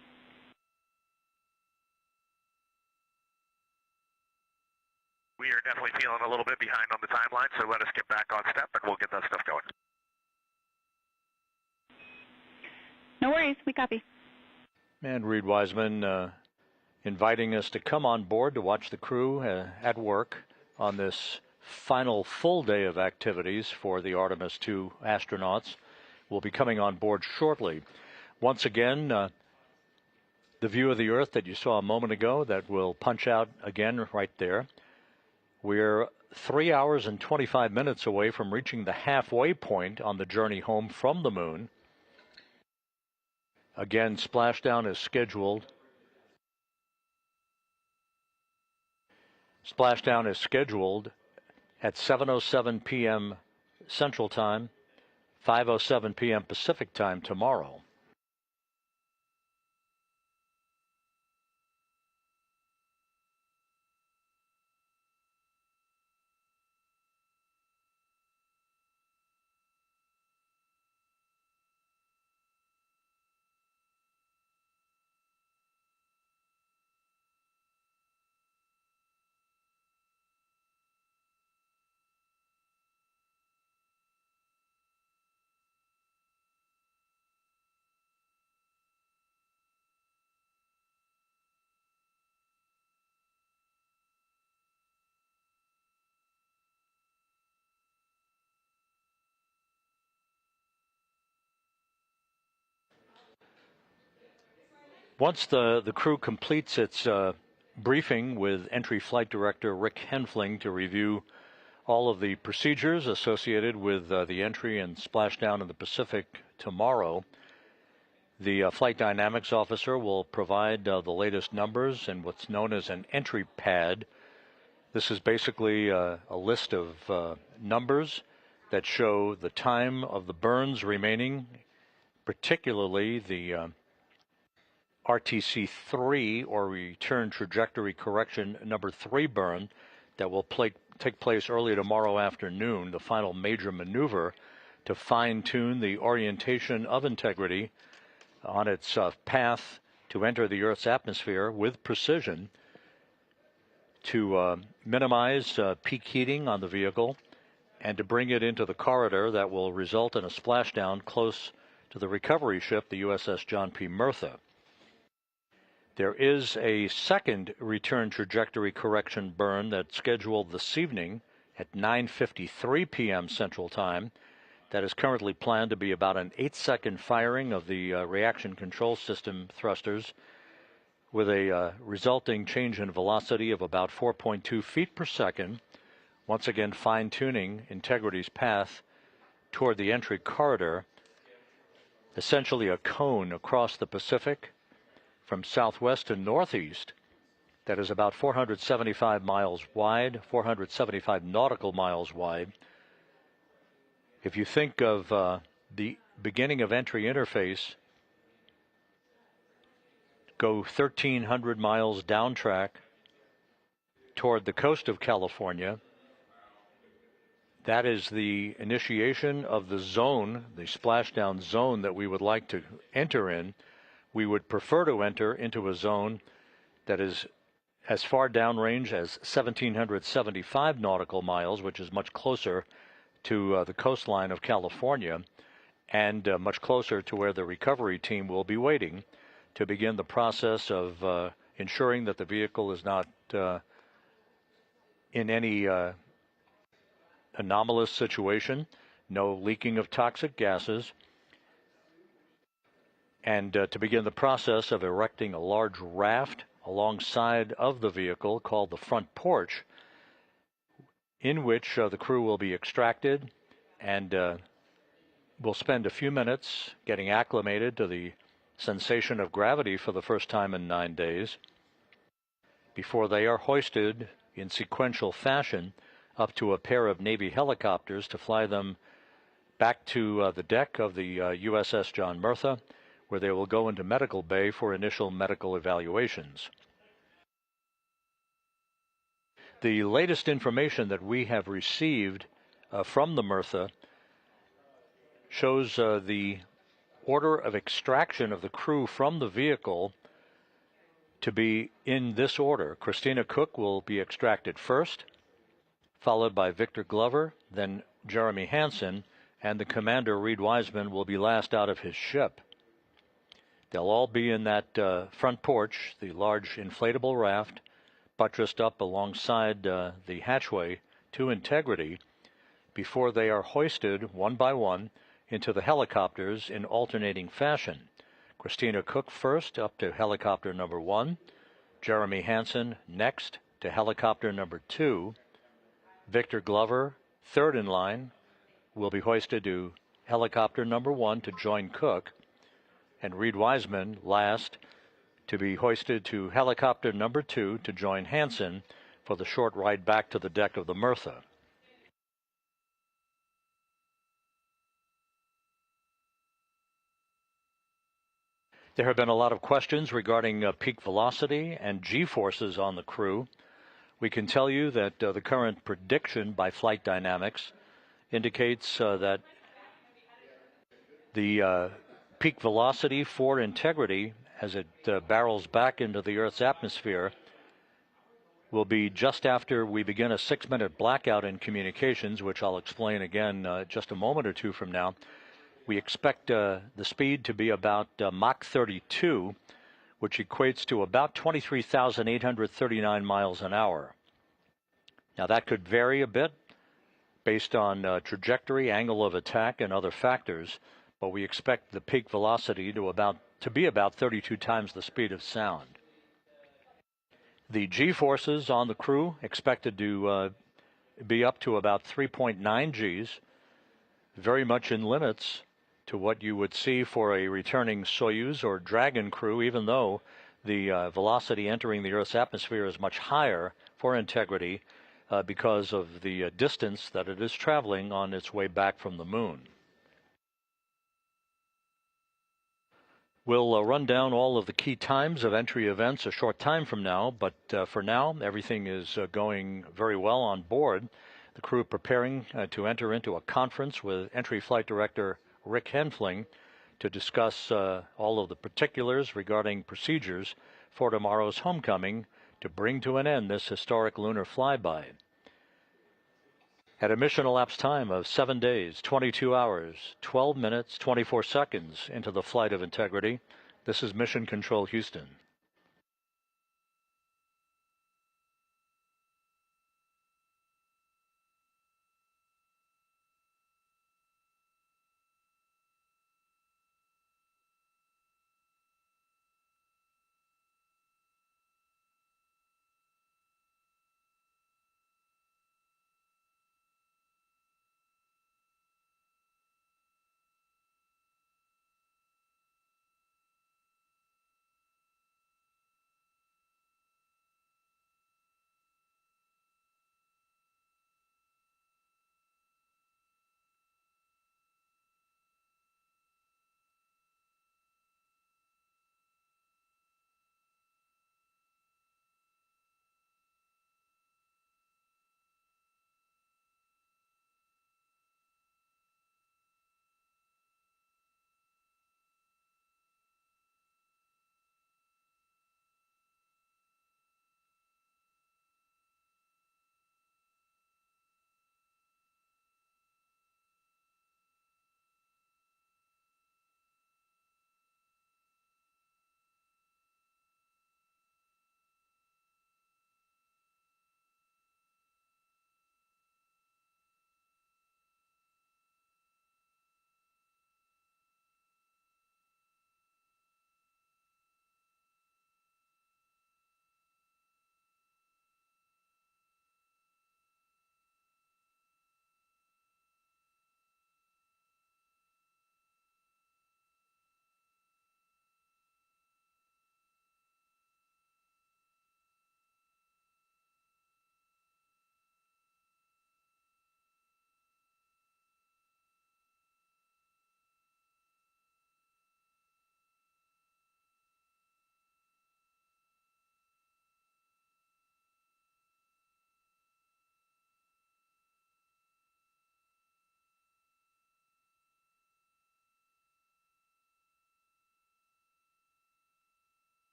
We are definitely feeling a little bit behind on the timeline, so let us get back on step and we'll get that stuff going. No worries, we copy. And Reed Wiseman inviting us to come on board to watch the crew at work on this final full day of activities for the Artemis II astronauts. Will be coming on board shortly. Once again, the view of the Earth that you saw a moment ago that will punch out again right there. We're 3 hours and 25 minutes away from reaching the halfway point on the journey home from the moon. Again, splashdown is scheduled. Splashdown is scheduled at 7:07 p.m. Central Time, 5:07 p.m. Pacific Time tomorrow. Once the crew completes its briefing with Entry Flight Director Rick Henfling to review all of the procedures associated with the entry and splashdown in the Pacific tomorrow, the Flight Dynamics Officer will provide the latest numbers and what's known as an entry pad. This is basically a list of numbers that show the time of the burns remaining, particularly the RTC-3, or Return Trajectory Correction number 3 burn, that will take place early tomorrow afternoon, the final major maneuver to fine-tune the orientation of Integrity on its path to enter the Earth's atmosphere with precision, to minimize peak heating on the vehicle, and to bring it into the corridor that will result in a splashdown close to the recovery ship, the USS John P. Murtha. There is a second return trajectory correction burn that's scheduled this evening at 9:53 p.m. Central Time. That is currently planned to be about an 8-second firing of the reaction control system thrusters with a resulting change in velocity of about 4.2 feet per second, once again fine-tuning Integrity's path toward the entry corridor, essentially a cone across the Pacific from southwest to northeast that is about 475 miles wide, 475 nautical miles wide. If you think of the beginning of entry interface, go 1,300 miles down track toward the coast of California. That is the initiation of the zone, the splashdown zone that we would like to enter in. We would prefer to enter into a zone that is as far downrange as 1,775 nautical miles, which is much closer to the coastline of California, and much closer to where the recovery team will be waiting to begin the process of ensuring that the vehicle is not in any anomalous situation, no leaking of toxic gases, and to begin the process of erecting a large raft alongside of the vehicle called the front porch, in which the crew will be extracted and will spend a few minutes getting acclimated to the sensation of gravity for the first time in 9 days before they are hoisted in sequential fashion up to a pair of Navy helicopters to fly them back to the deck of the USS John Murtha, where they will go into medical bay for initial medical evaluations. the latest information that we have received from the Mertha shows the order of extraction of the crew from the vehicle to be in this order. Christina Cook will be extracted first, followed by Victor Glover, then Jeremy Hansen, and the commander, Reed Wiseman, will be last out of his ship. They'll all be in that front porch, the large inflatable raft, buttressed up alongside the hatchway to Integrity, before they are hoisted one by one into the helicopters in alternating fashion. Christina Cook first up to helicopter number 1, Jeremy Hansen next to helicopter number 2, Victor Glover, third in line, will be hoisted to helicopter number 1 to join Cook, and Reed Wiseman last to be hoisted to helicopter number 2 to join Hansen for the short ride back to the deck of the Mertha. There have been a lot of questions regarding peak velocity and G-forces on the crew. We can tell you that the current prediction by Flight Dynamics indicates that the peak velocity for Integrity as it barrels back into the Earth's atmosphere will be just after we begin a 6-minute blackout in communications, which I'll explain again just a moment or two from now. We expect the speed to be about Mach 32, which equates to about 23,839 miles an hour. Now, that could vary a bit based on trajectory, angle of attack, and other factors, but we expect the peak velocity to be about 32 times the speed of sound. The G-forces on the crew expected to be up to about 3.9 Gs, very much in limits to what you would see for a returning Soyuz or Dragon crew, even though the velocity entering the Earth's atmosphere is much higher for Integrity because of the distance that it is traveling on its way back from the moon. We'll run down all of the key times of entry events a short time from now, but for now, everything is going very well on board. The crew preparing to enter into a conference with Entry Flight Director Rick Henfling to discuss all of the particulars regarding procedures for tomorrow's homecoming to bring to an end this historic lunar flyby. At a mission elapsed time of 7 days, 22 hours, 12 minutes, 24 seconds into the flight of Integrity, this is Mission Control Houston.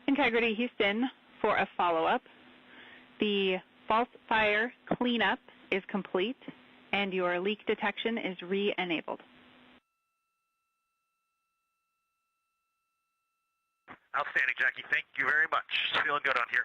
Integrity Houston for a follow-up. The false fire cleanup is complete, and your leak detection is re-enabled. Outstanding, Jackie. Thank you very much. Feeling good on here.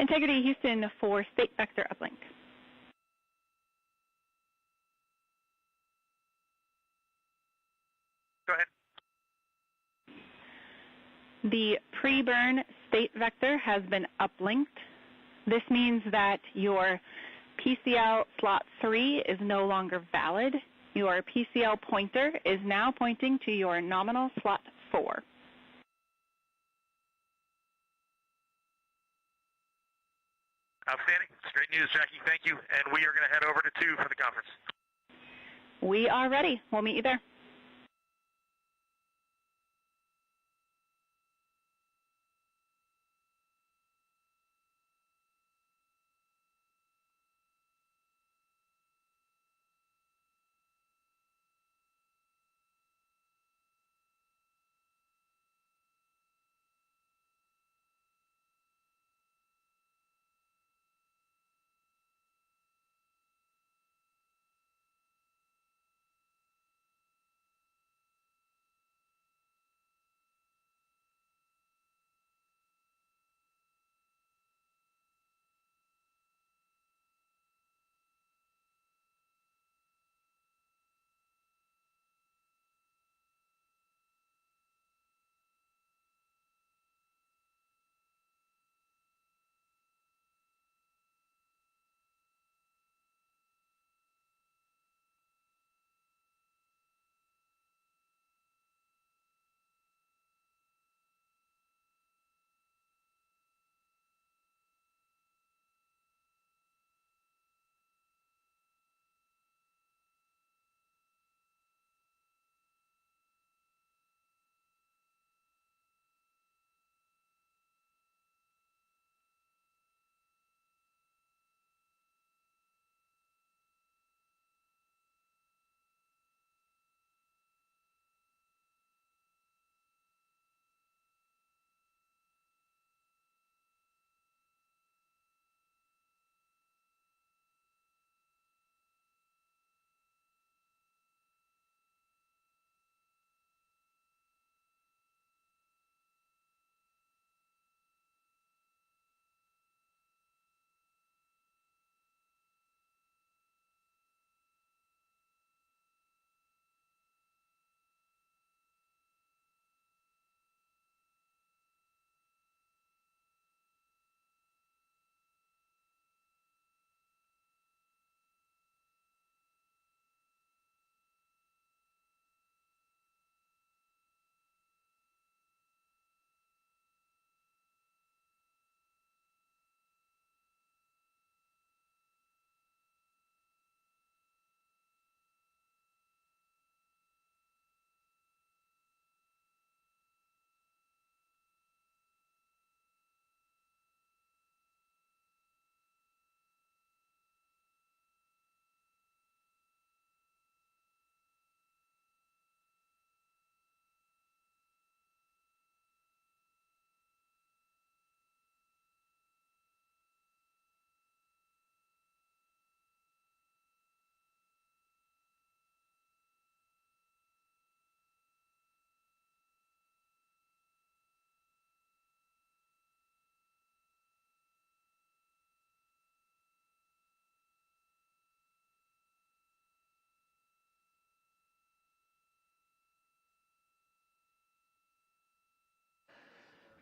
Integrity Houston for State Vector Uplink. Go ahead. The pre-burn state vector has been uplinked. This means that your PCL slot 3 is no longer valid. Your PCL pointer is now pointing to your nominal slot 4. Outstanding. It's great news, Jackie. Thank you. And we are going to head over to 2 for the conference. We are ready. We'll meet you there.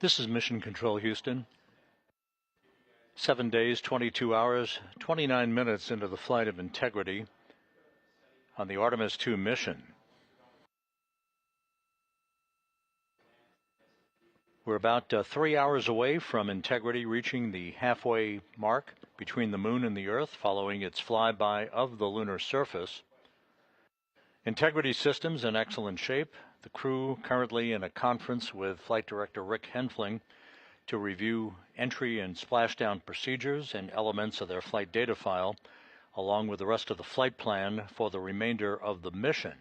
This is Mission Control Houston. 7 days, 22 hours, 29 minutes into the flight of Integrity on the Artemis II mission. We're about 3 hours away from Integrity reaching the halfway mark between the Moon and the Earth following its flyby of the lunar surface. Integrity systems in excellent shape. The crew currently in a conference with Flight Director Rick Henfling to review entry and splashdown procedures and elements of their flight data file, along with the rest of the flight plan for the remainder of the mission.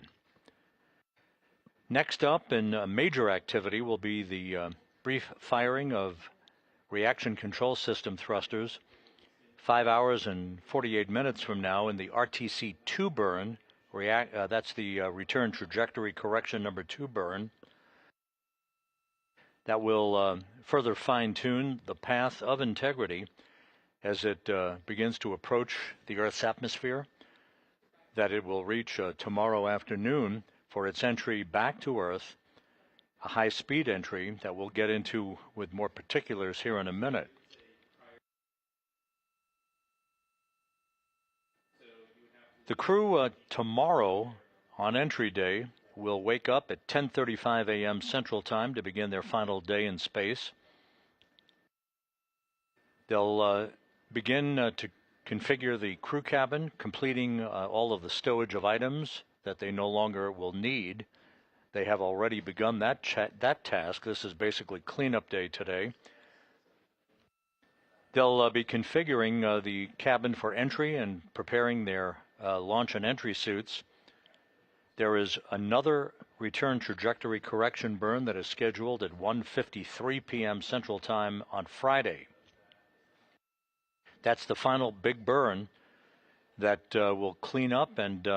Next up in major activity will be the brief firing of reaction control system thrusters 5 hours and 48 minutes from now in the RTC-2 burn. That's the return trajectory correction number 2 burn. That will further fine-tune the path of Integrity as it begins to approach the Earth's atmosphere, that it will reach tomorrow afternoon for its entry back to Earth, a high-speed entry that we'll get into with more particulars here in a minute. The crew tomorrow on entry day will wake up at 10:35 a.m. Central Time to begin their final day in space. They'll begin to configure the crew cabin, completing all of the stowage of items that they no longer will need. They have already begun that task. This is basically cleanup day today. They'll be configuring the cabin for entry and preparing their launch and entry suits. There is another return trajectory correction burn that is scheduled at 1:53 p.m. Central Time on Friday. That's the final big burn that will clean up and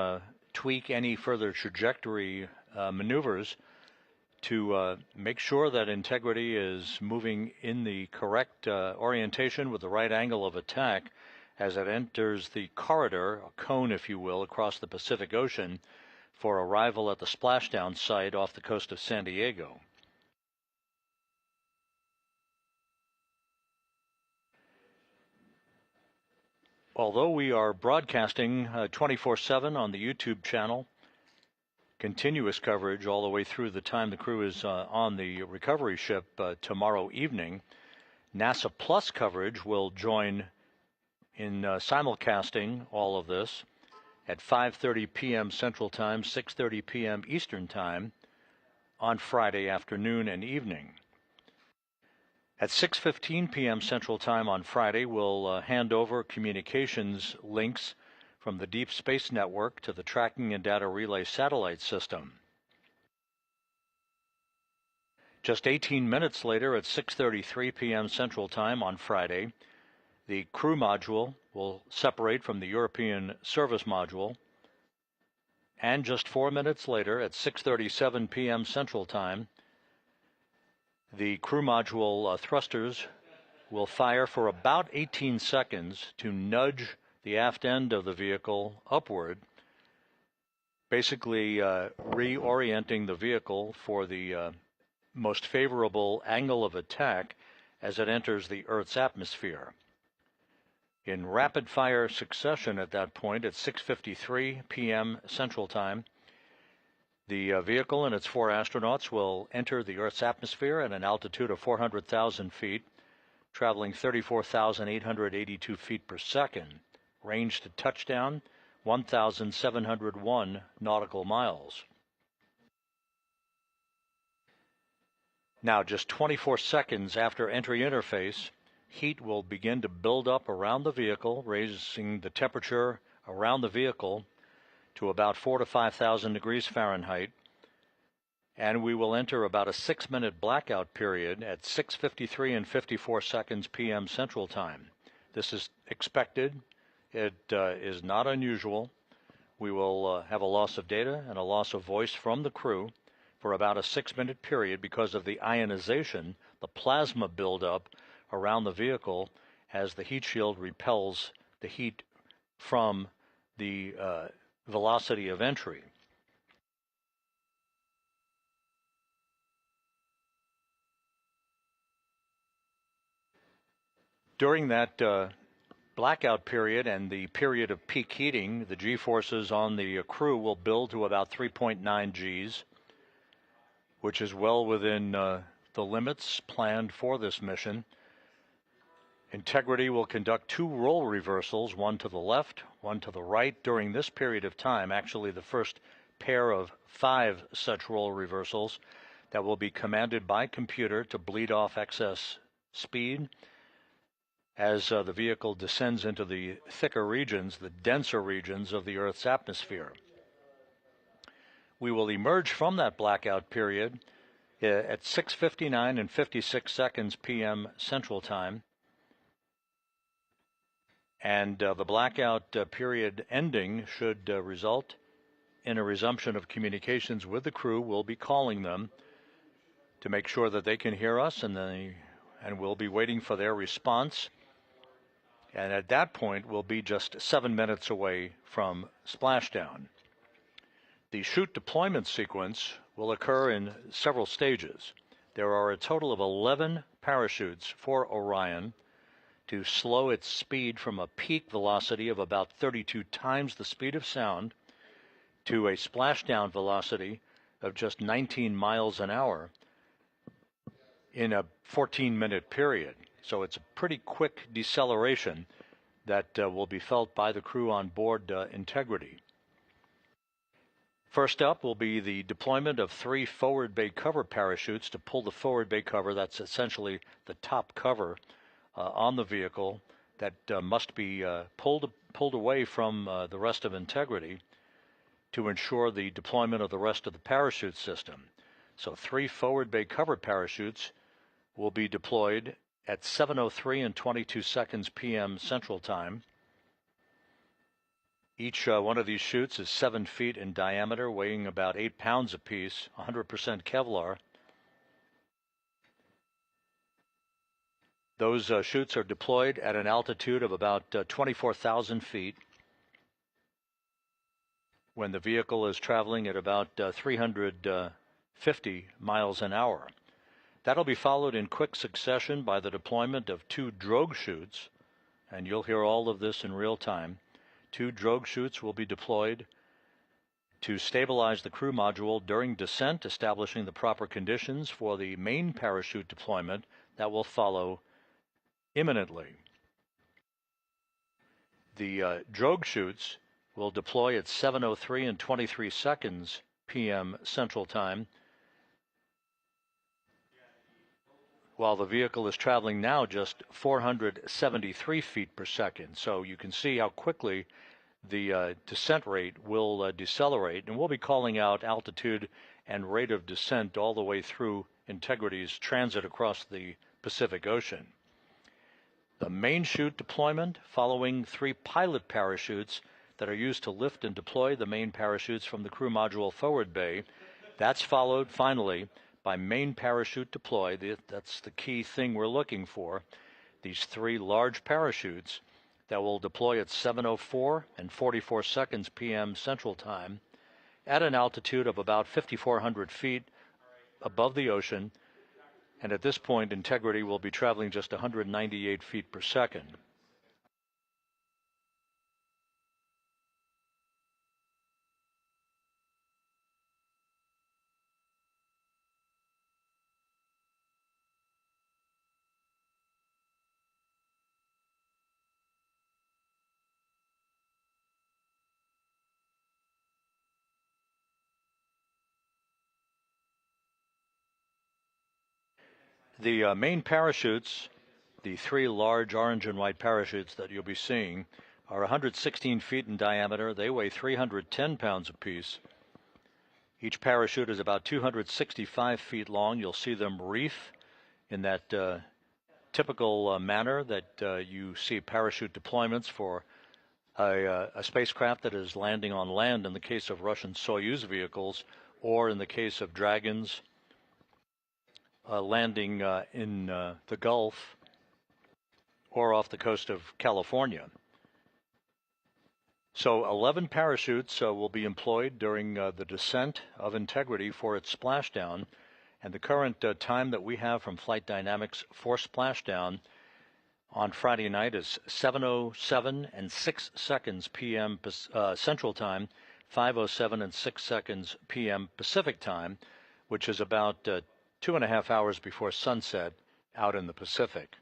tweak any further trajectory maneuvers to make sure that Integrity is moving in the correct orientation with the right angle of attack as it enters the corridor, a cone if you will, across the Pacific Ocean for arrival at the splashdown site off the coast of San Diego. Although we are broadcasting 24/7 on the YouTube channel, continuous coverage all the way through the time the crew is on the recovery ship tomorrow evening, NASA Plus coverage will join in simulcasting all of this at 5:30 p.m. Central Time, 6:30 p.m. Eastern Time on Friday afternoon and evening. At 6:15 p.m. Central Time on Friday, we'll hand over communications links from the Deep Space Network to the Tracking and Data Relay Satellite System. Just 18 minutes later, at 6:33 p.m. Central Time on Friday, the crew module will separate from the European service module. And just 4 minutes later, at 6:37 p.m. Central Time, the crew module thrusters will fire for about 18 seconds to nudge the aft end of the vehicle upward, basically reorienting the vehicle for the most favorable angle of attack as it enters the Earth's atmosphere. In rapid-fire succession at that point, at 6:53 p.m. Central Time, the vehicle and its 4 astronauts will enter the Earth's atmosphere at an altitude of 400,000 feet, traveling 34,882 feet per second. Range to touchdown, 1,701 nautical miles. Now, just 24 seconds after entry interface, heat will begin to build up around the vehicle, raising the temperature around the vehicle to about 4,000 to 5,000 degrees Fahrenheit, and we will enter about a 6-minute blackout period at 6:53 and 54 seconds p.m. Central Time. This is expected. It is not unusual. We will have a loss of data and a loss of voice from the crew for about a 6-minute period because of the ionization, the plasma buildup around the vehicle as the heat shield repels the heat from the velocity of entry. During that blackout period and the period of peak heating, the G-forces on the crew will build to about 3.9 Gs, which is well within the limits planned for this mission. Integrity will conduct 2 role reversals, one to the left, one to the right, during this period of time, actually the first pair of 5 such role reversals that will be commanded by computer to bleed off excess speed as the vehicle descends into the thicker regions, the denser regions of the Earth's atmosphere. We will emerge from that blackout period at 6:59 and 56 seconds p.m. Central Time. And the blackout period ending should result in a resumption of communications with the crew. We'll be calling them to make sure that they can hear us, and we'll be waiting for their response. And at that point, we'll be just 7 minutes away from splashdown. The chute deployment sequence will occur in several stages. There are a total of 11 parachutes for Orion to slow its speed from a peak velocity of about 32 times the speed of sound to a splashdown velocity of just 19 miles an hour in a 14-minute period. So it's a pretty quick deceleration that will be felt by the crew on board Integrity. First up will be the deployment of 3 forward bay cover parachutes to pull the forward bay cover. That's essentially the top cover on the vehicle that must be pulled away from the rest of Integrity to ensure the deployment of the rest of the parachute system. So 3 forward bay cover parachutes will be deployed at 7:03 and 22 seconds p.m. Central Time. Each one of these chutes is 7 feet in diameter, weighing about 8 pounds apiece, 100% Kevlar. Those chutes are deployed at an altitude of about 24,000 feet when the vehicle is traveling at about 350 miles an hour. That'll be followed in quick succession by the deployment of 2 drogue chutes, and you'll hear all of this in real time. 2 drogue chutes will be deployed to stabilize the crew module during descent, establishing the proper conditions for the main parachute deployment that will follow imminently. The drogue chutes will deploy at 7:03 and 23 seconds p.m. Central Time, while the vehicle is traveling now just 473 feet per second. So you can see how quickly the descent rate will decelerate, and we'll be calling out altitude and rate of descent all the way through Integrity's transit across the Pacific Ocean. The main chute deployment following 3 pilot parachutes that are used to lift and deploy the main parachutes from the crew module forward bay. That's followed finally by main parachute deploy. That's the key thing we're looking for. These 3 large parachutes that will deploy at 7:04 and 44 seconds p.m. Central Time at an altitude of about 5,400 feet above the ocean. And at this point, Integrity will be traveling just 198 feet per second. The main parachutes, the 3 large orange and white parachutes that you'll be seeing, are 116 feet in diameter. They weigh 310 pounds apiece. Each parachute is about 265 feet long. You'll see them reef in that typical manner that you see parachute deployments for a spacecraft that is landing on land in the case of Russian Soyuz vehicles, or in the case of Dragons landing in the Gulf or off the coast of California. So 11 parachutes will be employed during the descent of Integrity for its splashdown, and the current time that we have from Flight Dynamics for splashdown on Friday night is 7:07 and 6 seconds p.m. Central Time, 5:07 and 6 seconds p.m. Pacific Time, which is about 2.5 hours before sunset out in the Pacific.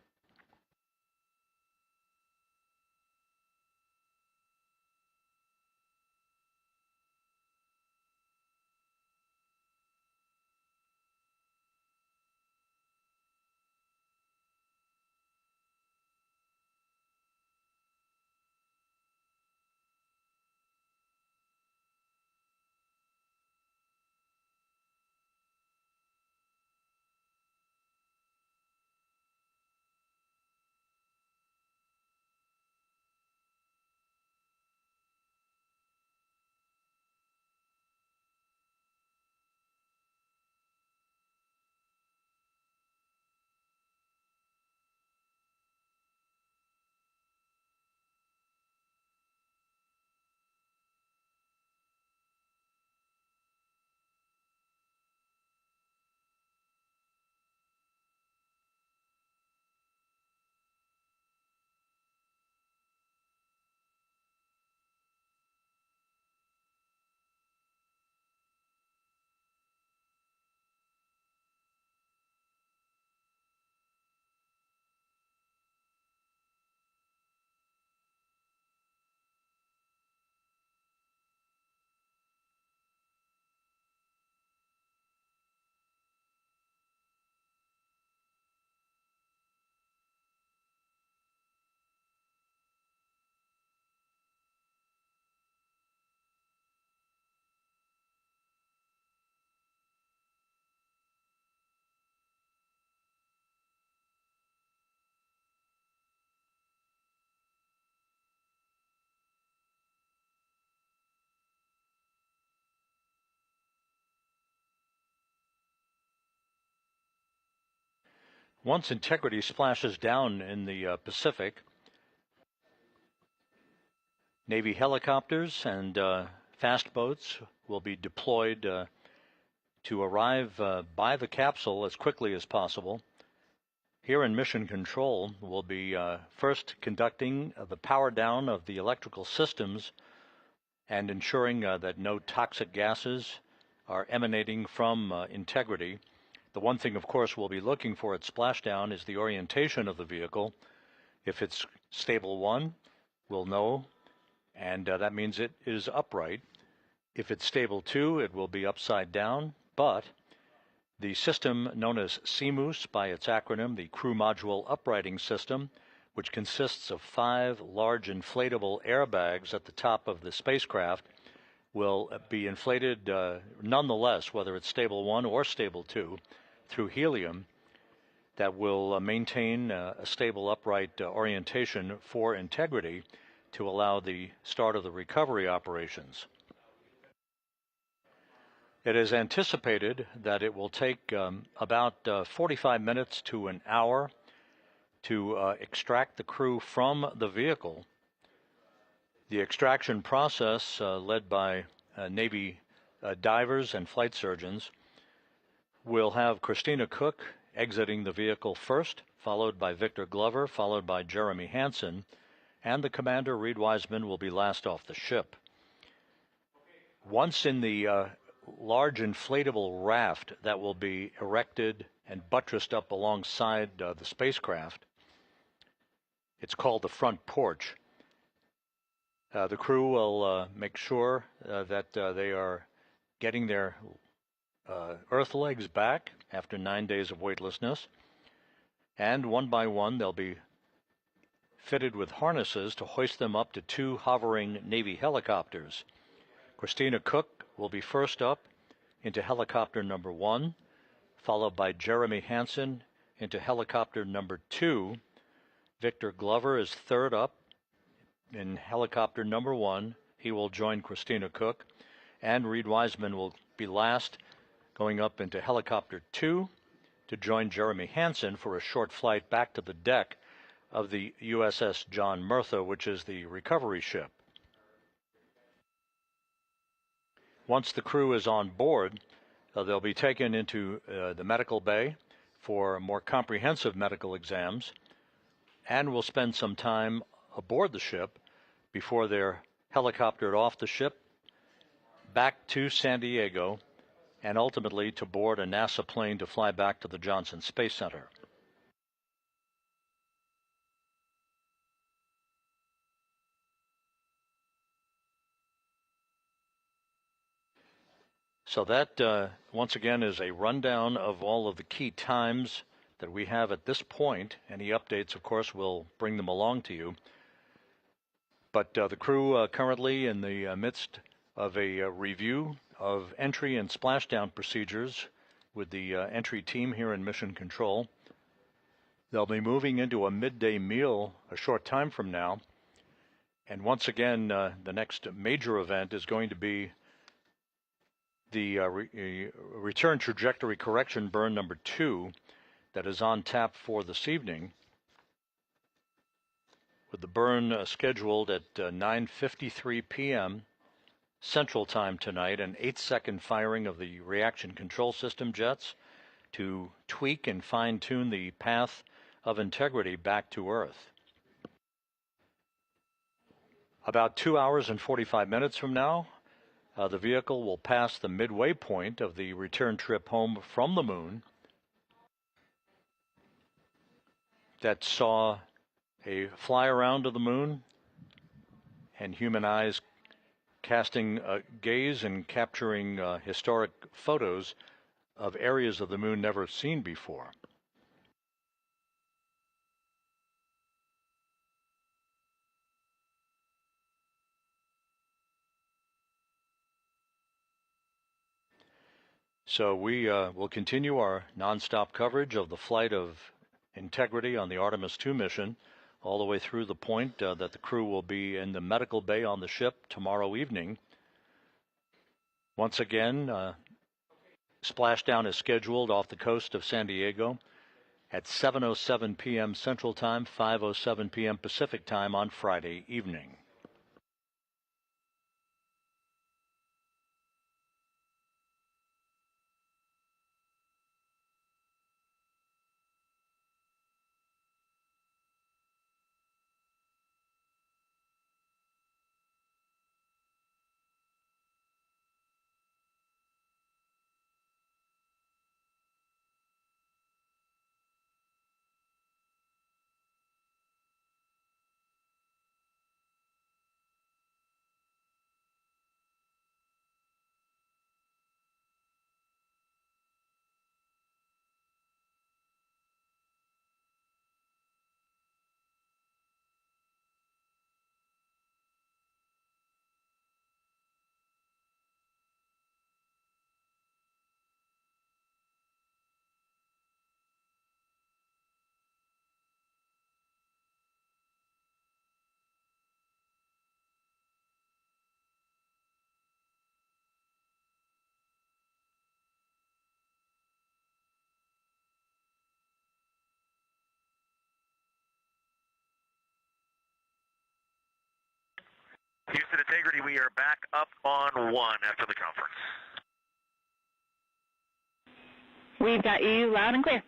Once Integrity splashes down in the Pacific, Navy helicopters and fast boats will be deployed to arrive by the capsule as quickly as possible. Here in Mission Control, we'll be first conducting the power down of the electrical systems and ensuring that no toxic gases are emanating from Integrity. The one thing, of course, we'll be looking for at splashdown is the orientation of the vehicle. If it's stable 1, we'll know, and that means it is upright. If it's stable 2, it will be upside down, but the system known as CMOOS by its acronym, the Crew Module Uprighting System, which consists of 5 large inflatable airbags at the top of the spacecraft, will be inflated nonetheless, whether it's stable 1 or stable 2, through helium that will maintain a stable upright orientation for Integrity to allow the start of the recovery operations. It is anticipated that it will take about 45 minutes to an hour to extract the crew from the vehicle. The extraction process, led by Navy divers and flight surgeons, will have Christina Cook exiting the vehicle first, followed by Victor Glover, followed by Jeremy Hansen, and the commander, Reed Wiseman, will be last off the ship. Once in the large inflatable raft that will be erected and buttressed up alongside the spacecraft, it's called the front porch. The crew will make sure that they are getting their Earth legs back after 9 days of weightlessness, and one by one they'll be fitted with harnesses to hoist them up to 2 hovering Navy helicopters. Christina Cook will be first up into helicopter number 1, followed by Jeremy Hansen into helicopter number 2. Victor Glover is third up in helicopter number 1. He will join Christina Cook, and Reed Wiseman will be last, going up into helicopter 2 to join Jeremy Hansen for a short flight back to the deck of the USS John Murtha, which is the recovery ship. Once the crew is on board, they'll be taken into the medical bay for more comprehensive medical exams, and will spend some time aboard the ship before they're helicoptered off the ship back to San Diego and ultimately to board a NASA plane to fly back to the Johnson Space Center. So that, once again, is a rundown of all of the key times that we have at this point. Any updates, of course, we'll bring them along to you. But the crew currently in the midst of a review of entry and splashdown procedures with the entry team here in Mission Control. They'll be moving into a midday meal a short time from now. And once again, the next major event is going to be the return trajectory correction burn number 2 that is on tap for this evening, with the burn scheduled at 9:53 p.m. Central Time tonight, an 8-second firing of the reaction control system jets to tweak and fine-tune the path of Integrity back to Earth. About 2 hours and 45 minutes from now, the vehicle will pass the midway point of the return trip home from the moon that saw a fly around of the moon and human eyes casting a gaze and capturing historic photos of areas of the moon never seen before. So we will continue our nonstop coverage of the flight of Integrity on the Artemis II mission all the way through the point that the crew will be in the medical bay on the ship tomorrow evening. Once again, splashdown is scheduled off the coast of San Diego, at 7:07 p.m. Central Time, 5:07 p.m. Pacific Time on Friday evening. Houston Integrity, we are back up on 1 after the conference. We've got you loud and clear.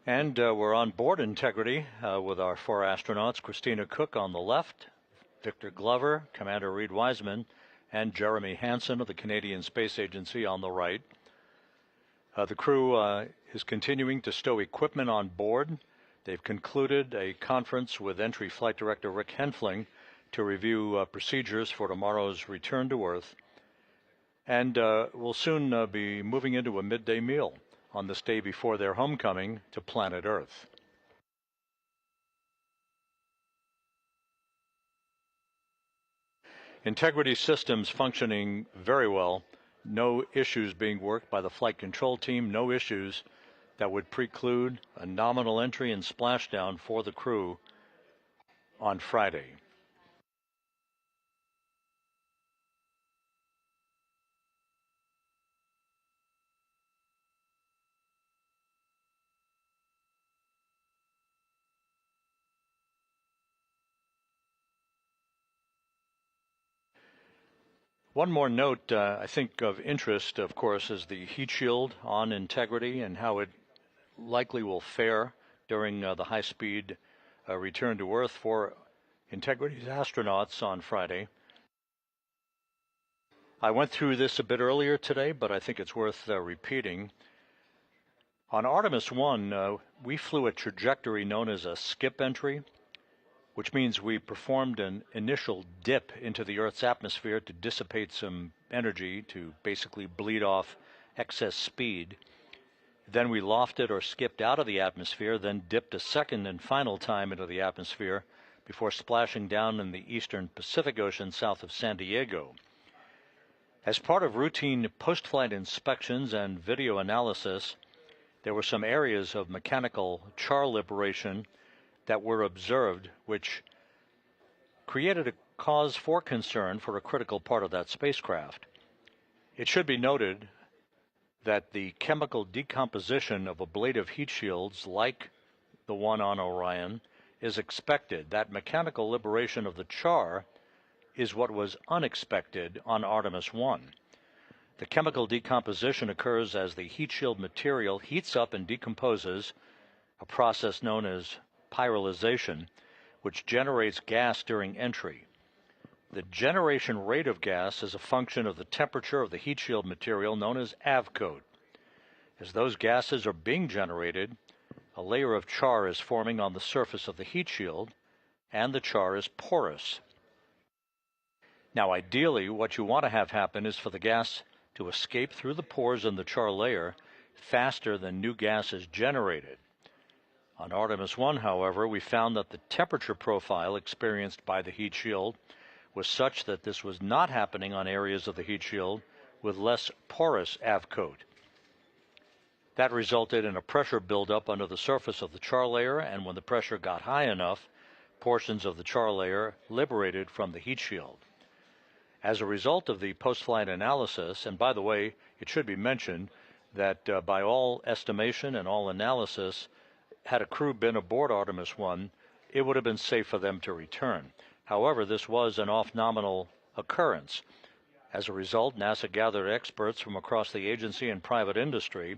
And we're on board Integrity with our 4 astronauts, Christina Cook on the left, Victor Glover, Commander Reed Wiseman, and Jeremy Hansen of the Canadian Space Agency on the right. The crew is continuing to stow equipment on board. They've concluded a conference with Entry Flight Director Rick Henfling to review procedures for tomorrow's return to Earth. And we'll soon be moving into a midday meal on this day before their homecoming to planet Earth. Integrity systems functioning very well. No issues being worked by the flight control team. No issues that would preclude a nominal entry and splashdown for the crew on Friday. One more note, I think of interest, of course, is the heat shield on Integrity and how it likely will fare during the high-speed return to Earth for Integrity's astronauts on Friday. I went through this a bit earlier today, but I think it's worth repeating. On Artemis I, we flew a trajectory known as a skip entry, which means we performed an initial dip into the Earth's atmosphere to dissipate some energy, to basically bleed off excess speed. Then we lofted or skipped out of the atmosphere, then dipped a second and final time into the atmosphere before splashing down in the eastern Pacific Ocean south of San Diego. As part of routine post-flight inspections and video analysis, there were some areas of mechanical char liberation that were observed, which created a cause for concern for a critical part of that spacecraft. It should be noted that the chemical decomposition of ablative heat shields like the one on Orion is expected. That mechanical liberation of the char is what was unexpected on Artemis I. The chemical decomposition occurs as the heat shield material heats up and decomposes, a process known as pyralization, which generates gas during entry. The generation rate of gas is a function of the temperature of the heat shield material known as avcoat. As those gases are being generated, a layer of char is forming on the surface of the heat shield, and the char is porous. Now, ideally, what you want to have happen is for the gas to escape through the pores in the char layer faster than new gas is generated. On Artemis I, however, we found that the temperature profile experienced by the heat shield was such that this was not happening on areas of the heat shield with less porous avcoat. That resulted in a pressure buildup under the surface of the char layer, and when the pressure got high enough, portions of the char layer liberated from the heat shield. As a result of the post-flight analysis, and by the way, it should be mentioned that by all estimation and all analysis, had a crew been aboard Artemis I, it would have been safe for them to return. However, this was an off-nominal occurrence. As a result, NASA gathered experts from across the agency and private industry,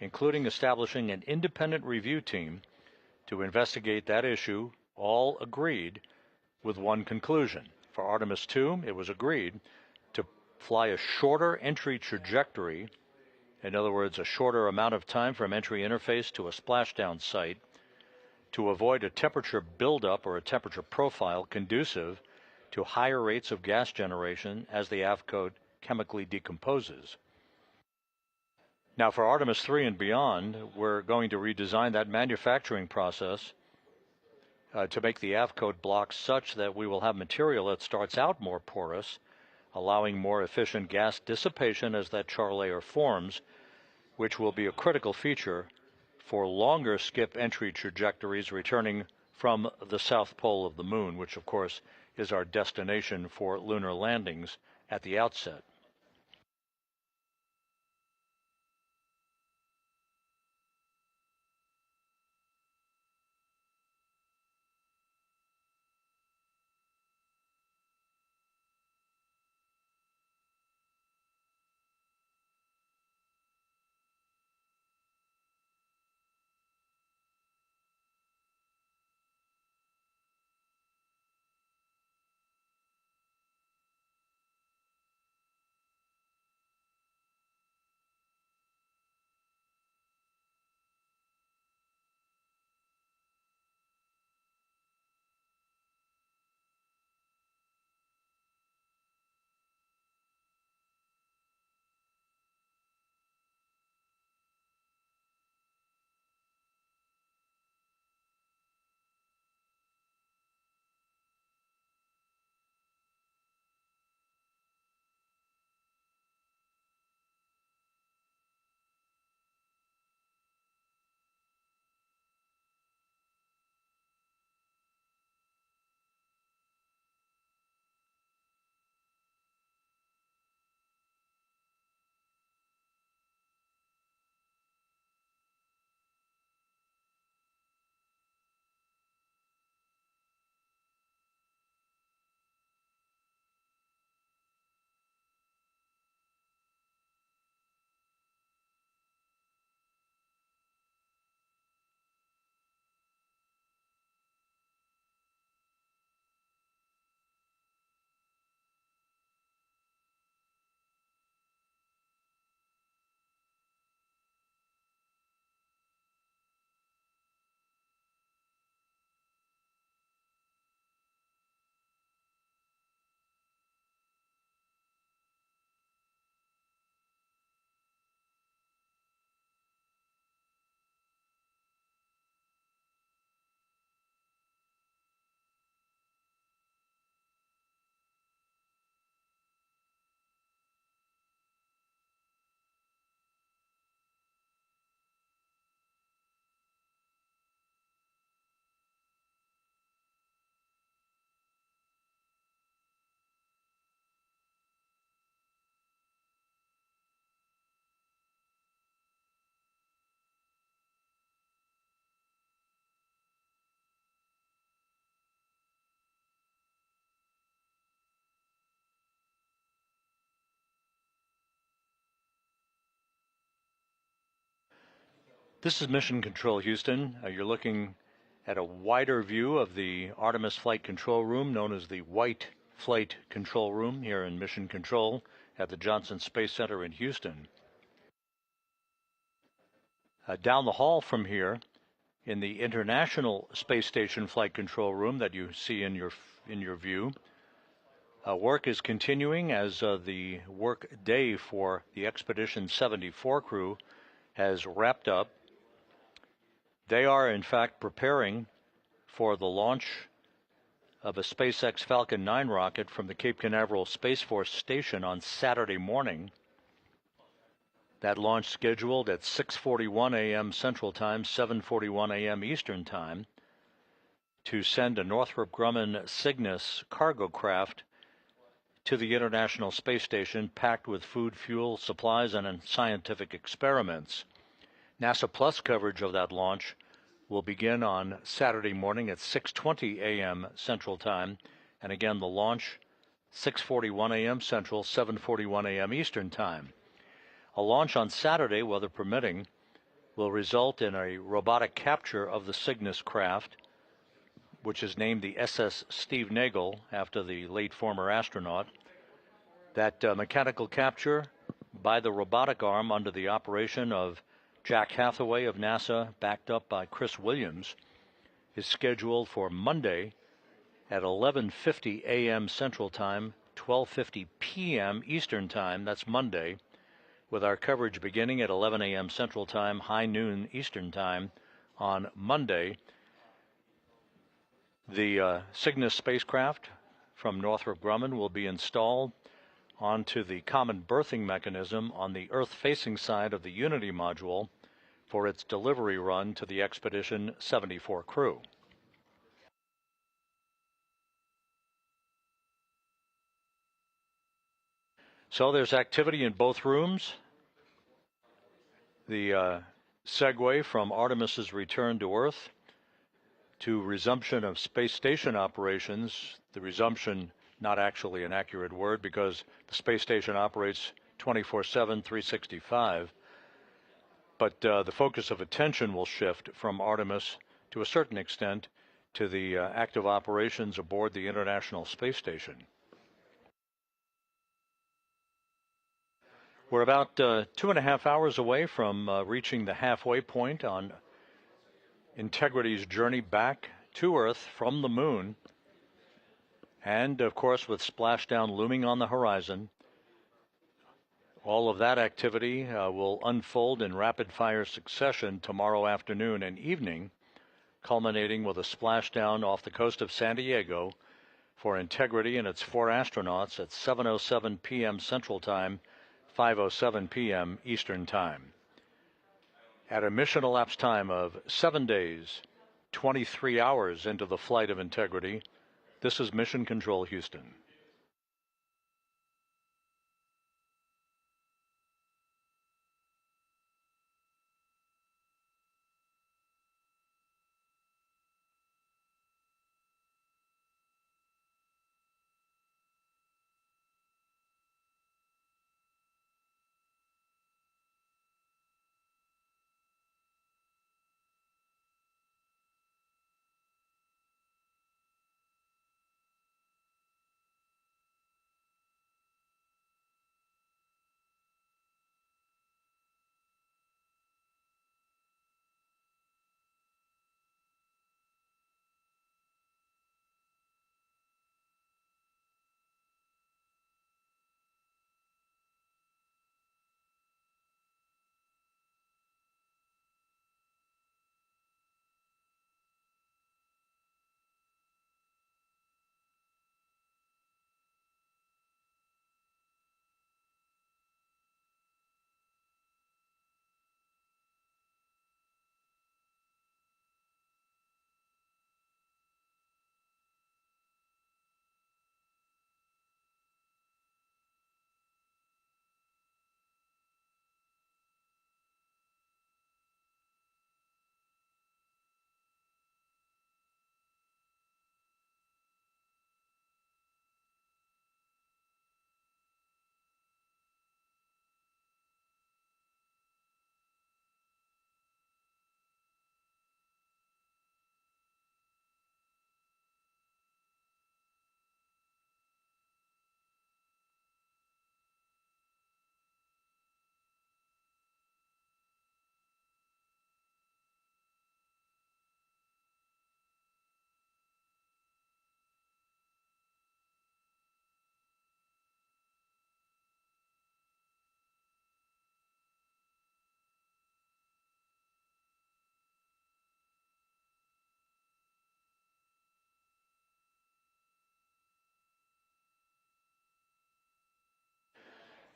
including establishing an independent review team to investigate that issue. All agreed with one conclusion. For Artemis II, it was agreed to fly a shorter entry trajectory, in other words, a shorter amount of time from entry interface to a splashdown site, to avoid a temperature buildup or a temperature profile conducive to higher rates of gas generation as the aft coat chemically decomposes. Now, for Artemis III and beyond, we're going to redesign that manufacturing process to make the aft coat blocks such that we will have material that starts out more porous, allowing more efficient gas dissipation as that char layer forms, which will be a critical feature for longer skip entry trajectories returning from the south pole of the moon, which of course is our destination for lunar landings at the outset. This is Mission Control Houston. You're looking at a wider view of the Artemis Flight Control Room, known as the White Flight Control Room, here in Mission Control at the Johnson Space Center in Houston. Down the hall from here, in the International Space Station Flight Control Room that you see in your view, work is continuing as the work day for the Expedition 74 crew has wrapped up. They are, in fact, preparing for the launch of a SpaceX Falcon 9 rocket from the Cape Canaveral Space Force Station on Saturday morning. That launch scheduled at 6:41 a.m. Central Time, 7:41 a.m. Eastern Time, to send a Northrop Grumman Cygnus cargo craft to the International Space Station packed with food, fuel, supplies, and scientific experiments. NASA Plus coverage of that launch will begin on Saturday morning at 6:20 a.m. Central Time, and again the launch 6:41 a.m. Central, 7:41 a.m. Eastern Time. A launch on Saturday, weather permitting, will result in a robotic capture of the Cygnus craft, which is named the SS Steve Nagel after the late former astronaut. That mechanical capture by the robotic arm under the operation of Jack Hathaway of NASA, backed up by Chris Williams, is scheduled for Monday at 11:50 a.m. Central Time, 12:50 p.m. Eastern Time. That's Monday, with our coverage beginning at 11 a.m. Central Time, high noon Eastern Time on Monday. The Cygnus spacecraft from Northrop Grumman will be installed onto the common berthing mechanism on the Earth-facing side of the Unity module for its delivery run to the Expedition 74 crew. So there's activity in both rooms. The segue from Artemis's return to Earth to resumption of space station operations, the resumption not actually an accurate word because the space station operates 24/7, 365. But the focus of attention will shift from Artemis to a certain extent to the active operations aboard the International Space Station. We're about 2.5 hours away from reaching the halfway point on Integrity's journey back to Earth from the moon. And, of course, with splashdown looming on the horizon, all of that activity will unfold in rapid-fire succession tomorrow afternoon and evening, culminating with a splashdown off the coast of San Diego for Integrity and its 4 astronauts at 7:07 p.m. Central Time, 5:07 p.m. Eastern Time. At a mission elapsed time of 7 days, 23 hours into the flight of Integrity, this is Mission Control Houston.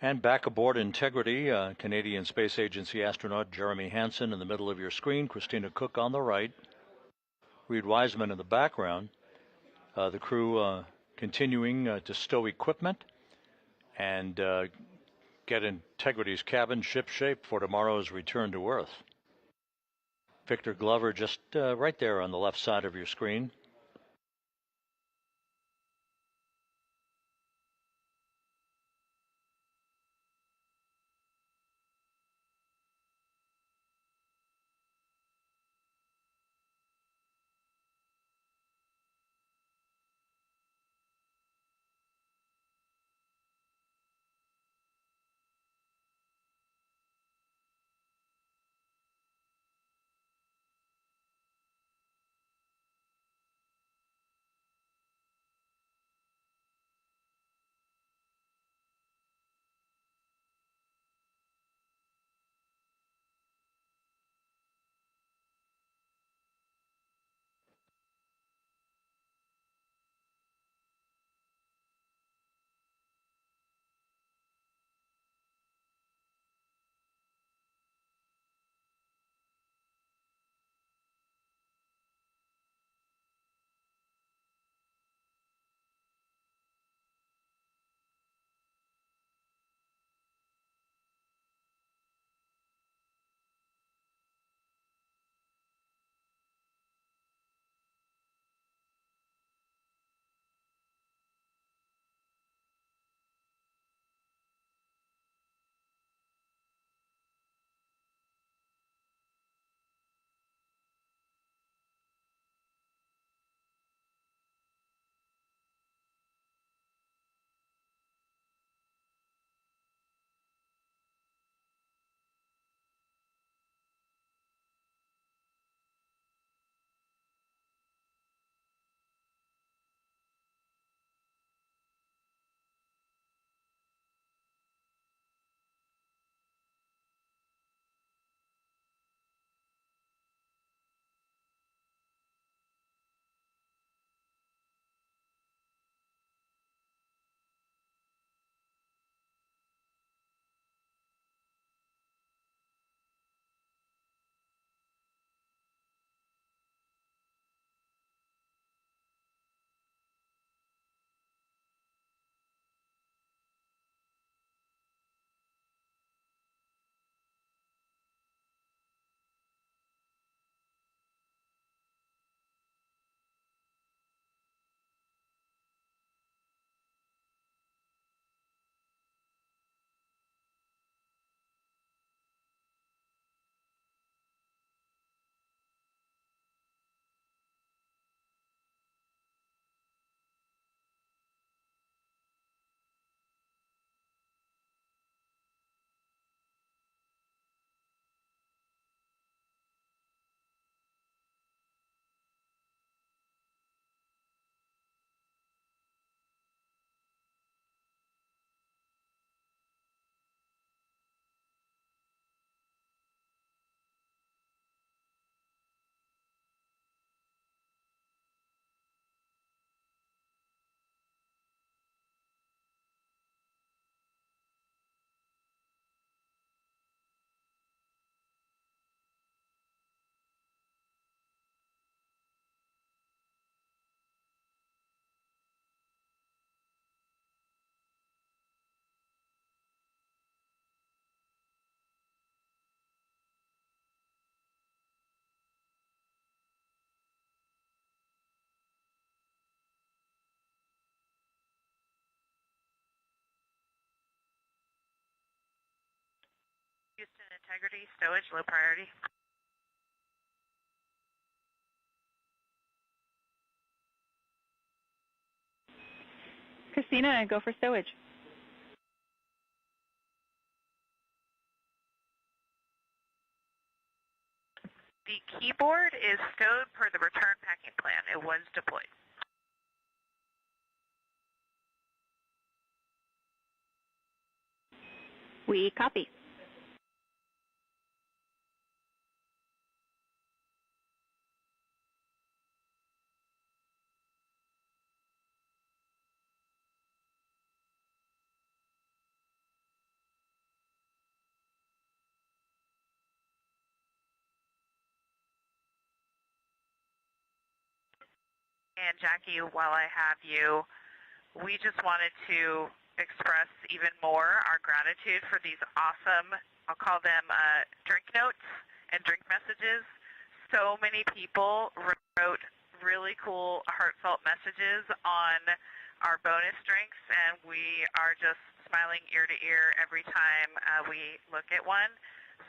And back aboard Integrity, Canadian Space Agency astronaut Jeremy Hansen in the middle of your screen, Christina Cook on the right. Reed Wiseman in the background. The crew continuing to stow equipment and get Integrity's cabin ship-shape for tomorrow's return to Earth. Victor Glover just right there on the left side of your screen. Houston Integrity, stowage, low priority. Christina, go for stowage. The keyboard is stowed per the return packing plan. It was deployed. We copy. And Jackie, while I have you, we just wanted to express even more our gratitude for these awesome, I'll call them drink notes and drink messages. So many people wrote really cool, heartfelt messages on our bonus drinks, and we are just smiling ear to ear every time we look at one.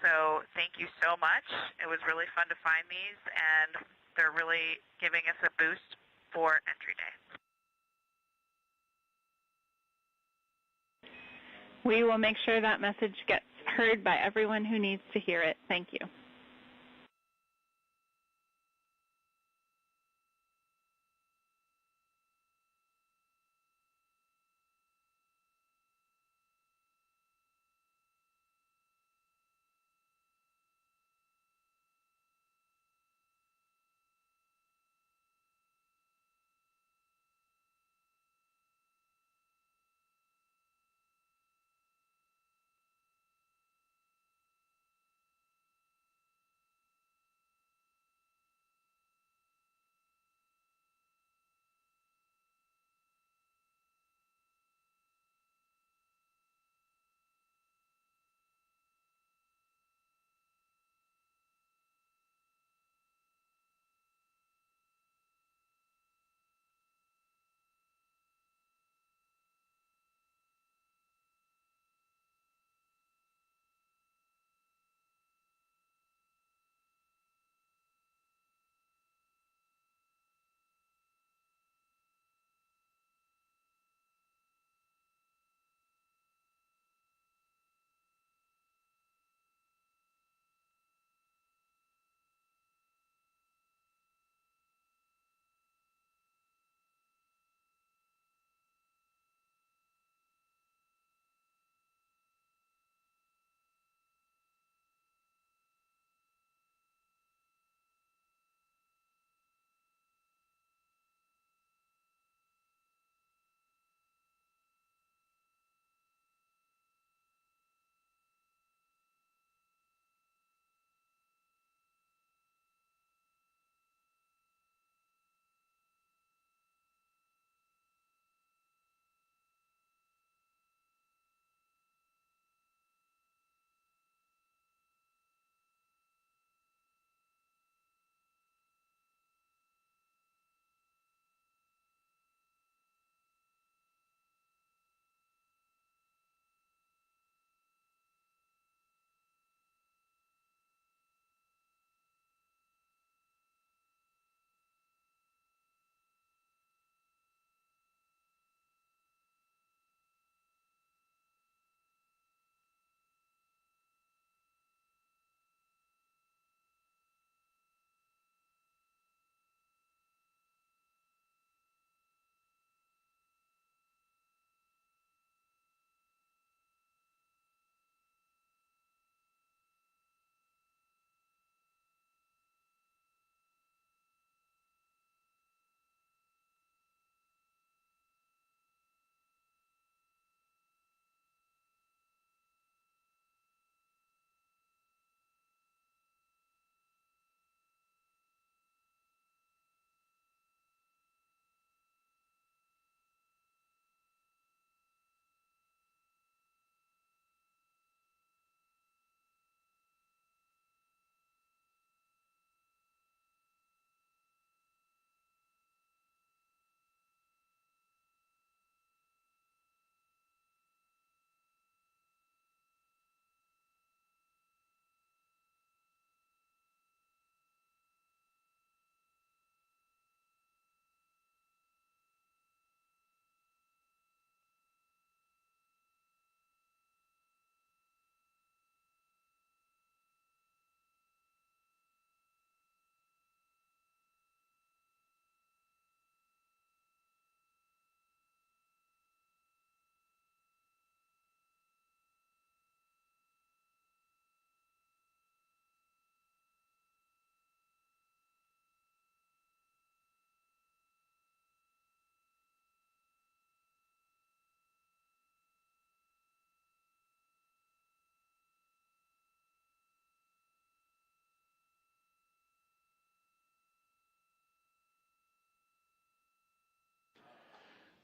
So thank you so much. It was really fun to find these, and they're really giving us a boost for entry day. We will make sure that message gets heard by everyone who needs to hear it. Thank you.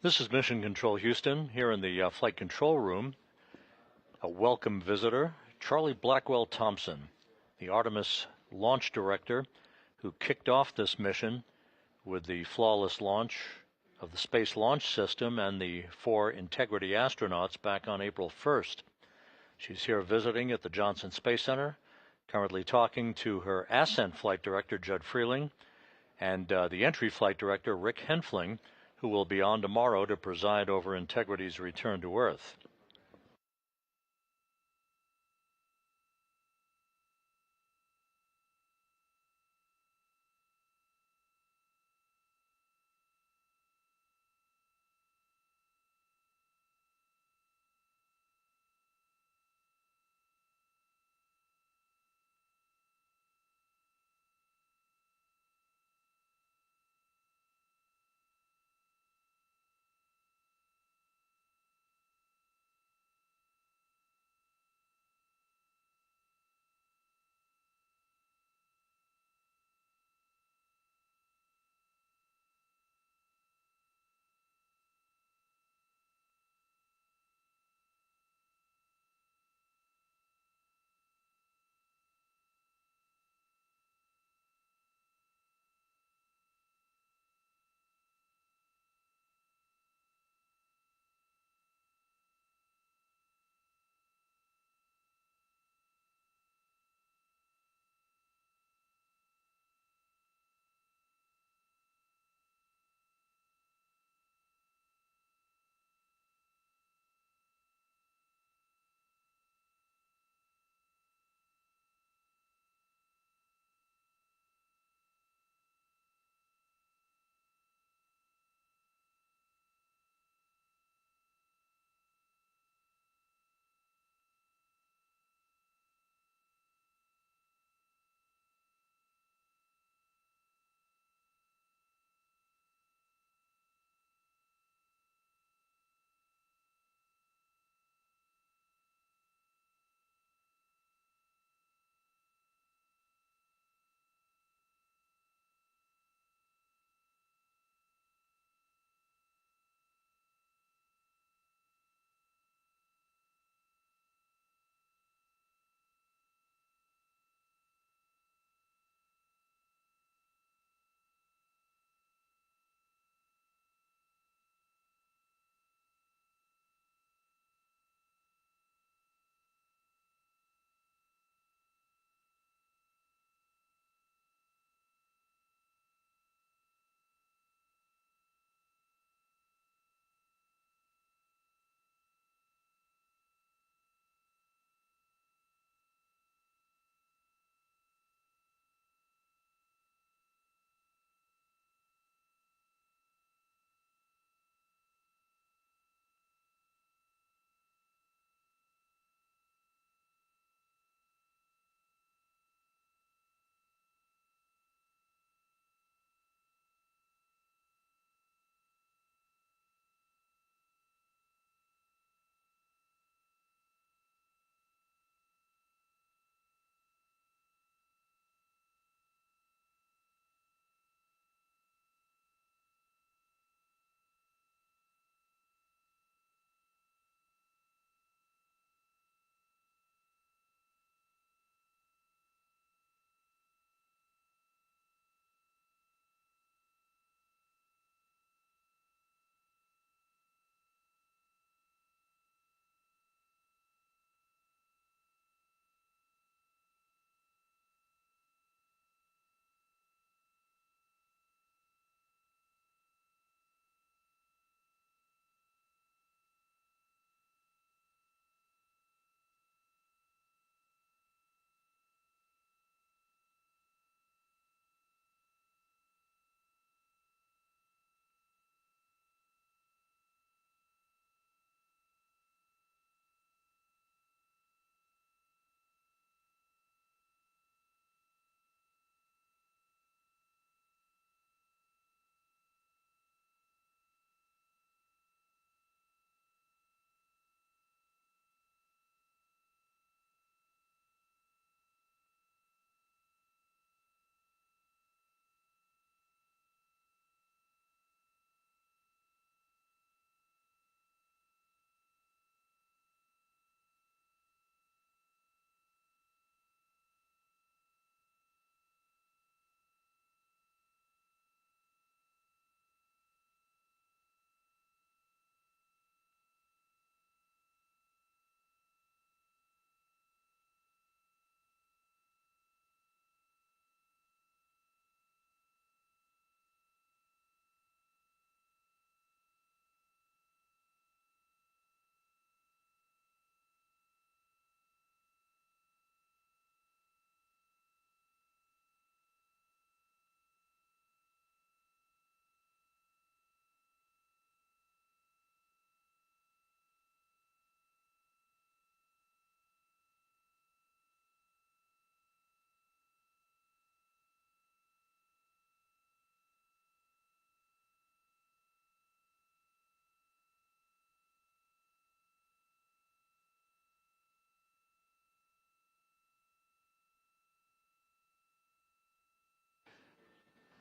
This is Mission Control Houston here in the flight control room. A welcome visitor, Charlie Blackwell Thompson, the Artemis launch director who kicked off this mission with the flawless launch of the Space Launch System and the 4 Integrity astronauts back on April 1st. She's here visiting at the Johnson Space Center, currently talking to her Ascent Flight Director, Judd Freeling, and the Entry Flight Director, Rick Henfling, who will be on tomorrow to preside over Integrity's return to Earth.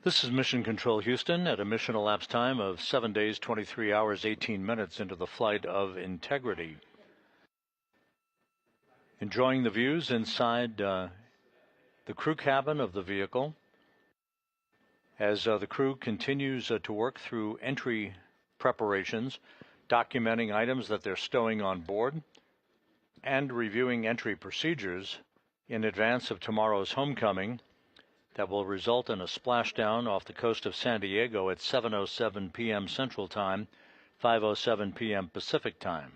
This is Mission Control Houston at a mission elapsed time of 7 days, 23 hours, 18 minutes into the flight of Integrity. Enjoying the views inside the crew cabin of the vehicle as the crew continues to work through entry preparations, documenting items that they're stowing on board, and reviewing entry procedures in advance of tomorrow's homecoming that will result in a splashdown off the coast of San Diego at 7:07 p.m. Central Time, 5:07 p.m. Pacific Time.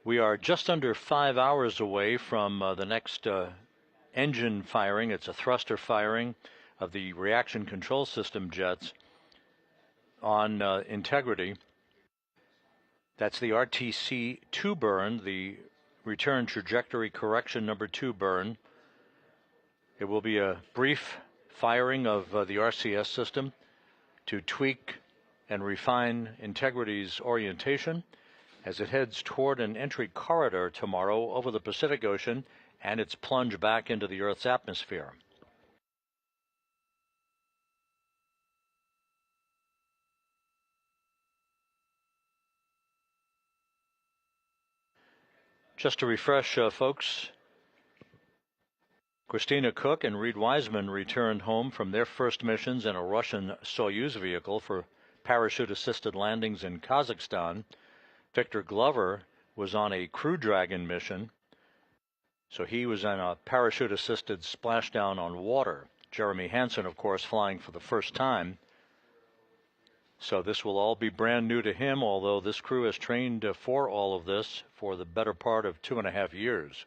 We are just under 5 hours away from the next engine firing. It's a thruster firing of the reaction control system jets on Integrity. That's the RTC-2 burn, the return trajectory correction number 2 burn. It will be a brief firing of the RCS system to tweak and refine Integrity's orientation as it heads toward an entry corridor tomorrow over the Pacific Ocean and its plunge back into the Earth's atmosphere. Just to refresh folks, Christina Cook and Reed Wiseman returned home from their first missions in a Russian Soyuz vehicle for parachute-assisted landings in Kazakhstan. Victor Glover was on a Crew Dragon mission, so he was in a parachute-assisted splashdown on water. Jeremy Hansen, of course, flying for the first time. So this will all be brand new to him, although this crew has trained for all of this for the better part of 2.5 years.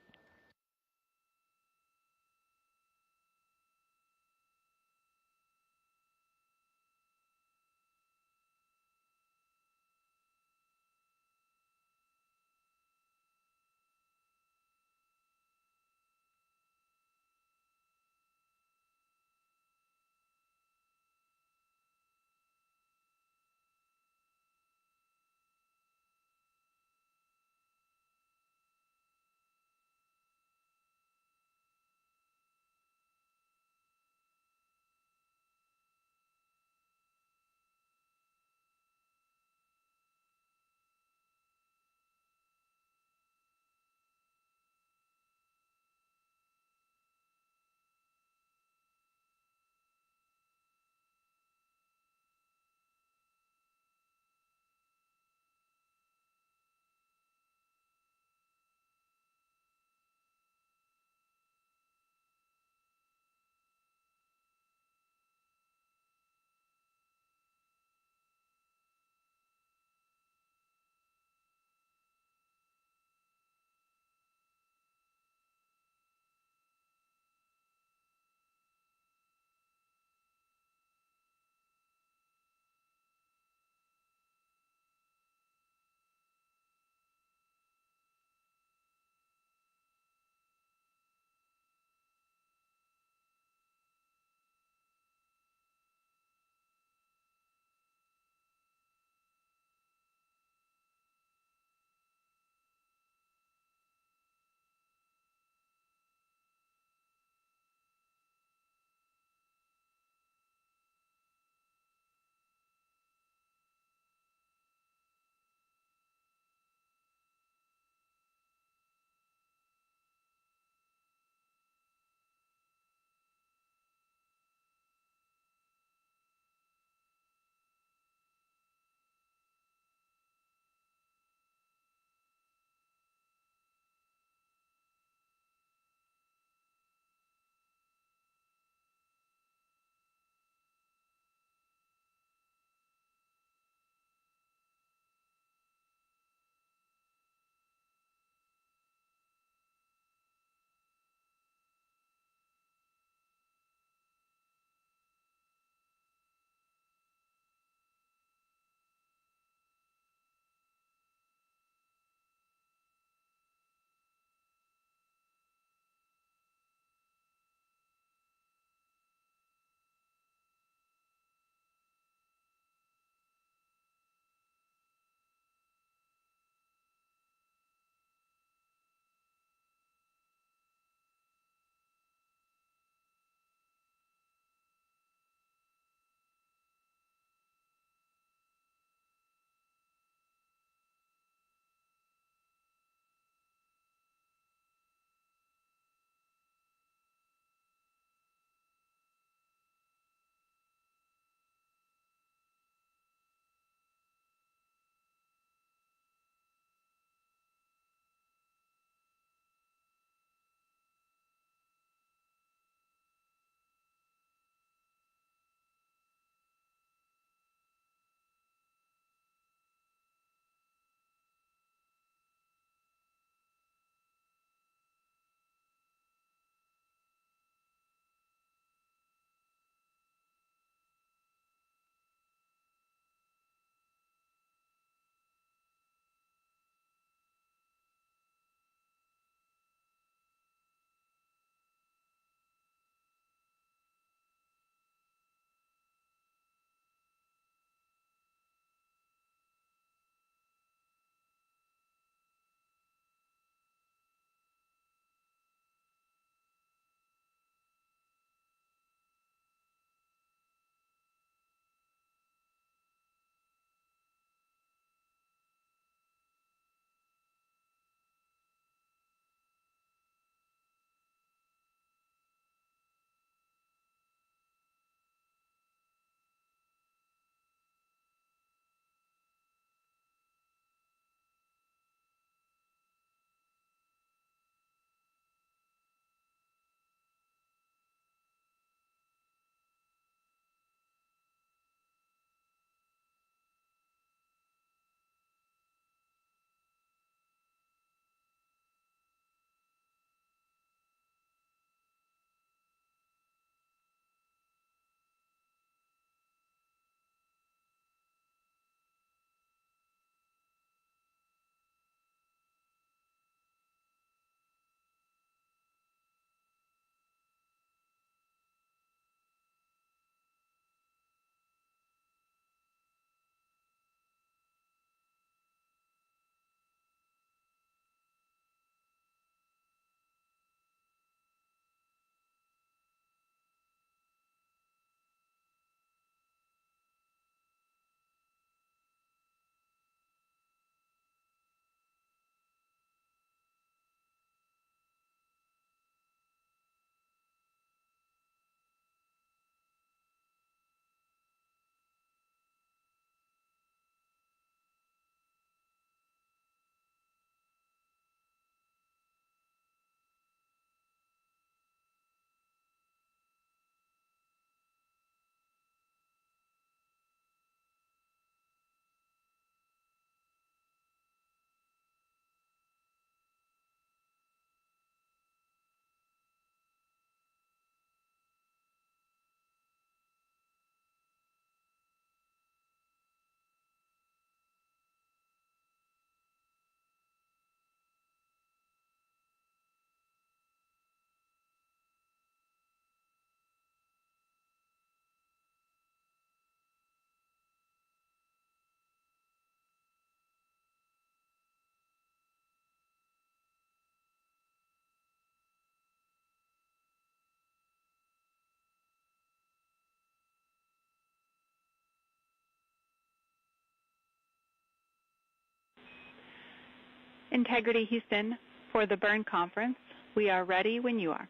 Integrity Houston for the burn conference. We are ready when you are.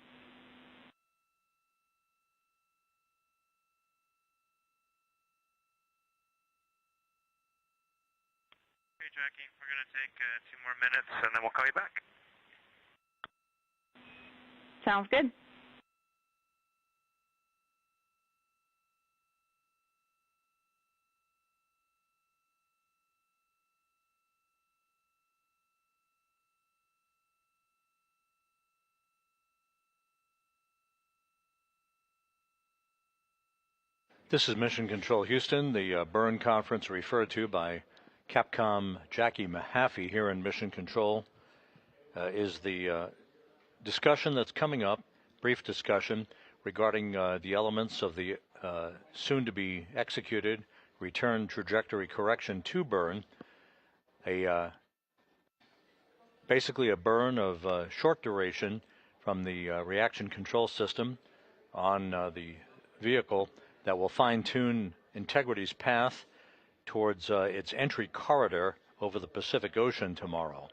Okay, Jackie, we're going to take 2 more minutes, and then we'll call you back. Sounds good. This is Mission Control Houston, the burn conference referred to by Capcom Jackie Mahaffey here in Mission Control is the discussion that's coming up, brief discussion regarding the elements of the soon-to-be executed return trajectory correction to burn, basically a burn of short duration from the reaction control system on the vehicle that will fine-tune Integrity's path towards its entry corridor over the Pacific Ocean tomorrow.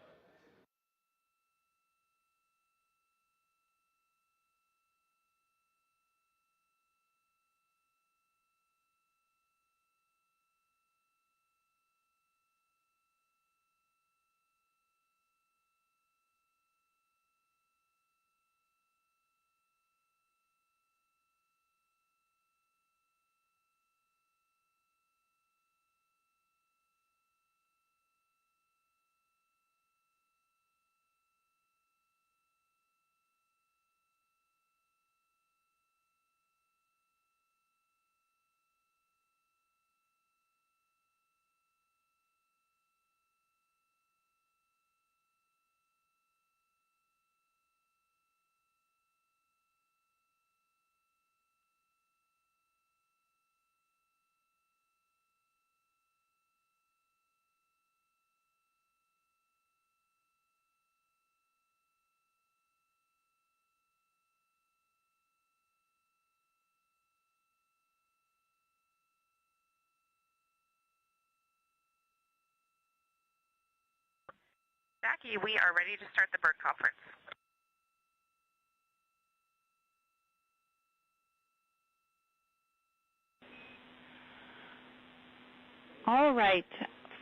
Jackie, we are ready to start the burn conference. All right.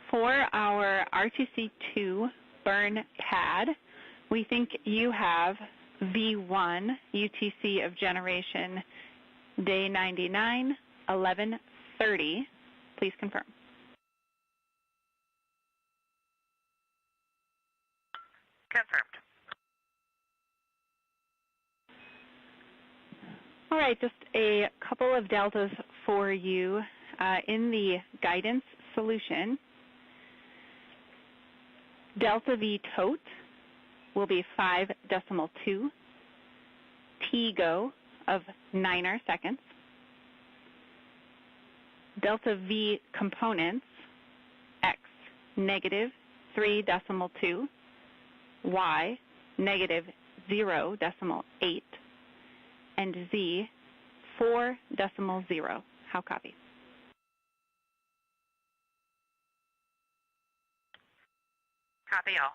For our RTC2 burn pad, we think you have V1 UTC of generation day 99, 11:30. Please confirm. Confirmed. All right, just a couple of deltas for you in the guidance solution. Delta V tote will be 5.2, T-go of 9 seconds. Delta V components, X negative 3.2, Y negative 0.8, and Z 4.0. How copy? Copy all.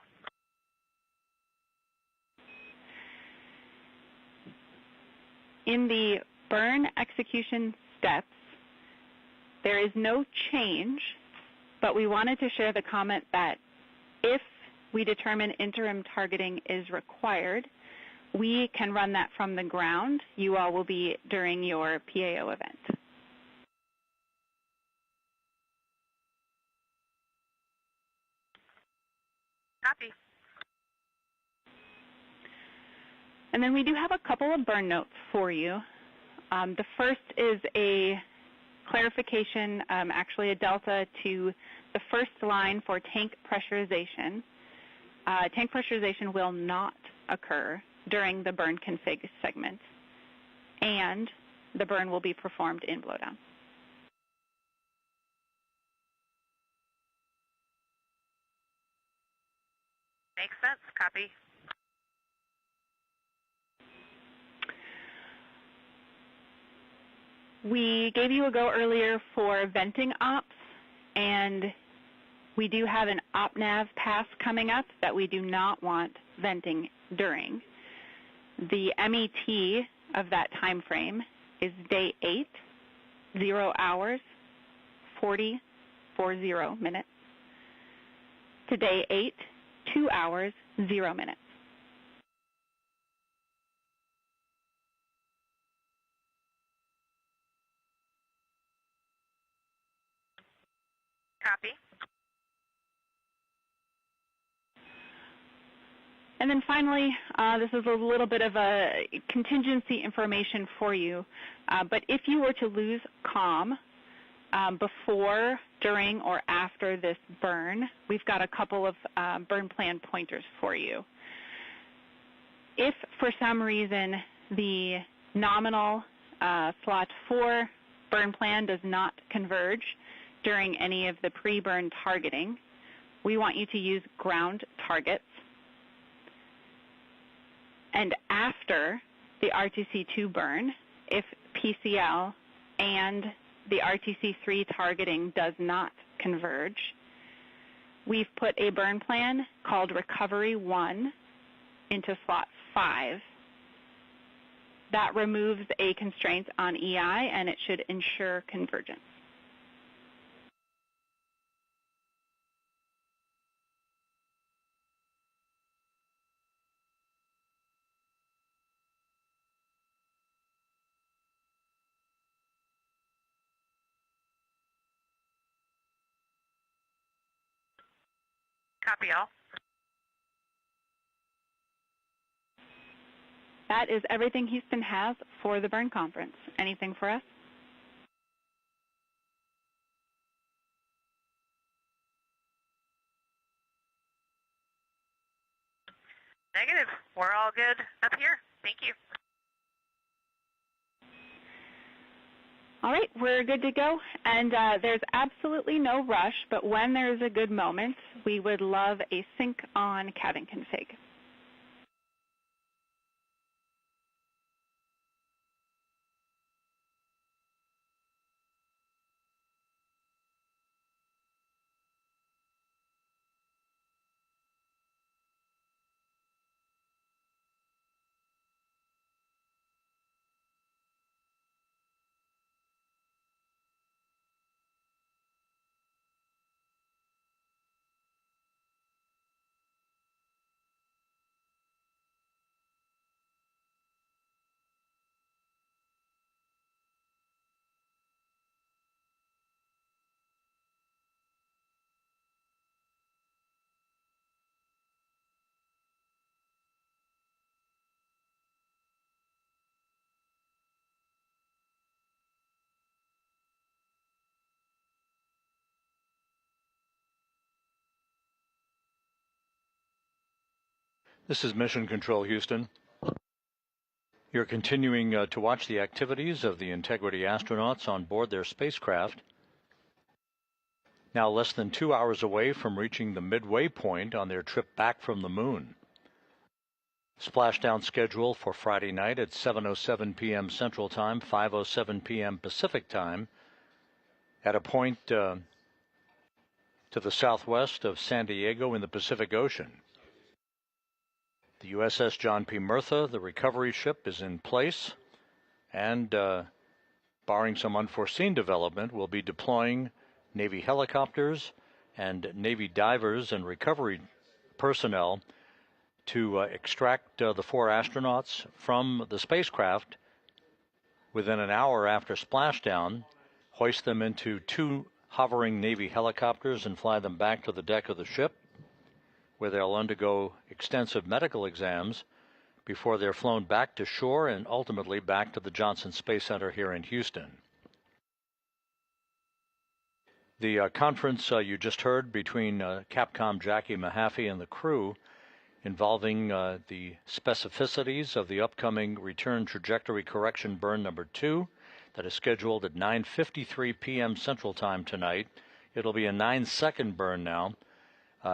In the burn execution steps, there is no change, but we wanted to share the comment that if we determine interim targeting is required, we can run that from the ground. You all will be during your PAO event. Copy. And then we do have a couple of burn notes for you. The first is a clarification, actually a delta to the first line for tank pressurization. Tank pressurization will not occur during the burn config segment, and the burn will be performed in blowdown. Makes sense. Copy. We gave you a go earlier for venting ops, and we do have an op-nav pass coming up that we do not want venting during. The MET of that time frame is day 8, 0 hours, 40 minutes, to day 8, 2 hours, 0 minutes. Copy. And then finally, this is a little bit of a contingency information for you, but if you were to lose comm before, during, or after this burn, we've got a couple of burn plan pointers for you. If for some reason the nominal slot 4 burn plan does not converge during any of the pre-burn targeting, we want you to use ground targets. And after the RTC2 burn, if PCL and the RTC3 targeting does not converge, we've put a burn plan called Recovery 1 into slot 5. That removes a constraint on EI, and it should ensure convergence. Copy all. That is everything Houston has for the burn conference. Anything for us? Negative. We're all good up here. Thank you. All right, we're good to go. And there's absolutely no rush, but when there's a good moment, we would love a sync on cabin config. This is Mission Control, Houston. You're continuing to watch the activities of the Integrity astronauts on board their spacecraft. Now less than 2 hours away from reaching the midway point on their trip back from the moon. Splashdown schedule for Friday night at 7:07 p.m. Central Time, 5:07 p.m. Pacific Time, at a point to the southwest of San Diego in the Pacific Ocean. The USS John P. Murtha, the recovery ship, is in place, and barring some unforeseen development, will be deploying Navy helicopters and Navy divers and recovery personnel to extract the 4 astronauts from the spacecraft within an hour after splashdown, hoist them into 2 hovering Navy helicopters and fly them back to the deck of the ship, where they'll undergo extensive medical exams before they're flown back to shore and ultimately back to the Johnson Space Center here in Houston. The conference you just heard between Capcom Jackie Mahaffey and the crew, involving the specificities of the upcoming return trajectory correction burn number 2 that is scheduled at 9:53 p.m. Central Time tonight. It'll be a 9-second burn now.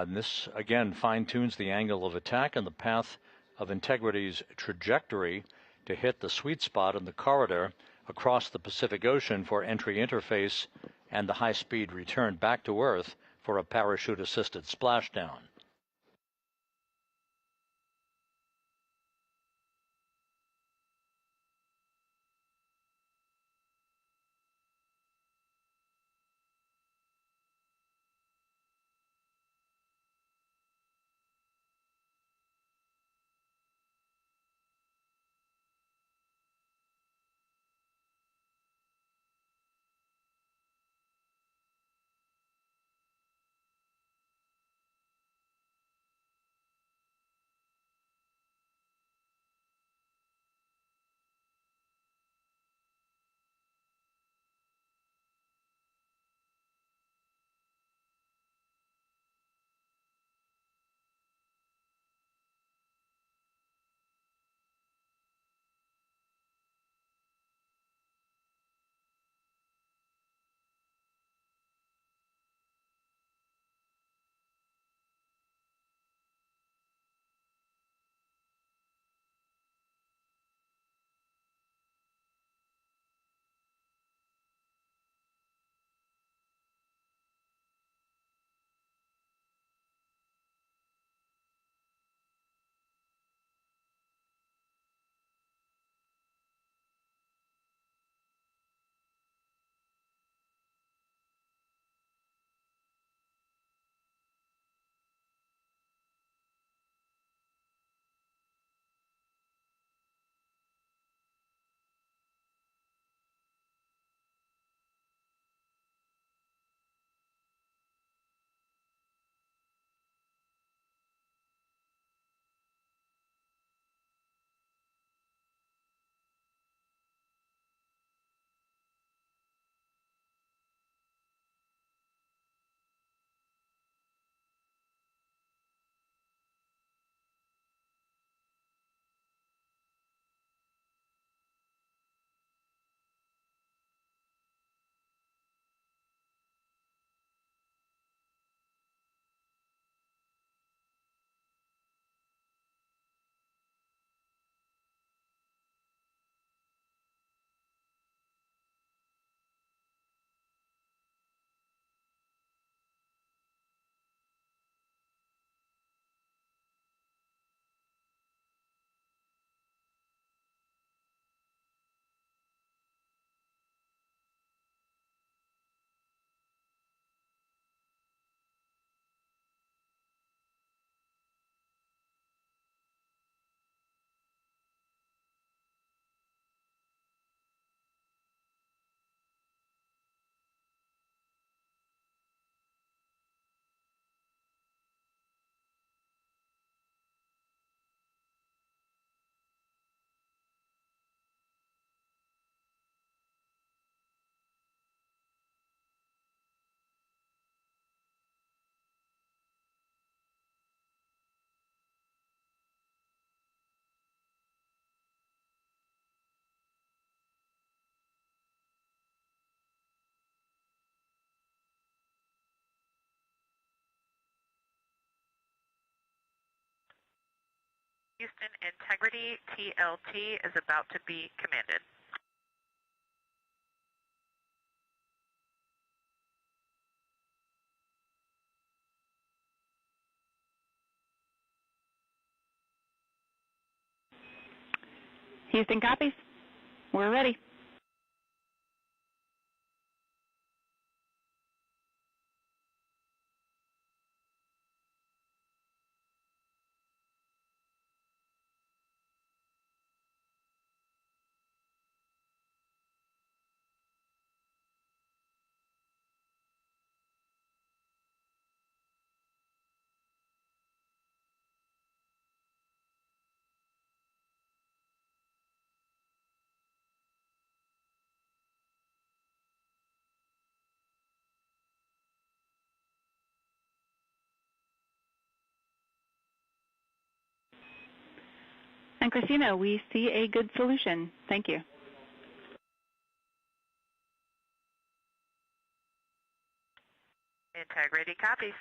This, again, fine-tunes the angle of attack and the path of Integrity's trajectory to hit the sweet spot in the corridor across the Pacific Ocean for entry interface and the high-speed return back to Earth for a parachute-assisted splashdown. Houston, integrity TLT is about to be commanded. Houston copies. We're ready. And Christina, we see a good solution. Thank you. Integrity copies.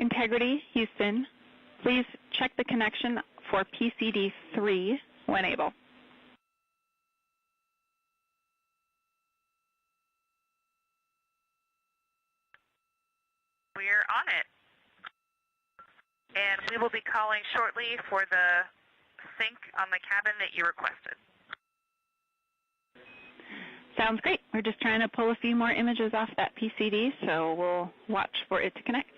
Integrity, Houston. Please check the connection for PCD3 when able. We're on it. And we will be calling shortly for the sync on the cabin that you requested. Sounds great. We're just trying to pull a few more images off that PCD, so we'll watch for it to connect.